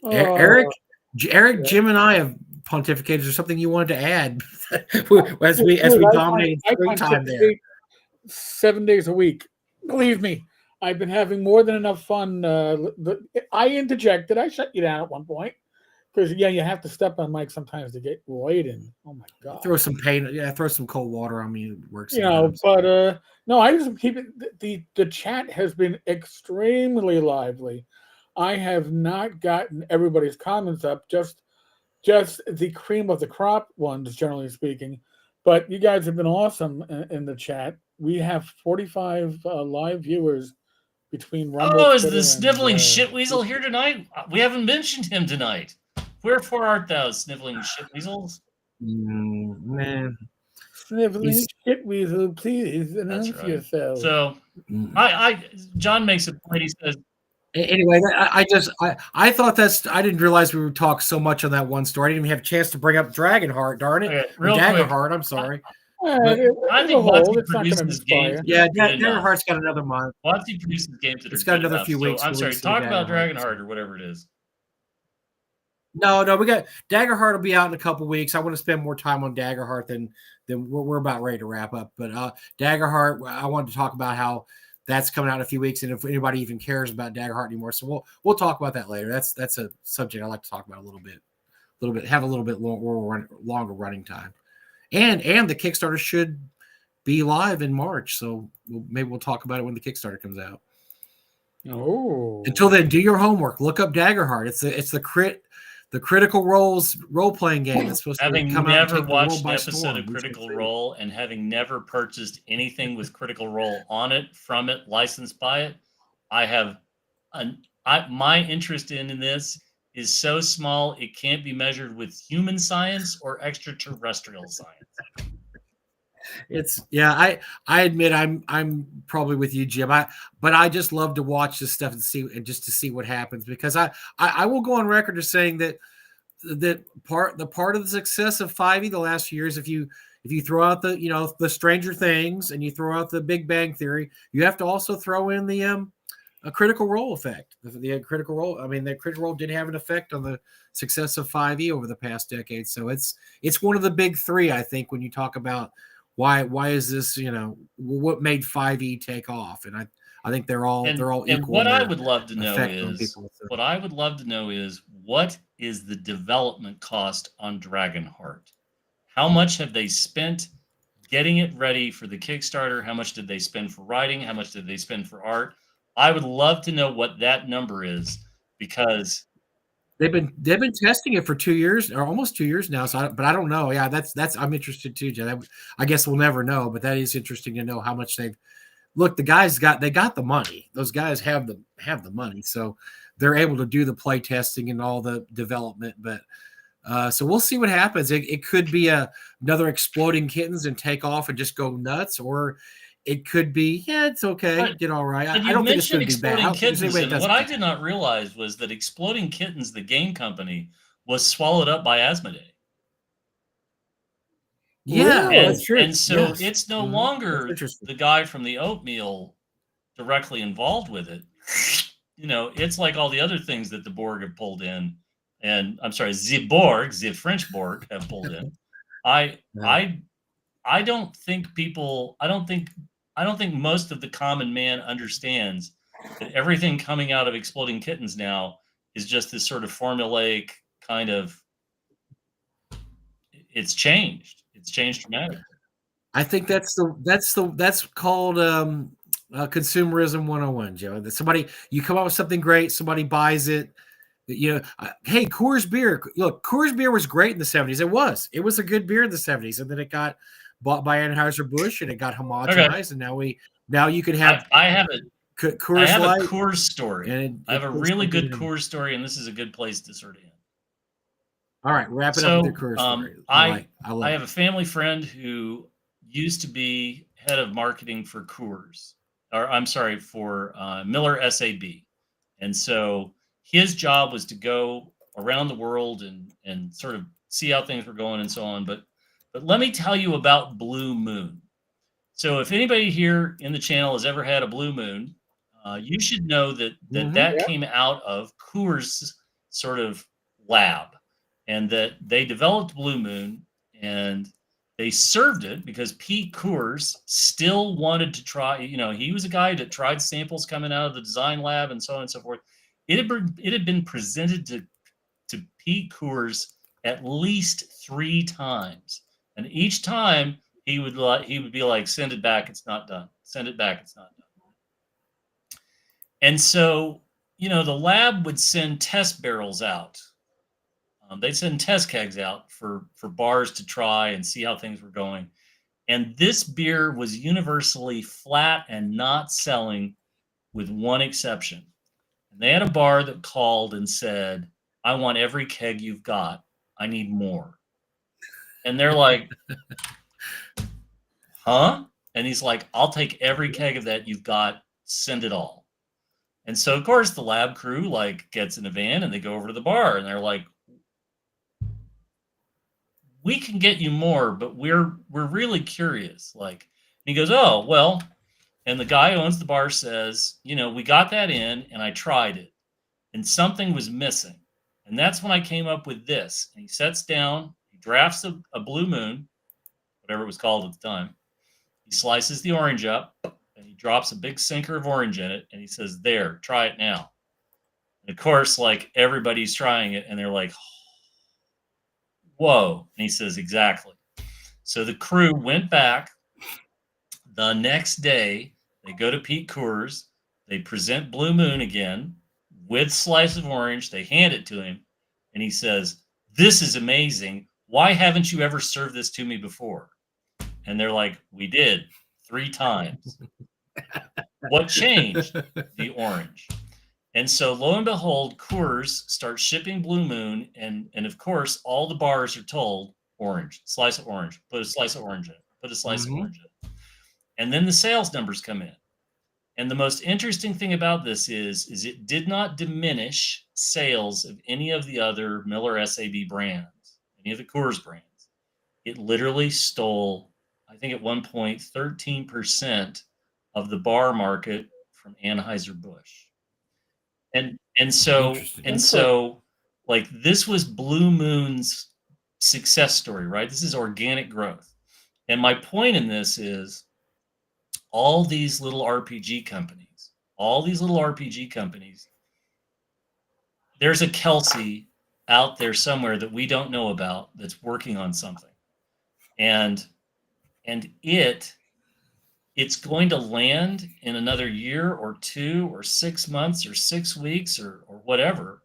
Eric, Jim, and I have pontificated. Is there something you wanted to add as we dominate screen time there? 7 days a week. Believe me, I've been having more than enough fun. I interjected. I shut you down at one point because you have to step on mic sometimes to get Lloyd in. Oh my god! Throw some pain. Yeah, throw some cold water on me. It works. But no, I just keep it. The chat has been extremely lively. I have not gotten everybody's comments up. Just the cream of the crop ones, generally speaking. But you guys have been awesome in the chat. We have 45 live viewers between Rumble. Oh, is the sniveling shitweasel here tonight? We haven't mentioned him tonight. Wherefore art thou, sniveling shitweasels? Man. Sniveling shitweasel, please announce yourself. So, John makes a point. He says, anyway, I thought I didn't realize we would talk so much on that one story. I didn't even have a chance to bring up Dragonheart, darn it. Okay, real quick, Daggerheart, I'm sorry. I think WotC produces games. Yeah, Dagger Heart's got another month. WotC produces games that it's are got good another enough. few weeks. So, I'm sorry. Talk about Dragonheart or whatever it is. No, we got Daggerheart will be out in a couple weeks. I want to spend more time on Daggerheart than we're about ready to wrap up. But Daggerheart, I wanted to talk about how that's coming out in a few weeks, and if anybody even cares about Daggerheart anymore, so we'll talk about that later. That's a subject I like to talk about a little bit, have a little bit longer running time, and the Kickstarter should be live in March, so maybe we'll talk about it when the Kickstarter comes out. Oh, until then, do your homework. Look up Daggerheart. It's the Critical Role's role-playing game that's supposed to come out and take the world by storm. Having never watched an episode of Critical Role and having never purchased anything with Critical Role on it, from it, licensed by it, my interest in this is so small it can't be measured with human science or extraterrestrial science. I admit I'm probably with you, Jim. But I just love to watch this stuff and to see what happens, because I will go on record as saying that part of the success of 5e the last few years, if you throw out the Stranger Things and you throw out the Big Bang Theory, you have to also throw in the a Critical Role effect. The Critical Role, the Critical Role did have an effect on the success of 5e over the past decade. So it's one of the big three, I think, when you talk about why is this, what made 5e take off. And I think they're all equal. And what I would love to know is what is the development cost on Dragonheart? How much have they spent getting it ready for the Kickstarter? How much did they spend for writing? How much did they spend for art? I would love to know what that number is, because they've been testing it for 2 years or almost 2 years now. So, but I don't know. Yeah, that's I'm interested too, Jen. I guess we'll never know, but that is interesting to know how much they've. Look, the guys got the money. Those guys have the money, so they're able to do the play testing and all the development. But so we'll see what happens. It could be another Exploding Kittens and take off and just go nuts, or it could be, it's okay, did all right. I don't think it's going to be bad. Kittens, and what I did not realize was that Exploding Kittens, the game company, was swallowed up by Asmodee. Yeah, that's true. And so it's no longer the guy from the Oatmeal directly involved with it. It's like all the other things that the Borg have pulled in, and I'm sorry, the French Borg have pulled in. I don't think most of the common man understands that everything coming out of Exploding Kittens now is just this sort of formulaic kind of. It's changed. It's changed dramatically. I think that's called consumerism 101, Joe. That you come up with something great, somebody buys it. Hey, Coors beer. Look, Coors beer was great in the 70s. It was a good beer in the 70s, and then it got bought by Anheuser-Busch and it got homogenized, and now you can have. I have a Coors story. And I have a really good Coors story, and this is a good place to sort of end. All right, wrap it up with your Coors story. I have a family friend who used to be head of marketing for Coors, or I'm sorry, for Miller SAB. And so his job was to go around the world and sort of see how things were going and so on. But let me tell you about Blue Moon. So if anybody here in the channel has ever had a Blue Moon, you should know that came out of Coors' sort of lab, and that they developed Blue Moon and they served it because Pete Coors still wanted to try. He was a guy that tried samples coming out of the design lab and so on and so forth. It had been presented to Pete Coors at least 3 times, and each time he would be like, "Send it back, it's not done. Send it back, it's not done." And so, the lab would send test barrels out. They'd send test kegs out for bars to try and see how things were going. And this beer was universally flat and not selling, with one exception. And they had a bar that called and said, "I want every keg you've got. I need more." And they're like, "Huh?" And he's like, "I'll take every keg of that you've got. Send it all." And so, of course, the lab crew gets in a van and they go over to the bar and they're like, we can get you more, but we're really curious. Like, and he goes, oh, well, and the guy who owns the bar says, we got that in and I tried it and something was missing. And that's when I came up with this. And he sets down, he drafts a Blue Moon, whatever it was called at the time. He slices the orange up and he drops a big sinker of orange in it. And he says, there, try it now. And of course, like everybody's trying it and they're like, whoa. And he says, exactly. So the crew went back the next day. They go to Pete Coors. They present Blue Moon again with slice of orange. They hand it to him. And he says, this is amazing. Why haven't you ever served this to me before? And they're like, we did 3 times. What changed? The orange. And so lo and behold, Coors starts shipping Blue Moon. And of course, all the bars are told orange, slice of orange, put a slice of orange in it, put a slice of orange in it. And then the sales numbers come in. And the most interesting thing about this is it did not diminish sales of any of the other Miller SAB brands, any of the Coors brands. It literally stole, I think at one point, 13% of the bar market from Anheuser-Busch. And so like this was Blue Moon's success story, right? This is organic growth. And my point in this is all these little RPG companies, there's a Kelsey out there somewhere that we don't know about that's working on something. And it's going to land in another year or 2 or 6 months or 6 weeks or whatever.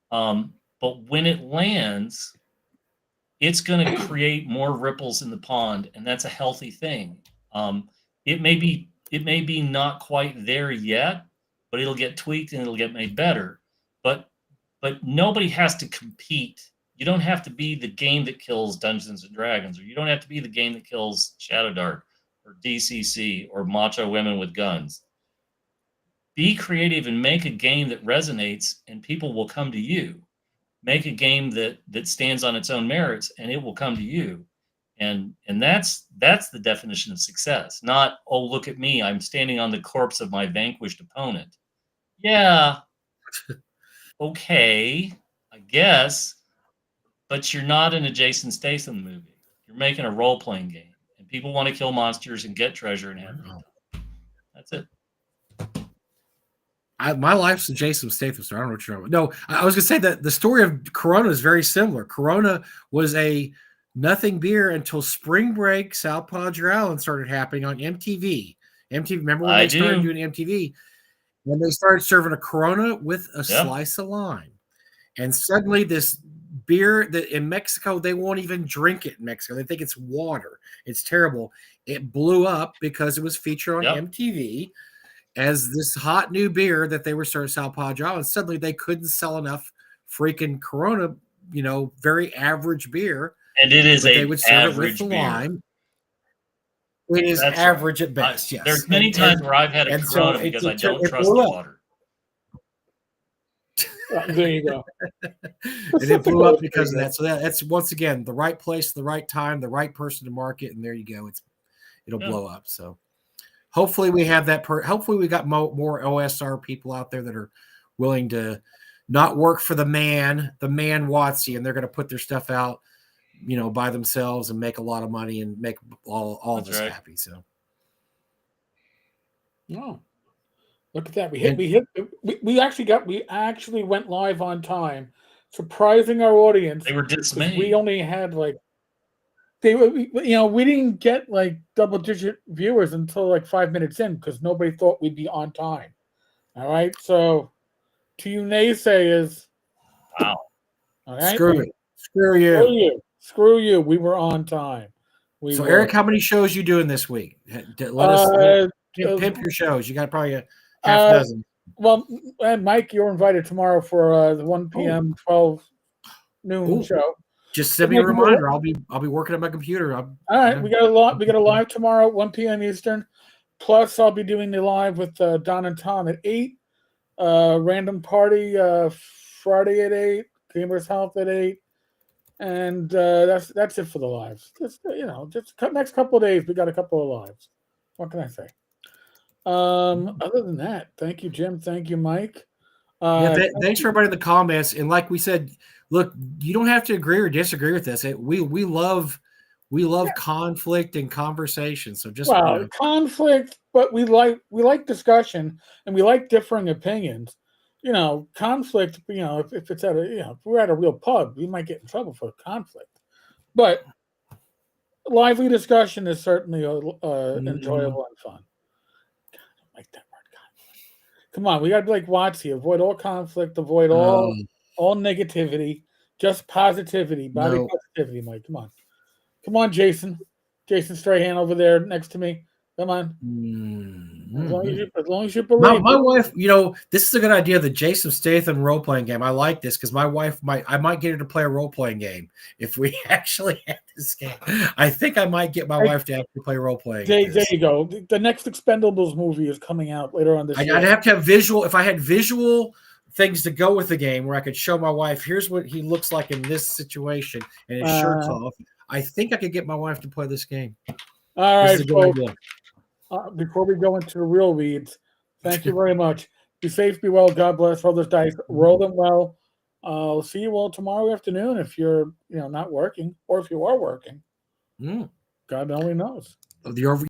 But when it lands, it's going to create more ripples in the pond, and that's a healthy thing. It may be not quite there yet, but it'll get tweaked and it'll get made better. But nobody has to compete. You don't have to be the game that kills Dungeons and Dragons, or you don't have to be the game that kills Shadow Dark or DCC or Macho Women with Guns. Be creative and make a game that resonates, and people will come to you. Make a game that stands on its own merits, and it will come to you. And that's the definition of success. Not, oh, look at me, I'm standing on the corpse of my vanquished opponent. Yeah, okay, I guess, but you're not in a Jason Statham movie. You're making a role-playing game, and people want to kill monsters and get treasure and have fun. That's it. My life's a Jason Statham story. I don't know what you're talking about. No, I was going to say that the story of Corona is very similar. Corona was a nothing beer until spring break, South Padre Island started happening on MTV. Remember when they started doing MTV? When they started serving a Corona with a slice of lime. And suddenly this beer that in Mexico, they won't even drink it in Mexico. They think it's water. It's terrible. It blew up because it was featured on MTV as this hot new beer that they were serving South Padre Island. Suddenly they couldn't sell enough freaking Corona, very average beer. And it is they would serve it with the lime. It is average at best, yes. There's many times where I've had a Corona because I don't trust the water. There you go. And it blew up because of that. So that's once again the right place, the right time, the right person to market, and there you go. It'll blow up. So hopefully we have that. Hopefully we got more OSR people out there that are willing to not work for the man Watsy, and they're going to put their stuff out, by themselves and make a lot of money and make all of us happy. So, look at that. We actually went live on time, surprising our audience. They were dismayed. We only had we didn't get double-digit viewers until 5 minutes in because nobody thought we'd be on time. All right, so to you naysayers, wow. All right, Screw you. We were on time. Eric, how many shows you doing this week? Let us pimp your shows. You got probably a half dozen. Well, and Mike, you're invited tomorrow for the 1 p.m. 12 noon show. Just send me a reminder. I'll be working at my computer. All right, we got a live tomorrow at 1 p.m. Eastern. Plus, I'll be doing the live with Don and Tom at 8. Random party Friday at 8. Gamers Health at 8. And that's it for the lives. Just next couple of days, we got a couple of lives. What can I say? Other than that, thank you, Jim. Thank you, Mike. Thanks for everybody in the comments. And like we said, look, you don't have to agree or disagree with us. We love conflict and conversation. So just conflict, but we like discussion and we like differing opinions. Conflict. If it's at if we're at a real pub, we might get in trouble for conflict. But lively discussion is certainly enjoyable and fun. God, I don't like that word, conflict. Come on, we got to be like Watsy. Avoid all conflict. Avoid all negativity. Just positivity. Body positivity, Mike. Come on, Jason. Jason Strahan over there next to me. Come on. As long as you believe. My wife, this is a good idea. The Jason Statham role playing game. I like this because my wife I might get her to play a role playing game if we actually have this game. I think I might get my wife to actually play role playing. There you go. The next Expendables movie is coming out later on this year. I'd have to have visual. If I had visual things to go with the game where I could show my wife, here's what he looks like in this situation, and his shirt's off. I think I could get my wife to play this game. All right, folks. Before we go into the real weeds, thank you very much. Be safe, be well. God bless. Roll those dice. Roll them well. I'll see you all tomorrow afternoon if you're not working, or if you are working. God only knows.